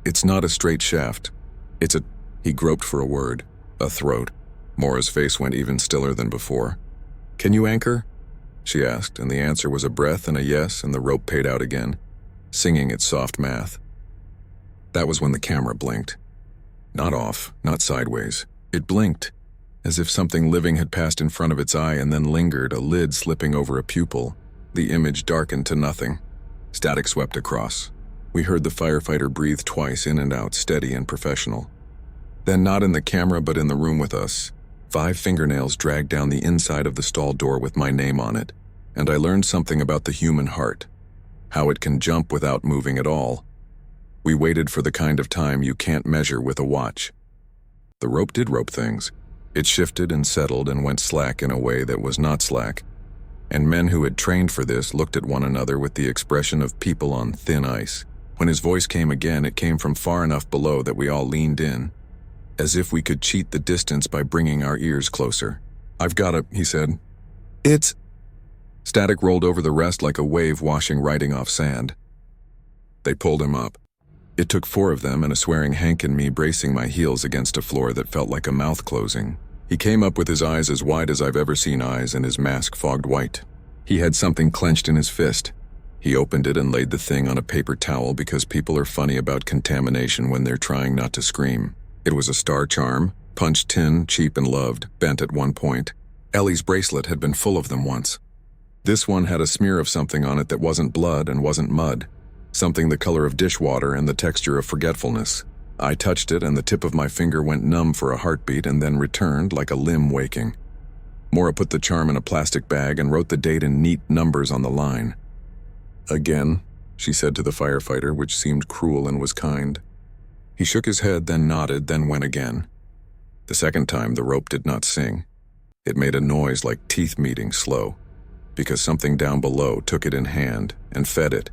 "It's not a straight shaft. It's a..." He groped for a word. A throat. Maura's face went even stiller than before. "Can you anchor?" she asked, and the answer was a breath and a yes, and the rope paid out again, singing its soft math. That was when the camera blinked. Not off, not sideways. It blinked, as if something living had passed in front of its eye and then lingered, a lid slipping over a pupil. The image darkened to nothing. Static swept across. We heard the firefighter breathe twice, in and out, steady and professional. Then, not in the camera but in the room with us, 5 fingernails dragged down the inside of the stall door with my name on it, and I learned something about the human heart, how it can jump without moving at all. We waited for the kind of time you can't measure with a watch. The rope did rope things. It shifted and settled and went slack in a way that was not slack, and men who had trained for this looked at one another with the expression of people on thin ice. When his voice came again, it came from far enough below that we all leaned in, as if we could cheat the distance by bringing our ears closer. "I've got it," he said. "It's..." Static rolled over the rest like a wave washing writing off sand. They pulled him up. It took 4 of them and a swearing Hank and me bracing my heels against a floor that felt like a mouth closing. He came up with his eyes as wide as I've ever seen eyes and his mask fogged white. He had something clenched in his fist. He opened it and laid the thing on a paper towel because people are funny about contamination when they're trying not to scream. It was a star charm, punched tin, cheap and loved, bent at one point. Ellie's bracelet had been full of them once. This one had a smear of something on it that wasn't blood and wasn't mud. Something the color of dishwater and the texture of forgetfulness. I touched it and the tip of my finger went numb for a heartbeat and then returned like a limb waking. Maura put the charm in a plastic bag and wrote the date in neat numbers on the line. "Again," she said to the firefighter, which seemed cruel and was kind. He shook his head, then nodded, then went again. The second time, the rope did not sing. It made a noise like teeth meeting slow, because something down below took it in hand and fed it,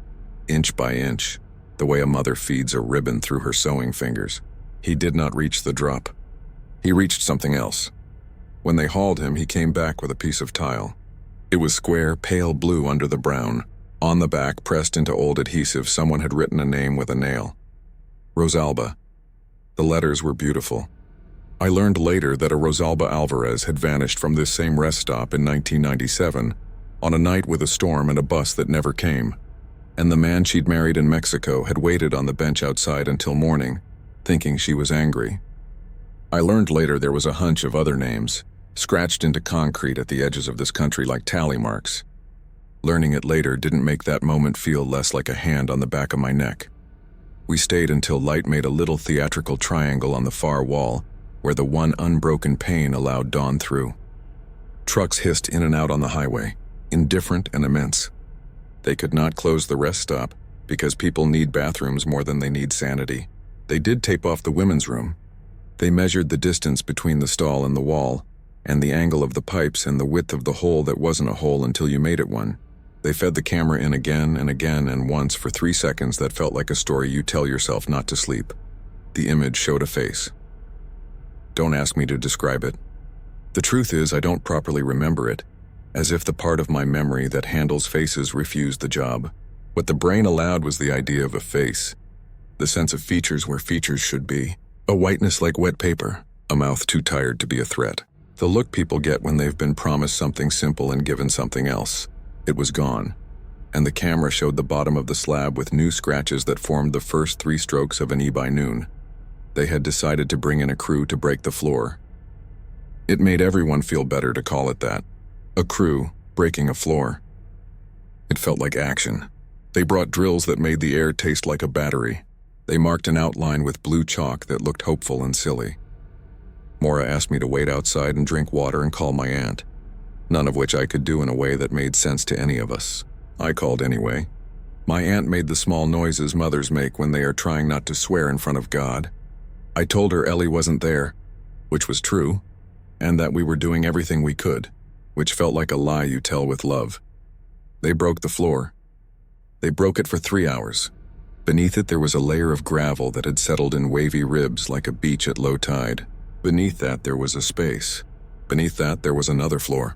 inch by inch, the way a mother feeds a ribbon through her sewing fingers. He did not reach the drop. He reached something else. When they hauled him, he came back with a piece of tile. It was square, pale blue under the brown. On the back, pressed into old adhesive, someone had written a name with a nail. Rosalba. The letters were beautiful. I learned later that a Rosalba Alvarez had vanished from this same rest stop in 1997, on a night with a storm and a bus that never came. And the man she'd married in Mexico had waited on the bench outside until morning, thinking she was angry. I learned later there was a hunch of other names, scratched into concrete at the edges of this country like tally marks. Learning it later didn't make that moment feel less like a hand on the back of my neck. We stayed until light made a little theatrical triangle on the far wall, where the one unbroken pane allowed dawn through. Trucks hissed in and out on the highway, indifferent and immense. They could not close the rest stop, because people need bathrooms more than they need sanity. They did tape off the women's room. They measured the distance between the stall and the wall, and the angle of the pipes and the width of the hole that wasn't a hole until you made it one. They fed the camera in again and again and once for 3 seconds that felt like a story you tell yourself not to sleep. The image showed a face. Don't ask me to describe it. The truth is I don't properly remember it, as if the part of my memory that handles faces refused the job. What the brain allowed was the idea of a face, the sense of features where features should be, a whiteness like wet paper, a mouth too tired to be a threat. The look people get when they've been promised something simple and given something else. It was gone, and the camera showed the bottom of the slab with new scratches that formed the first 3 strokes of an E by noon. They had decided to bring in a crew to break the floor. It made everyone feel better to call it that. A crew breaking a floor. It felt like action. They brought drills that made the air taste like a battery. They marked an outline with blue chalk that looked hopeful and silly. Maura asked me to wait outside and drink water and call my aunt, none of which I could do in a way that made sense to any of us. I called anyway. My aunt made the small noises mothers make when they are trying not to swear in front of God. I told her Ellie wasn't there, which was true, and that we were doing everything we could, which felt like a lie you tell with love. They broke the floor. They broke it for 3 hours. Beneath it there was a layer of gravel that had settled in wavy ribs like a beach at low tide. Beneath that there was a space. Beneath that there was another floor.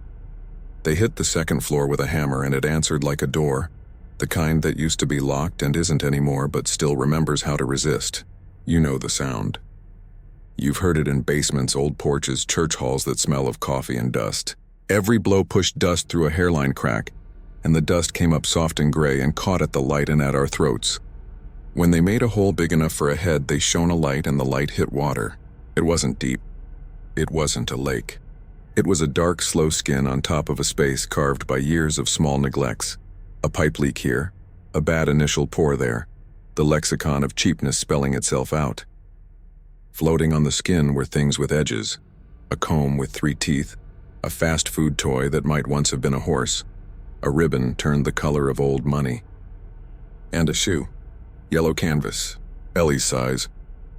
They hit the second floor with a hammer and it answered like a door, the kind that used to be locked and isn't anymore but still remembers how to resist. You know the sound. You've heard it in basements, old porches, church halls that smell of coffee and dust. Every blow pushed dust through a hairline crack, and the dust came up soft and gray and caught at the light and at our throats. When they made a hole big enough for a head, they shone a light and the light hit water. It wasn't deep. It wasn't a lake. It was a dark, slow skin on top of a space carved by years of small neglects. A pipe leak here, a bad initial pour there, the lexicon of cheapness spelling itself out. Floating on the skin were things with edges, a comb with 3 teeth, a fast food toy that might once have been a horse, a ribbon turned the color of old money, and a shoe, yellow canvas, Ellie's size.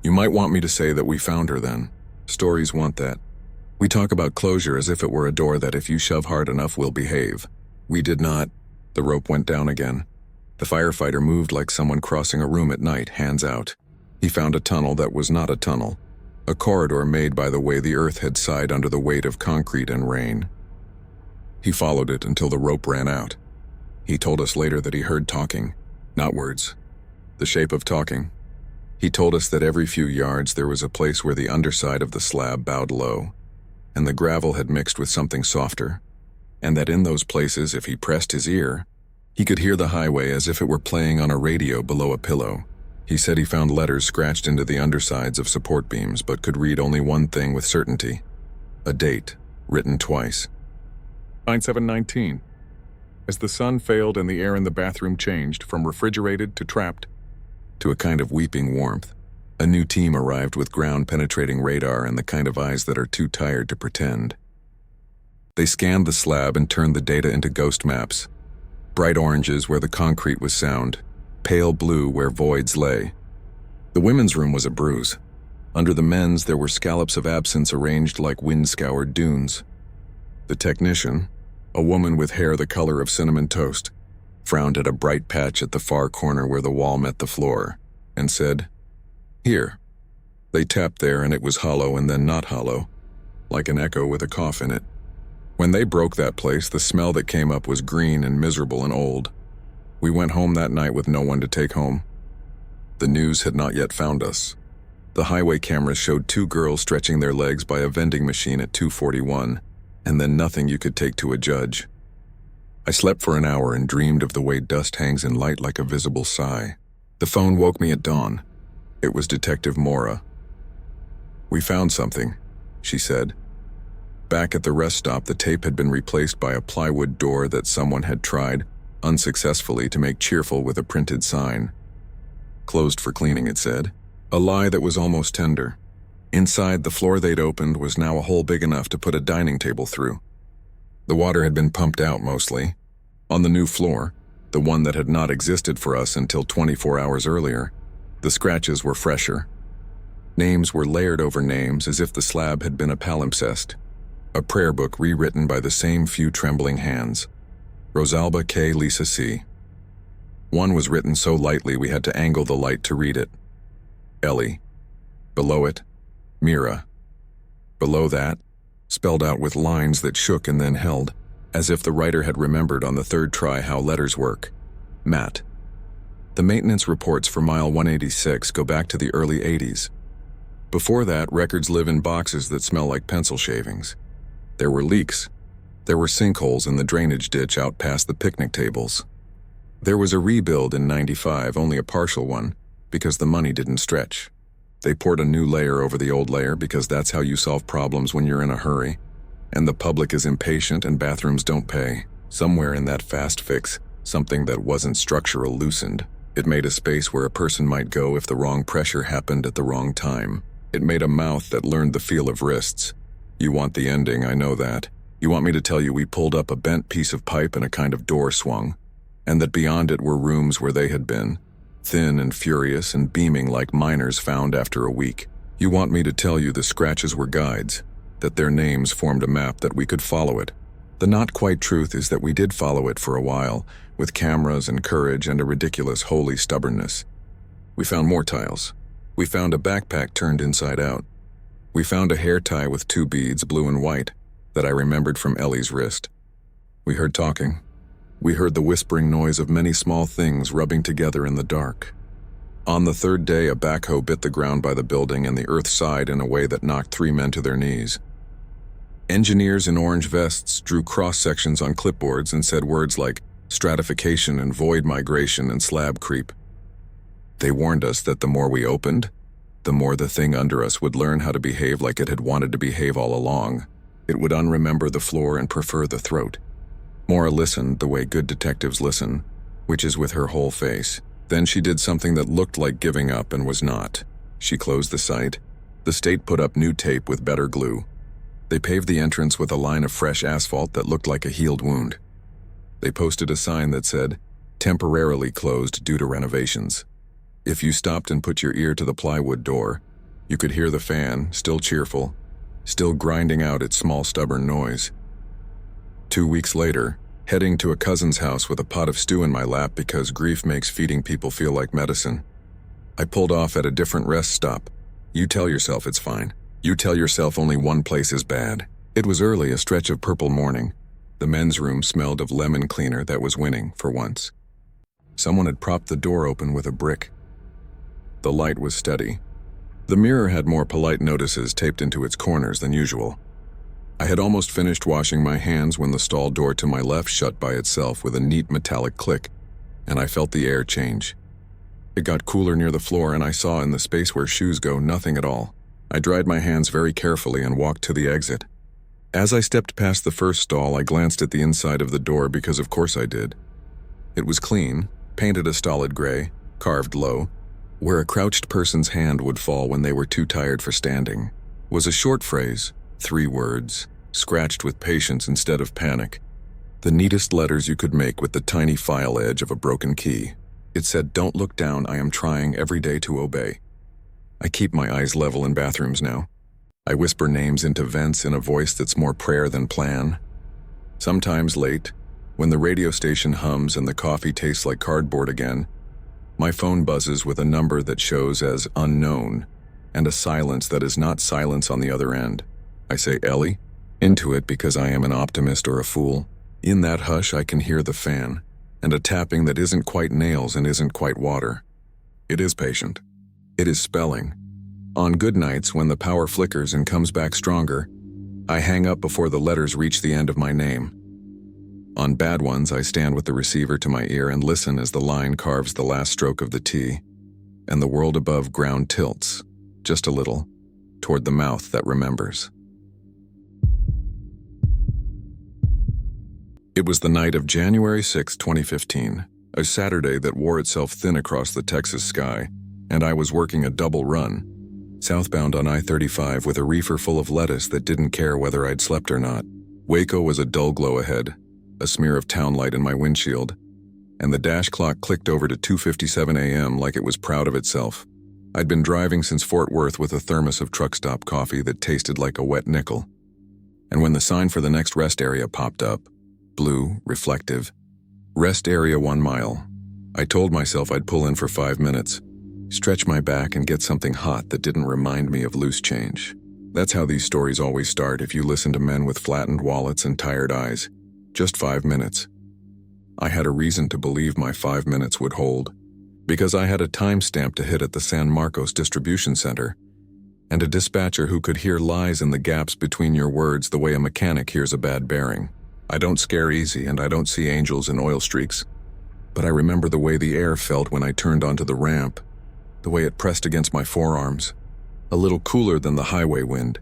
You might want me to say that we found her then. Stories want that. We talk about closure as if it were a door that if you shove hard enough will behave. We did not. The rope went down again. The firefighter moved like someone crossing a room at night, hands out. He found a tunnel that was not a tunnel, a corridor made by the way the earth had sighed under the weight of concrete and rain. He followed it until the rope ran out. He told us later that he heard talking, not words, the shape of talking. He told us that every few yards there was a place where the underside of the slab bowed low, and the gravel had mixed with something softer, and that in those places, if he pressed his ear, he could hear the highway as if it were playing on a radio below a pillow. He said he found letters scratched into the undersides of support beams but could read only one thing with certainty: a date, written twice. 9719. As the sun failed and the air in the bathroom changed from refrigerated to trapped to a kind of weeping warmth, a new team arrived with ground-penetrating radar and the kind of eyes that are too tired to pretend. They scanned the slab and turned the data into ghost maps. Bright oranges where the concrete was sound, pale blue where voids lay. The women's room was a bruise. Under the men's there were scallops of absence arranged like wind-scoured dunes. The technician, a woman with hair the color of cinnamon toast, frowned at a bright patch at the far corner where the wall met the floor, and said, "Here." They tapped there and it was hollow and then not hollow, like an echo with a cough in it. When they broke that place, the smell that came up was green and miserable and old. We went home that night with no one to take home. The news had not yet found us. The highway cameras showed 2 girls stretching their legs by a vending machine at 2:41, and then nothing you could take to a judge. I slept for an hour and dreamed of the way dust hangs in light like a visible sigh. The phone woke me at dawn. It was Detective Mora. "We found something," she said. Back at the rest stop, the tape had been replaced by a plywood door that someone had tried, unsuccessfully, to make cheerful with a printed sign. "Closed for cleaning," it said. A lie that was almost tender. Inside, the floor they'd opened was now a hole big enough to put a dining table through. The water had been pumped out mostly. On the new floor, the one that had not existed for us until 24 hours earlier, the scratches were fresher. Names were layered over names as if the slab had been a palimpsest. A prayer book rewritten by the same few trembling hands. Rosalba K. Lisa C. One was written so lightly we had to angle the light to read it. Ellie. Below it, Mira. Below that, spelled out with lines that shook and then held, as if the writer had remembered on the 3rd try how letters work. Matt. The maintenance reports for mile 186 go back to the early 80s. Before that, records live in boxes that smell like pencil shavings. There were leaks. There were sinkholes in the drainage ditch out past the picnic tables. There was a rebuild in 95, only a partial one, because the money didn't stretch. They poured a new layer over the old layer because that's how you solve problems when you're in a hurry. And the public is impatient and bathrooms don't pay. Somewhere in that fast fix, something that wasn't structural loosened. It made a space where a person might go if the wrong pressure happened at the wrong time. It made a mouth that learned the feel of wrists. You want the ending, I know that. You want me to tell you we pulled up a bent piece of pipe and a kind of door swung, and that beyond it were rooms where they had been, thin and furious and beaming like miners found after a week. You want me to tell you the scratches were guides, that their names formed a map that we could follow it. The not quite truth is that we did follow it for a while, with cameras and courage and a ridiculous holy stubbornness. We found more tiles. We found a backpack turned inside out. We found a hair tie with 2 beads, blue and white, that I remembered from Ellie's wrist. We heard talking. We heard the whispering noise of many small things rubbing together in the dark. On the 3rd day, a backhoe bit the ground by the building and the earth sighed in a way that knocked 3 men to their knees. Engineers in orange vests drew cross-sections on clipboards and said words like stratification and void migration and slab creep. They warned us that the more we opened, the more the thing under us would learn how to behave like it had wanted to behave all along. It would unremember the floor and prefer the throat. Mora listened the way good detectives listen, which is with her whole face. Then she did something that looked like giving up and was not. She closed the site. The state put up new tape with better glue. They paved the entrance with a line of fresh asphalt that looked like a healed wound. They posted a sign that said, "Temporarily closed due to renovations." If you stopped and put your ear to the plywood door, you could hear the fan, still cheerful, still grinding out its small stubborn noise. 2 weeks later, heading to a cousin's house with a pot of stew in my lap because grief makes feeding people feel like medicine, I pulled off at a different rest stop. You tell yourself it's fine. You tell yourself only one place is bad. It was early, a stretch of purple morning. The men's room smelled of lemon cleaner that was winning, for once. Someone had propped the door open with a brick. The light was steady. The mirror had more polite notices taped into its corners than usual. I had almost finished washing my hands when the stall door to my left shut by itself with a neat metallic click, and I felt the air change. It got cooler near the floor, and I saw in the space where shoes go nothing at all. I dried my hands very carefully and walked to the exit. As I stepped past the first stall, I glanced at the inside of the door because of course I did. It was clean, painted a stolid gray, carved low. Where a crouched person's hand would fall when they were too tired for standing was a short phrase, 3 words, scratched with patience instead of panic. The neatest letters you could make with the tiny file edge of a broken key. It said, "Don't look down, I am trying every day to obey." I keep my eyes level in bathrooms now. I whisper names into vents in a voice that's more prayer than plan. Sometimes late, when the radio station hums and the coffee tastes like cardboard again, my phone buzzes with a number that shows as unknown, and a silence that is not silence on the other end. I say, "Ellie?" into it because I am an optimist or a fool. In that hush I can hear the fan, and a tapping that isn't quite nails and isn't quite water. It is patient. It is spelling. On good nights, when the power flickers and comes back stronger, I hang up before the letters reach the end of my name. On bad ones, I stand with the receiver to my ear and listen as the line carves the last stroke of the T, and the world above ground tilts, just a little, toward the mouth that remembers. It was the night of January 6, 2015, a Saturday that wore itself thin across the Texas sky, and I was working a double run, southbound on I-35 with a reefer full of lettuce that didn't care whether I'd slept or not. Waco was a dull glow ahead, a smear of town light in my windshield, and the dash clock clicked over to 2:57 a.m. like it was proud of itself. I'd been driving since Fort Worth with a thermos of truck stop coffee that tasted like a wet nickel. And when the sign for the next rest area popped up, blue, reflective, rest area 1 mile, I told myself I'd pull in for 5 minutes, stretch my back and get something hot that didn't remind me of loose change. That's how these stories always start if you listen to men with flattened wallets and tired eyes. Just 5 minutes. I had a reason to believe my 5 minutes would hold, because I had a timestamp to hit at the San Marcos distribution center, and a dispatcher who could hear lies in the gaps between your words the way a mechanic hears a bad bearing. I don't scare easy, and I don't see angels in oil streaks, but I remember the way the air felt when I turned onto the ramp, the way it pressed against my forearms, a little cooler than the highway wind,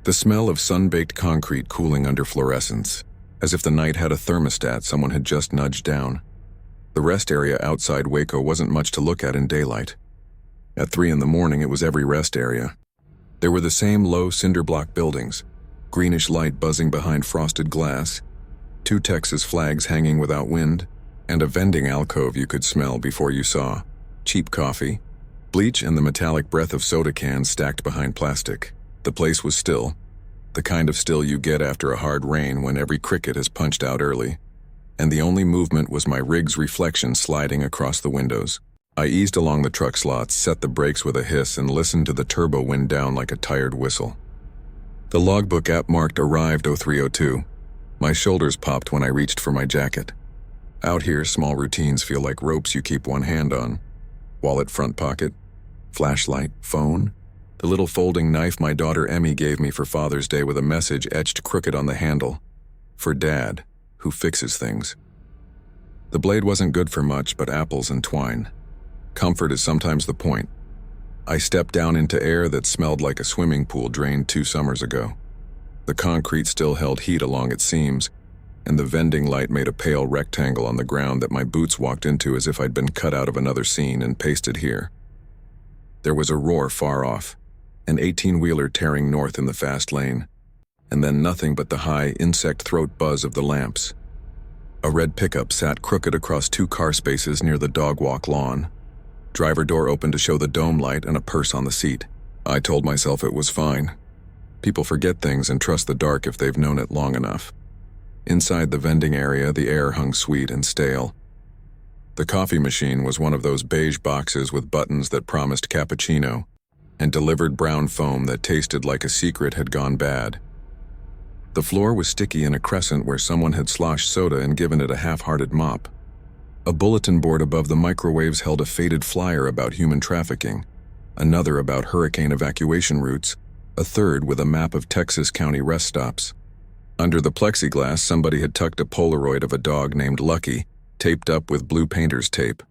the smell of sun-baked concrete cooling under fluorescence, as if the night had a thermostat someone had just nudged down. The rest area outside Waco wasn't much to look at in daylight. At 3 in the morning, it was every rest area. There were the same low cinder block buildings, greenish light buzzing behind frosted glass, 2 Texas flags hanging without wind, and a vending alcove you could smell before you saw. Cheap coffee, bleach, and the metallic breath of soda cans stacked behind plastic. The place was still, the kind of still you get after a hard rain when every cricket has punched out early, and the only movement was my rig's reflection sliding across the windows. I eased along the truck slots, set the brakes with a hiss, and listened to the turbo wind down like a tired whistle. The logbook app marked arrived 0302. My shoulders popped when I reached for my jacket. Out here, small routines feel like ropes you keep one hand on. Wallet front pocket, flashlight, phone, the little folding knife my daughter Emmy gave me for Father's Day with a message etched crooked on the handle. For Dad, who fixes things. The blade wasn't good for much but apples and twine. Comfort is sometimes the point. I stepped down into air that smelled like a swimming pool drained 2 summers ago. The concrete still held heat along its seams, and the vending light made a pale rectangle on the ground that my boots walked into as if I'd been cut out of another scene and pasted here. There was a roar far off, an 18-wheeler tearing north in the fast lane, and then nothing but the high insect throat buzz of the lamps. A red pickup sat crooked across 2 car spaces near the dog walk lawn. Driver door open to show the dome light and a purse on the seat. I told myself it was fine. People forget things and trust the dark if they've known it long enough. Inside the vending area, the air hung sweet and stale. The coffee machine was one of those beige boxes with buttons that promised cappuccino and delivered brown foam that tasted like a secret had gone bad. The floor was sticky in a crescent where someone had sloshed soda and given it a half-hearted mop. A bulletin board above the microwaves held a faded flyer about human trafficking, another about hurricane evacuation routes, a third with a map of Texas county rest stops. Under the plexiglass, somebody had tucked a Polaroid of a dog named Lucky, taped up with blue painter's tape.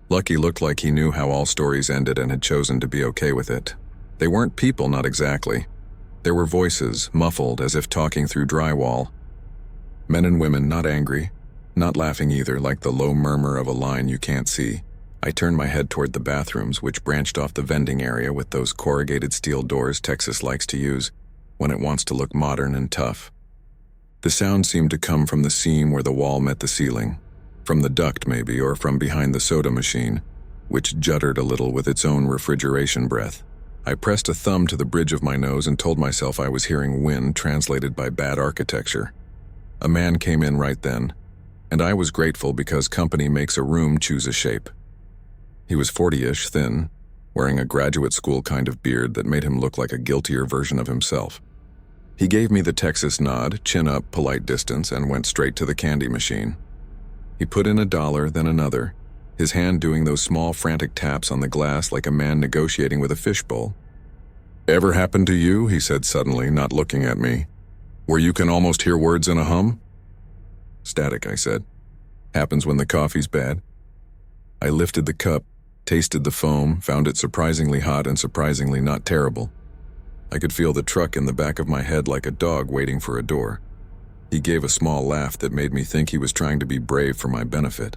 Lucky looked like he knew how all stories ended and had chosen to be okay with it. They weren't people, not exactly. There were voices, muffled as if talking through drywall. Men and women, not angry, not laughing either, like the low murmur of a line you can't see. I turned my head toward the bathrooms, which branched off the vending area with those corrugated steel doors Texas likes to use when it wants to look modern and tough. The sound seemed to come from the seam where the wall met the ceiling, from the duct maybe, or from behind the soda machine, which juddered a little with its own refrigeration breath. I pressed a thumb to the bridge of my nose and told myself I was hearing wind translated by bad architecture. A man came in right then, and I was grateful because company makes a room choose a shape. He was 40-ish, thin, wearing a graduate school kind of beard that made him look like a guiltier version of himself. He gave me the Texas nod, chin up, polite distance, and went straight to the candy machine. He put in $1, then another, his hand doing those small frantic taps on the glass like a man negotiating with a fishbowl. "Ever happened to you?" he said suddenly, not looking at me. "Where you can almost hear words in a hum?" "Static," I said. "Happens when the coffee's bad." I lifted the cup, tasted the foam, found it surprisingly hot and surprisingly not terrible. I could feel the truck in the back of my head like a dog waiting for a door. He gave a small laugh that made me think he was trying to be brave for my benefit.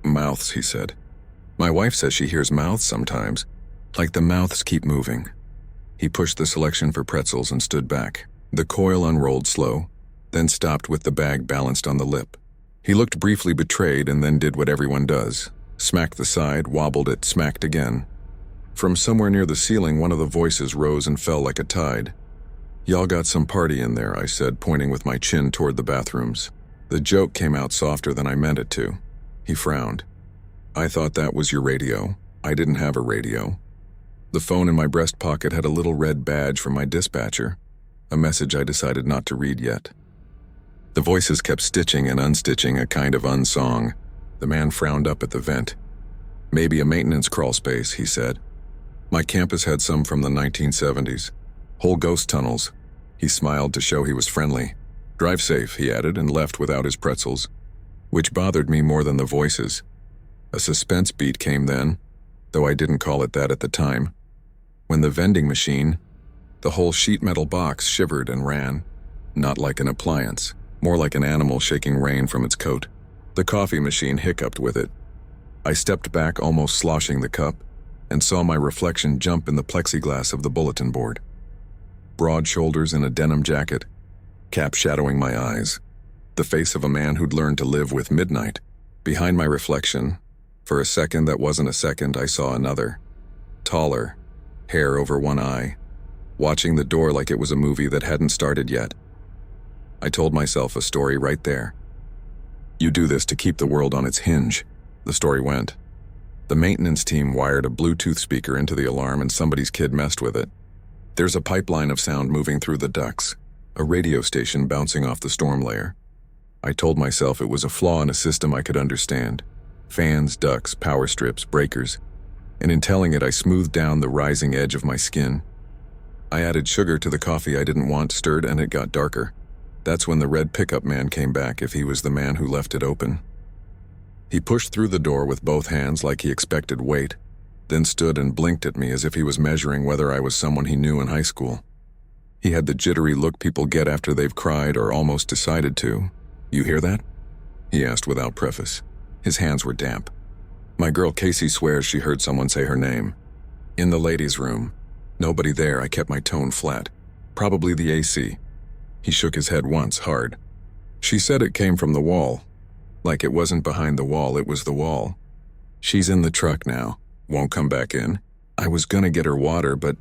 "Mouths," he said. "My wife says she hears mouths sometimes, like the mouths keep moving." He pushed the selection for pretzels and stood back. The coil unrolled slow, then stopped with the bag balanced on the lip. He looked briefly betrayed and then did what everyone does. Smacked the side, wobbled it, smacked again. From somewhere near the ceiling, one of the voices rose and fell like a tide. "Y'all got some party in there," I said, pointing with my chin toward the bathrooms. The joke came out softer than I meant it to. He frowned. "I thought that was your radio. I didn't have a radio." The phone in my breast pocket had a little red badge from my dispatcher, a message I decided not to read yet. The voices kept stitching and unstitching a kind of unsong. The man frowned up at the vent. "Maybe a maintenance crawl space," he said. "My campus had some from the 1970s. Whole ghost tunnels." He smiled to show he was friendly. "Drive safe," he added, and left without his pretzels, which bothered me more than the voices. A suspense beat came then, though I didn't call it that at the time, when the vending machine, the whole sheet metal box, shivered and ran, not like an appliance, more like an animal shaking rain from its coat. The coffee machine hiccuped with it. I stepped back, almost sloshing the cup, and saw my reflection jump in the plexiglass of the bulletin board. Broad shoulders in a denim jacket, cap shadowing my eyes. The face of a man who'd learned to live with midnight. Behind my reflection, for a second that wasn't a second, I saw another. Taller, hair over one eye, watching the door like it was a movie that hadn't started yet. I told myself a story right there. "You do this to keep the world on its hinge," the story went. The maintenance team wired a Bluetooth speaker into the alarm and somebody's kid messed with it. There's a pipeline of sound moving through the ducts, a radio station bouncing off the storm layer. I told myself it was a flaw in a system I could understand. Fans, ducts, power strips, breakers. And in telling it, I smoothed down the rising edge of my skin. I added sugar to the coffee I didn't want stirred, and it got darker. That's when the red pickup man came back, if he was the man who left it open. He pushed through the door with both hands like he expected weight, then stood and blinked at me as if he was measuring whether I was someone he knew in high school. He had the jittery look people get after they've cried or almost decided to. "You hear that?" he asked without preface. His hands were damp. "My girl Casey swears she heard someone say her name. In the ladies' room. Nobody there." I kept my tone flat. "Probably the AC." He shook his head once, hard. "She said it came from the wall. Like it wasn't behind the wall, it was the wall. She's in the truck now. Won't come back in. I was gonna get her water, but..."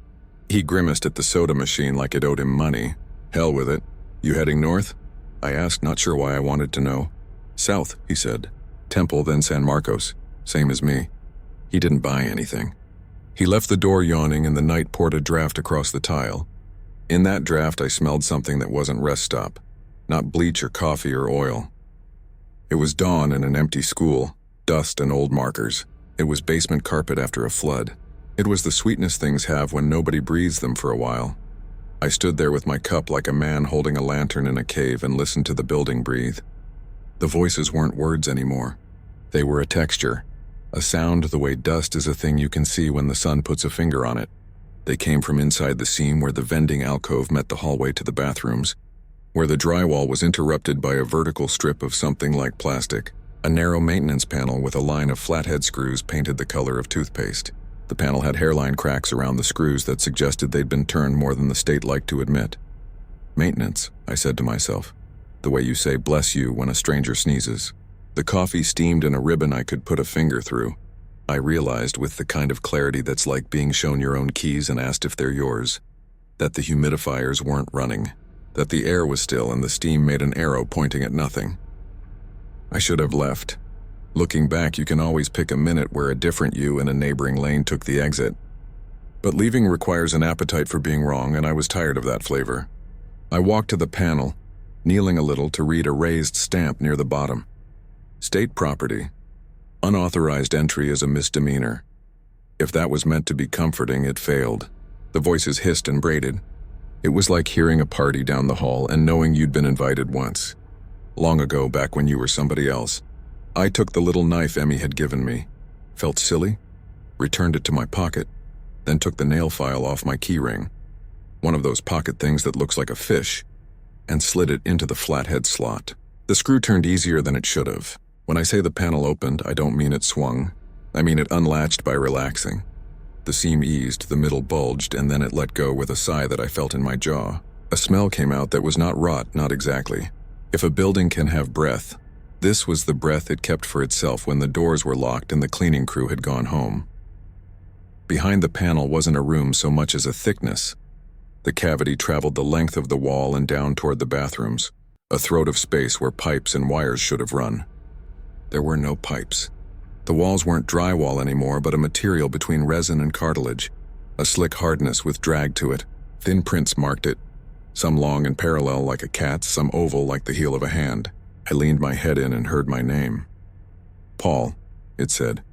He grimaced at the soda machine like it owed him money. "Hell with it. You heading north?" I asked, not sure why I wanted to know. "South," he said. "Temple, then San Marcos. Same as me." He didn't buy anything. He left the door yawning and the night poured a draft across the tile. In that draft, I smelled something that wasn't rest stop. Not bleach or coffee or oil. It was dawn in an empty school, dust and old markers. It was basement carpet after a flood. It was the sweetness things have when nobody breathes them for a while. I stood there with my cup like a man holding a lantern in a cave and listened to the building breathe. The voices weren't words anymore. They were a texture, a sound the way dust is a thing you can see when the sun puts a finger on it. They came from inside the seam where the vending alcove met the hallway to the bathrooms, where the drywall was interrupted by a vertical strip of something like plastic. A narrow maintenance panel with a line of flathead screws painted the color of toothpaste. The panel had hairline cracks around the screws that suggested they'd been turned more than the state liked to admit. Maintenance, I said to myself, the way you say bless you when a stranger sneezes. The coffee steamed in a ribbon I could put a finger through. I realized, with the kind of clarity that's like being shown your own keys and asked if they're yours, that the humidifiers weren't running, that the air was still and the steam made an arrow pointing at nothing. I should have left. Looking back, you can always pick a minute where a different you in a neighboring lane took the exit. But leaving requires an appetite for being wrong, and I was tired of that flavor. I walked to the panel, kneeling a little to read a raised stamp near the bottom. State property. Unauthorized entry is a misdemeanor. If that was meant to be comforting, it failed. The voices hissed and braided. It was like hearing a party down the hall and knowing you'd been invited once. Long ago, back when you were somebody else. I took the little knife Emmy had given me, felt silly, returned it to my pocket, then took the nail file off my keyring, one of those pocket things that looks like a fish, and slid it into the flathead slot. The screw turned easier than it should have. When I say the panel opened, I don't mean it swung. I mean it unlatched by relaxing. The seam eased, the middle bulged, and then it let go with a sigh that I felt in my jaw. A smell came out that was not rot, not exactly. If a building can have breath, this was the breath it kept for itself when the doors were locked and the cleaning crew had gone home. Behind the panel wasn't a room so much as a thickness. The cavity traveled the length of the wall and down toward the bathrooms, a throat of space where pipes and wires should have run. There were no pipes. The walls weren't drywall anymore, but a material between resin and cartilage, a slick hardness with drag to it. Thin prints marked it, some long and parallel like a cat's, some oval like the heel of a hand. I leaned my head in and heard my name. Paul, it said,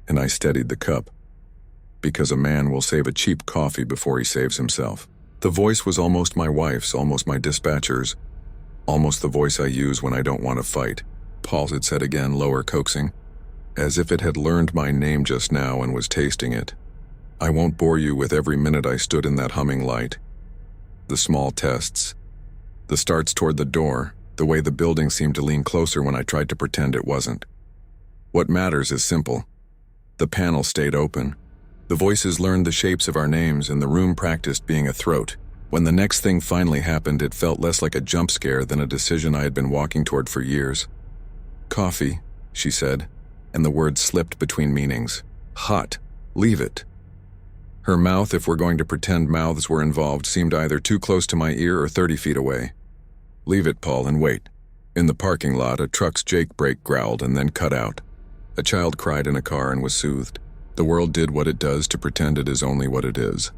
and I steadied the cup. Because a man will save a cheap coffee before he saves himself. The voice was almost my wife's, almost my dispatcher's, almost the voice I use when I don't want to fight. Paul, it said again, lower, coaxing, as if it had learned my name just now and was tasting it. I won't bore you with every minute I stood in that humming light. The small tests. The starts toward the door, the way the building seemed to lean closer when I tried to pretend it wasn't. What matters is simple. The panel stayed open. The voices learned the shapes of our names and the room practiced being a throat. When the next thing finally happened, it felt less like a jump scare than a decision I had been walking toward for years. Coffee, she said, and the word slipped between meanings. Hot. Leave it. Her mouth, if we're going to pretend mouths were involved, seemed either too close to my ear or 30 feet away. Leave it, Paul, and wait. In the parking lot, a truck's Jake brake growled and then cut out. A child cried in a car and was soothed. The world did what it does to pretend it is only what it is.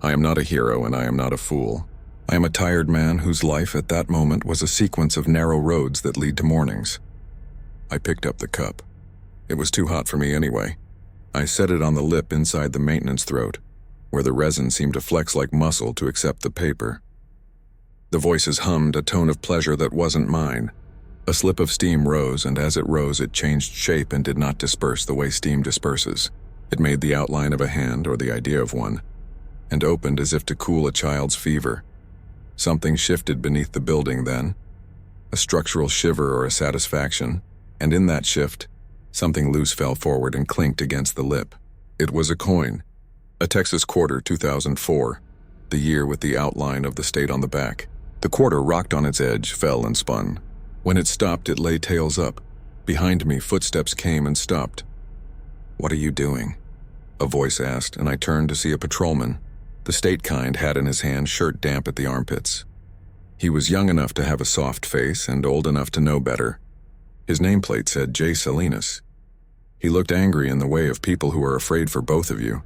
I am not a hero and I am not a fool. I am a tired man whose life at that moment was a sequence of narrow roads that lead to mornings. I picked up the cup. It was too hot for me anyway. I set it on the lip inside the maintenance throat, where the resin seemed to flex like muscle to accept the paper. The voices hummed a tone of pleasure that wasn't mine. A slip of steam rose, and as it rose it changed shape and did not disperse the way steam disperses. It made the outline of a hand, or the idea of one, and opened as if to cool a child's fever. Something shifted beneath the building then, a structural shiver or a satisfaction, and in that shift, something loose fell forward and clinked against the lip. It was a coin, a Texas quarter, 2004, the year with the outline of the state on the back. The quarter rocked on its edge, fell and spun. When it stopped, it lay tails up. Behind me, footsteps came and stopped. "What are you doing?" a voice asked, and I turned to see a patrolman, the state kind, hat in his hand, shirt damp at the armpits. He was young enough to have a soft face and old enough to know better. His nameplate said J. Salinas. He looked angry in the way of people who are afraid for both of you.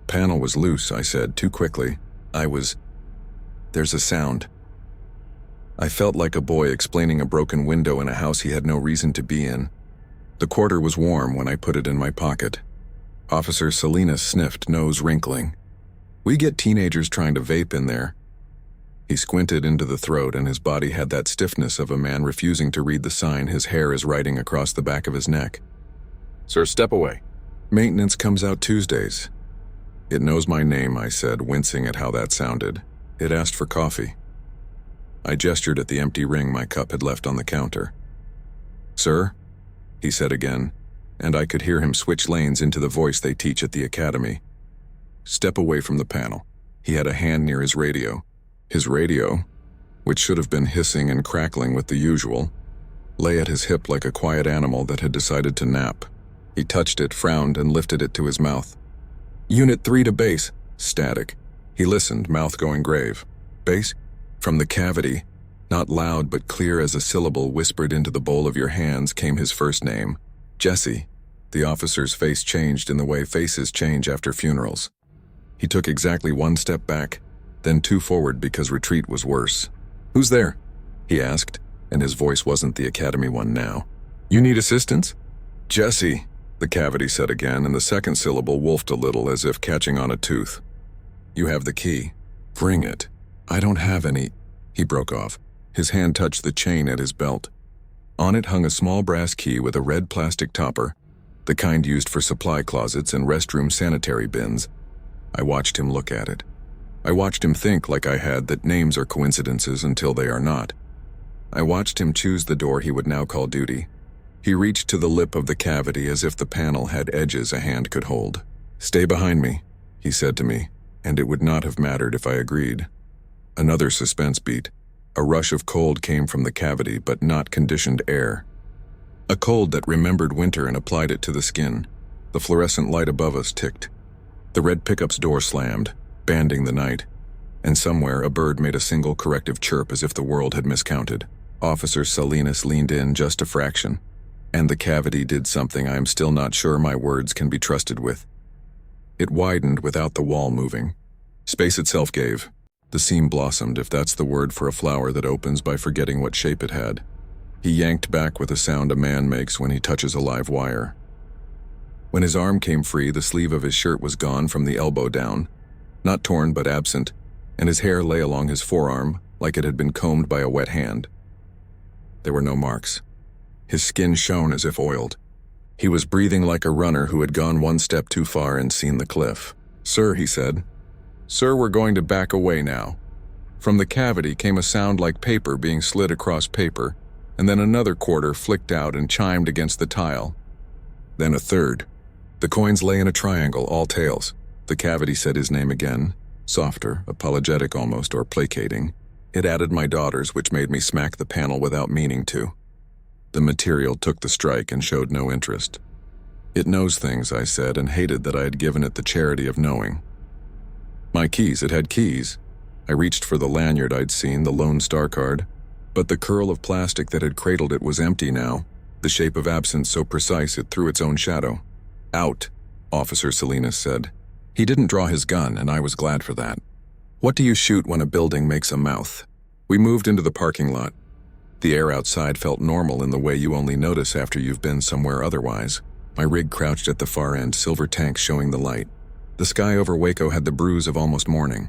"Panel was loose," I said, too quickly. There's a sound. I felt like a boy explaining a broken window in a house he had no reason to be in. The quarter was warm when I put it in my pocket. Officer Salinas sniffed, nose wrinkling. "We get teenagers trying to vape in there. He squinted into the throat, and his body had that stiffness of a man refusing to read the sign his hair is writing across the back of his neck. "Sir, step away." "Maintenance comes out Tuesdays." "It knows my name," I said, wincing at how that sounded. It asked for coffee. I gestured at the empty ring my cup had left on the counter. "Sir?" he said again, and I could hear him switch lanes into the voice they teach at the academy. "Step away from the panel." He had a hand near his radio. His radio, which should have been hissing and crackling with the usual, lay at his hip like a quiet animal that had decided to nap. He touched it, frowned, and lifted it to his mouth. "Unit 3 to base." Static. He listened, mouth going grave. "Base?" From the cavity, not loud but clear as a syllable whispered into the bowl of your hands, came his first name. Jesse. The officer's face changed in the way faces change after funerals. He took exactly one step back, then two forward because retreat was worse. "Who's there?" he asked, and his voice wasn't the academy one now. "You need assistance?" "Jesse," the cavity said again, and the second syllable wolfed a little as if catching on a tooth. "You have the key. Bring it." "I don't have any." He broke off. His hand touched the chain at his belt. On it hung a small brass key with a red plastic topper, the kind used for supply closets and restroom sanitary bins. I watched him look at it. I watched him think, like I had, that names are coincidences until they are not. I watched him choose the door he would now call duty. He reached to the lip of the cavity as if the panel had edges a hand could hold. "Stay behind me," he said to me, and it would not have mattered if I agreed. Another suspense beat. A rush of cold came from the cavity, but not conditioned air. A cold that remembered winter and applied it to the skin. The fluorescent light above us ticked. The red pickup's door slammed, banding the night, and somewhere a bird made a single corrective chirp as if the world had miscounted. Officer Salinas leaned in just a fraction, and the cavity did something I am still not sure my words can be trusted with. It widened without the wall moving. Space itself gave. The seam blossomed, if that's the word for a flower that opens by forgetting what shape it had. He yanked back with a sound a man makes when he touches a live wire. When his arm came free, the sleeve of his shirt was gone from the elbow down, not torn but absent, and his hair lay along his forearm like it had been combed by a wet hand. There were no marks. His skin shone as if oiled. He was breathing like a runner who had gone one step too far and seen the cliff. "Sir," he said. "Sir, we're going to back away now." From the cavity came a sound like paper being slid across paper, and then another quarter flicked out and chimed against the tile. Then a third. The coins lay in a triangle, all tails. The cavity said his name again, softer, apologetic almost, or placating. It added my daughter's, which made me smack the panel without meaning to. The material took the strike and showed no interest. "It knows things," I said, and hated that I had given it the charity of knowing. My keys, it had keys. I reached for the lanyard I'd seen, the Lone Star card, but the curl of plastic that had cradled it was empty now, the shape of absence so precise it threw its own shadow. "Out," Officer Salinas said. He didn't draw his gun, and I was glad for that. What do you shoot when a building makes a mouth? We moved into the parking lot. The air outside felt normal in the way you only notice after you've been somewhere otherwise. My rig crouched at the far end, silver tanks showing the light. The sky over Waco had the bruise of almost morning.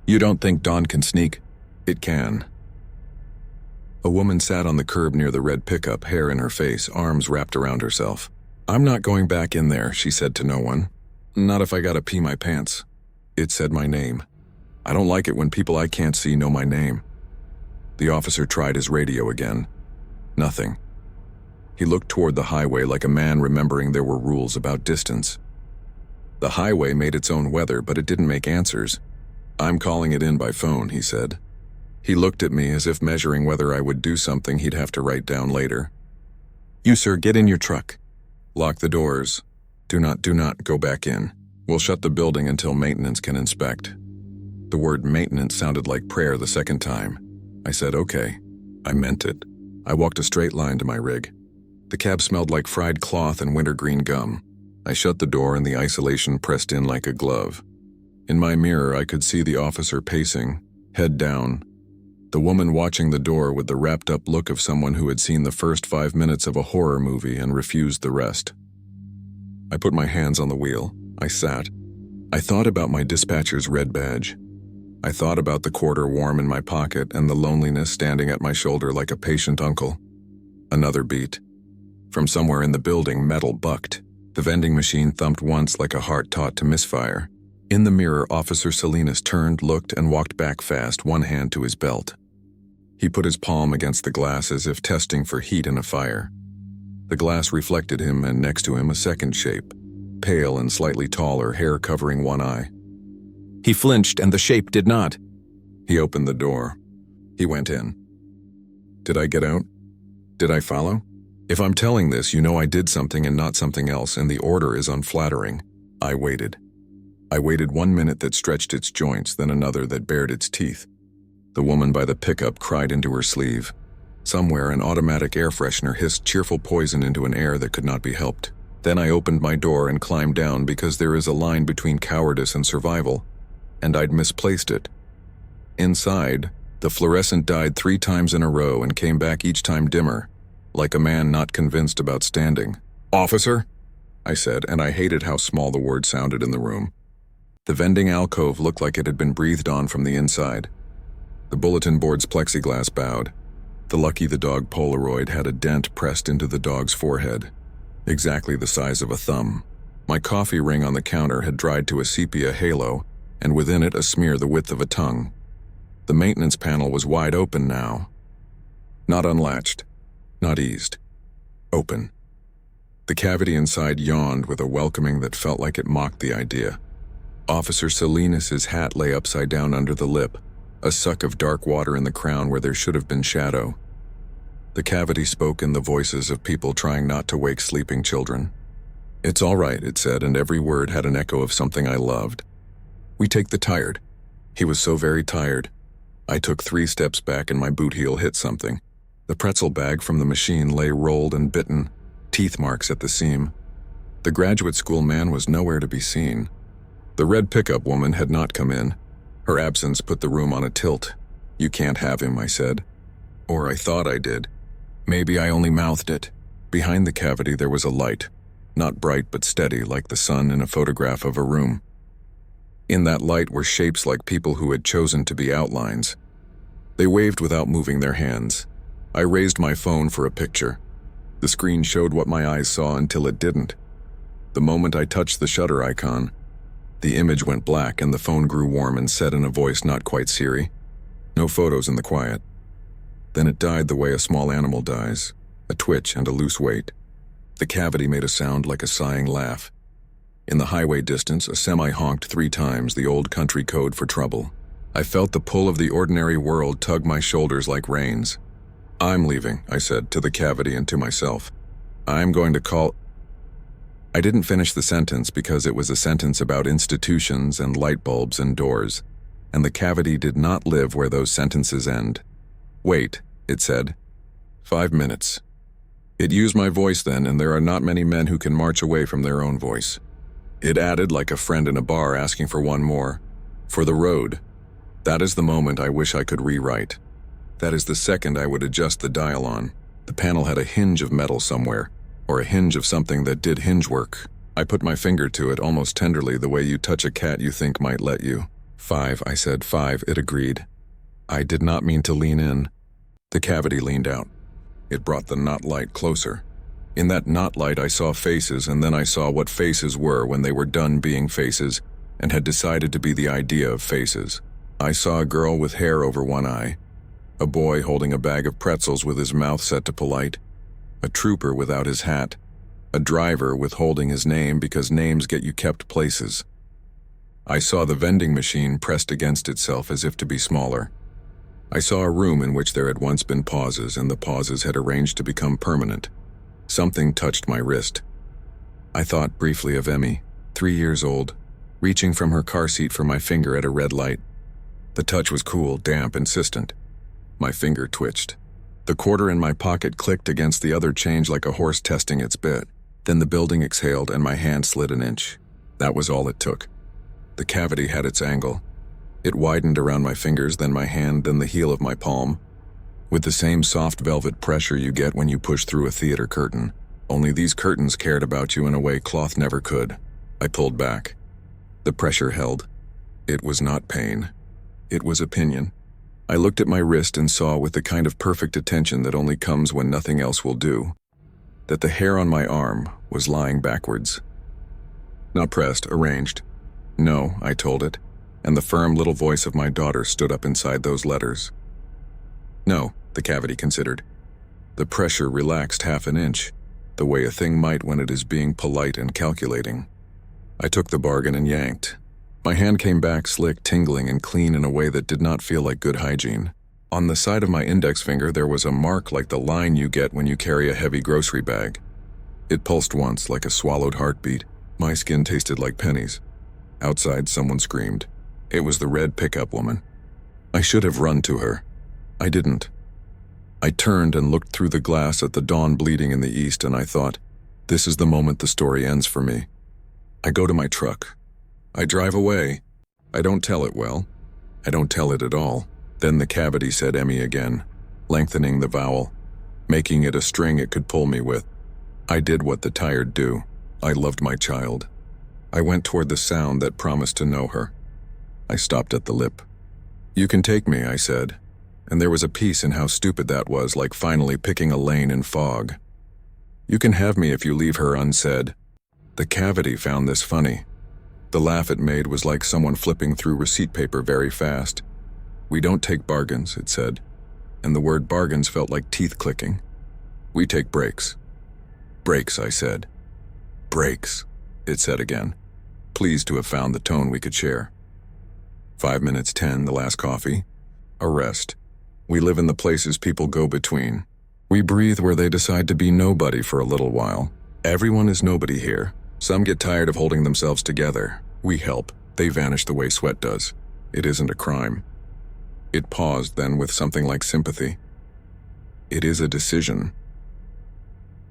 "You don't think dawn can sneak?" "It can." A woman sat on the curb near the red pickup, hair in her face, arms wrapped around herself. "I'm not going back in there," she said to no one. "Not if I gotta pee my pants." It said my name. I don't like it when people I can't see know my name. The officer tried his radio again. Nothing. He looked toward the highway like a man remembering there were rules about distance. The highway made its own weather, but it didn't make answers. "I'm calling it in by phone," he said. He looked at me as if measuring whether I would do something he'd have to write down later. "You, sir, get in your truck. Lock the doors. Do not go back in. We'll shut the building until maintenance can inspect." The word maintenance sounded like prayer the second time. I said, "Okay." I meant it. I walked a straight line to my rig. The cab smelled like fried cloth and wintergreen gum. I shut the door and the isolation pressed in like a glove. In my mirror, I could see the officer pacing, head down. The woman watching the door with the wrapped-up look of someone who had seen the first 5 minutes of a horror movie and refused the rest. I put my hands on the wheel. I sat. I thought about my dispatcher's red badge. I thought about the quarter warm in my pocket and the loneliness standing at my shoulder like a patient uncle. Another beat. From somewhere in the building, metal bucked. The vending machine thumped once like a heart taught to misfire. In the mirror, Officer Salinas turned, looked, and walked back fast, one hand to his belt. He put his palm against the glass as if testing for heat in a fire. The glass reflected him, and next to him a second shape, pale and slightly taller, hair covering one eye. He flinched, and the shape did not. He opened the door. He went in. Did I get out? Did I follow? If I'm telling this, you know I did something and not something else, and the order is unflattering. I waited. I waited 1 minute that stretched its joints, then another that bared its teeth. The woman by the pickup cried into her sleeve. Somewhere, an automatic air freshener hissed cheerful poison into an air that could not be helped. Then I opened my door and climbed down because there is a line between cowardice and survival, and I'd misplaced it. Inside, the fluorescent died 3 times in a row and came back each time dimmer, like a man not convinced about standing. "Officer?" I said, and I hated how small the word sounded in the room. The vending alcove looked like it had been breathed on from the inside. The bulletin board's plexiglass bowed. The Lucky the Dog Polaroid had a dent pressed into the dog's forehead, exactly the size of a thumb. My coffee ring on the counter had dried to a sepia halo, and within it a smear the width of a tongue. The maintenance panel was wide open now. Not unlatched, not eased. Open. The cavity inside yawned with a welcoming that felt like it mocked the idea. Officer Salinas's hat lay upside down under the lip, a suck of dark water in the crown where there should have been shadow. The cavity spoke in the voices of people trying not to wake sleeping children. "It's all right," it said, and every word had an echo of something I loved. "We take the tired." He was so very tired. I took 3 steps back and my boot heel hit something. The pretzel bag from the machine lay rolled and bitten, teeth marks at the seam. The graduate school man was nowhere to be seen. The red pickup woman had not come in. Her absence put the room on a tilt. "You can't have him," I said. Or I thought I did. Maybe I only mouthed it. Behind the cavity there was a light, not bright but steady like the sun in a photograph of a room. In that light were shapes like people who had chosen to be outlines. They waved without moving their hands. I raised my phone for a picture. The screen showed what my eyes saw until it didn't. The moment I touched the shutter icon, the image went black and the phone grew warm and said in a voice not quite Siri, "No photos in the quiet." Then it died the way a small animal dies, a twitch and a loose weight. The cavity made a sound like a sighing laugh. In the highway distance, a semi honked 3 times, the old country code for trouble. I felt the pull of the ordinary world tug my shoulders like reins. "I'm leaving," I said, to the cavity and to myself. "I'm going to call—" I didn't finish the sentence because it was a sentence about institutions and light bulbs and doors, and the cavity did not live where those sentences end. "Wait," it said. 5 minutes. It used my voice then, and there are not many men who can march away from their own voice. It added like a friend in a bar asking for one more. "For the road." That is the moment I wish I could rewrite. That is the second I would adjust the dial on. The panel had a hinge of metal somewhere, or a hinge of something that did hinge work. I put my finger to it almost tenderly, the way you touch a cat you think might let you. 5, I said. 5, it agreed. I did not mean to lean in. The cavity leaned out. It brought the knot light closer. In that knot light I saw faces, and then I saw what faces were when they were done being faces and had decided to be the idea of faces. I saw a girl with hair over one eye, a boy holding a bag of pretzels with his mouth set to polite, a trooper without his hat, a driver withholding his name because names get you kept places. I saw the vending machine pressed against itself as if to be smaller. I saw a room in which there had once been pauses, and the pauses had arranged to become permanent. Something touched my wrist. I thought briefly of Emmy, 3 years old, reaching from her car seat for my finger at a red light. The touch was cool, damp, insistent. My finger twitched. The quarter in my pocket clicked against the other change like a horse testing its bit. Then the building exhaled and my hand slid an inch. That was all it took. The cavity had its angle. It widened around my fingers, then my hand, then the heel of my palm. With the same soft velvet pressure you get when you push through a theater curtain. Only these curtains cared about you in a way cloth never could. I pulled back. The pressure held. It was not pain. It was opinion. I looked at my wrist and saw with the kind of perfect attention that only comes when nothing else will do, that the hair on my arm was lying backwards. Not pressed, arranged. No, I told it, and the firm little voice of my daughter stood up inside those letters. No, the cavity considered. The pressure relaxed half an inch, the way a thing might when it is being polite and calculating. I took the bargain and yanked. My hand came back slick, tingling, and clean in a way that did not feel like good hygiene. On the side of my index finger there was a mark like the line you get when you carry a heavy grocery bag. It pulsed once like a swallowed heartbeat. My skin tasted like pennies. Outside someone screamed. It was the red pickup woman. I should have run to her. I didn't. I turned and looked through the glass at the dawn bleeding in the east, and I thought, this is the moment the story ends for me. I go to my truck. I drive away. I don't tell it well. I don't tell it at all. Then the cavity said Emmy again, lengthening the vowel, making it a string it could pull me with. I did what the tired do. I loved my child. I went toward the sound that promised to know her. I stopped at the lip. You can take me, I said, and there was a peace in how stupid that was, like finally picking a lane in fog. You can have me if you leave her unsaid. The cavity found this funny. The laugh it made was like someone flipping through receipt paper very fast. We don't take bargains, it said, and the word bargains felt like teeth clicking. We take breaks. Breaks, I said. Breaks, it said again, pleased to have found the tone we could share. 5 minutes 10, the last coffee. A rest. We live in the places people go between. We breathe where they decide to be nobody for a little while. Everyone is nobody here. Some get tired of holding themselves together. We help. They vanish the way sweat does. It isn't a crime. It paused then with something like sympathy. It is a decision.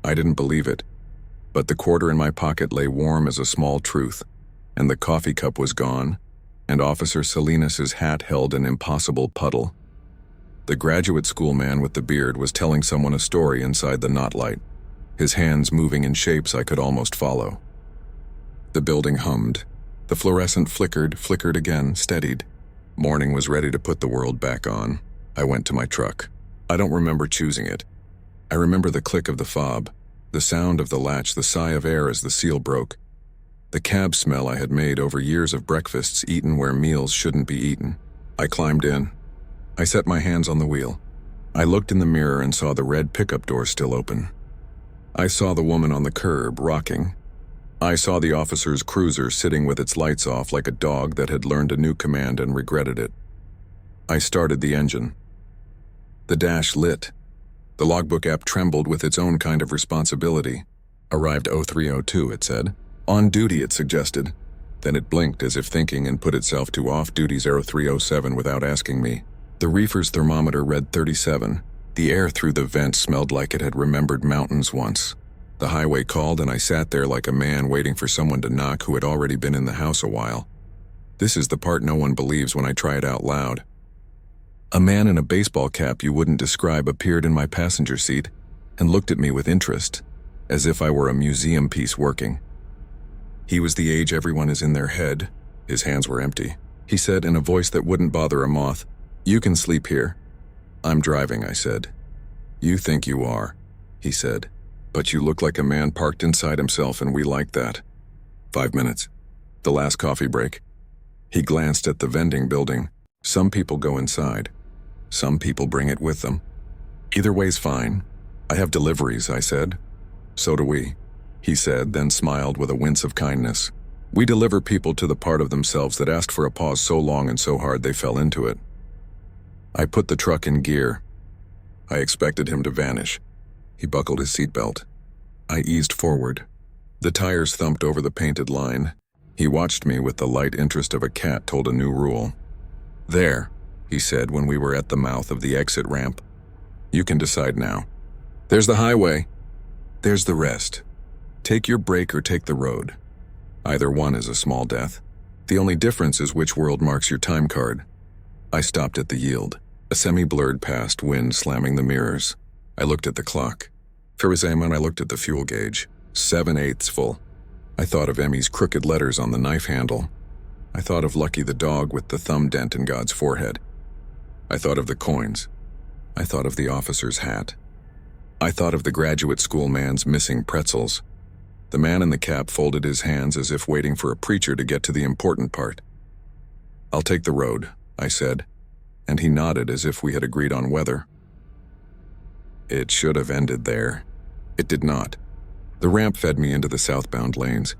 I didn't believe it, but the quarter in my pocket lay warm as a small truth, and the coffee cup was gone, and Officer Salinas' hat held an impossible puddle. The graduate school man with the beard was telling someone a story inside the knot light, his hands moving in shapes I could almost follow. The building hummed. The fluorescent flickered again, steadied. Morning was ready to put the world back on. I went to my truck. I don't remember choosing it. I remember the click of the fob, the sound of the latch, the sigh of air as the seal broke, the cab smell I had made over years of breakfasts eaten where meals shouldn't be eaten. I climbed in. I set my hands on the wheel. I looked in the mirror and saw the red pickup door still open. I saw the woman on the curb, rocking. I saw the officer's cruiser sitting with its lights off like a dog that had learned a new command and regretted it. I started the engine. The dash lit. The logbook app trembled with its own kind of responsibility. Arrived 0302, it said. On duty, it suggested. Then it blinked as if thinking and put itself to off-duty 0307 without asking me. The reefer's thermometer read 37. The air through the vent smelled like it had remembered mountains once. The highway called and I sat there like a man waiting for someone to knock who had already been in the house a while. This is the part no one believes when I try it out loud. A man in a baseball cap you wouldn't describe appeared in my passenger seat and looked at me with interest, as if I were a museum piece working. He was the age everyone is in their head. His hands were empty. He said in a voice that wouldn't bother a moth, "You can sleep here." "I'm driving," I said. "You think you are," he said. "But you look like a man parked inside himself, and we like that." 5 minutes. The last coffee break. He glanced at the vending building. Some people go inside. Some people bring it with them. Either way's fine. I have deliveries, I said. So do we, he said, then smiled with a wince of kindness. We deliver people to the part of themselves that asked for a pause so long and so hard they fell into it. I put the truck in gear. I expected him to vanish. He buckled his seatbelt. I eased forward. The tires thumped over the painted line. He watched me with the light interest of a cat told a new rule. "There," he said when we were at the mouth of the exit ramp. "You can decide now. There's the highway. There's the rest. Take your break or take the road. Either one is a small death. The only difference is which world marks your time card." I stopped at the yield. A semi-blurred past wind slamming the mirrors. I looked at the clock. For I looked at the fuel gauge. 7/8 full. I thought of Emmy's crooked letters on the knife handle. I thought of Lucky the dog with the thumb dent in God's forehead. I thought of the coins. I thought of the officer's hat. I thought of the graduate school man's missing pretzels. The man in the cap folded his hands as if waiting for a preacher to get to the important part. "I'll take the road," I said, and he nodded as if we had agreed on weather. It should have ended there. It did not. The ramp fed me into the southbound lanes.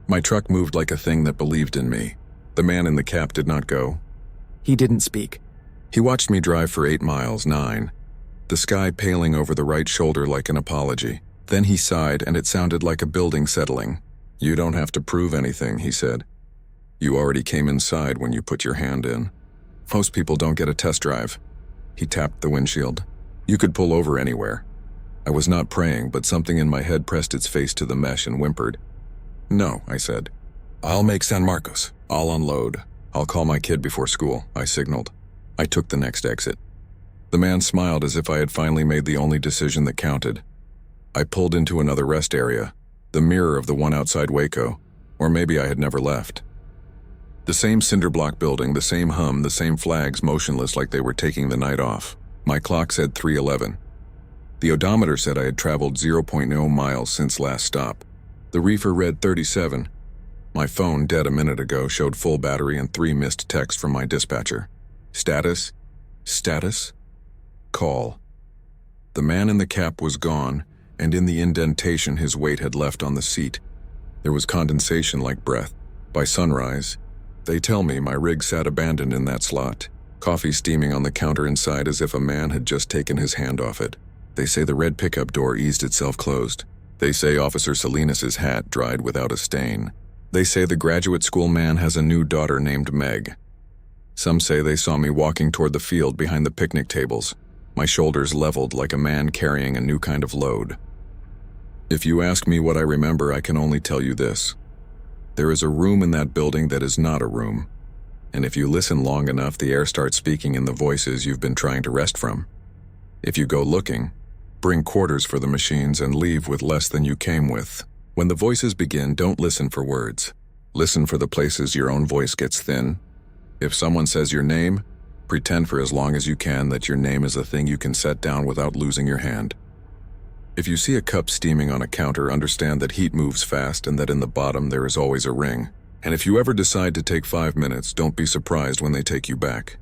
My truck moved like a thing that believed in me. The man in the cap did not go. He didn't speak. He watched me drive for 8 miles, 9, the sky paling over the right shoulder like an apology. Then he sighed, and it sounded like a building settling. "You don't have to prove anything," he said. "You already came inside when you put your hand in. Most people don't get a test drive." He tapped the windshield. "You could pull over anywhere." I was not praying, but something in my head pressed its face to the mesh and whimpered. "No," I said. "I'll make San Marcos. I'll unload. I'll call my kid before school," I signaled. I took the next exit. The man smiled as if I had finally made the only decision that counted. I pulled into another rest area, the mirror of the one outside Waco, or maybe I had never left. The same cinder block building, the same hum, the same flags motionless like they were taking the night off. My clock said 3:11. The odometer said I had traveled 0.0 miles since last stop. The reefer read 37. My phone, dead a minute ago, showed full battery and 3 missed texts from my dispatcher. Status? Status? Call. The man in the cap was gone, and in the indentation his weight had left on the seat. There was condensation like breath. By sunrise, they tell me my rig sat abandoned in that slot, coffee steaming on the counter inside as if a man had just taken his hand off it. They say the red pickup door eased itself closed. They say Officer Salinas' hat dried without a stain. They say the graduate school man has a new daughter named Meg. Some say they saw me walking toward the field behind the picnic tables, my shoulders leveled like a man carrying a new kind of load. If you ask me what I remember, I can only tell you this. There is a room in that building that is not a room, and if you listen long enough, the air starts speaking in the voices you've been trying to rest from. If you go looking, bring quarters for the machines and leave with less than you came with. When the voices begin, don't listen for words. Listen for the places your own voice gets thin. If someone says your name, pretend for as long as you can that your name is a thing you can set down without losing your hand. If you see a cup steaming on a counter, understand that heat moves fast and that in the bottom there is always a ring. And if you ever decide to take 5 minutes, don't be surprised when they take you back.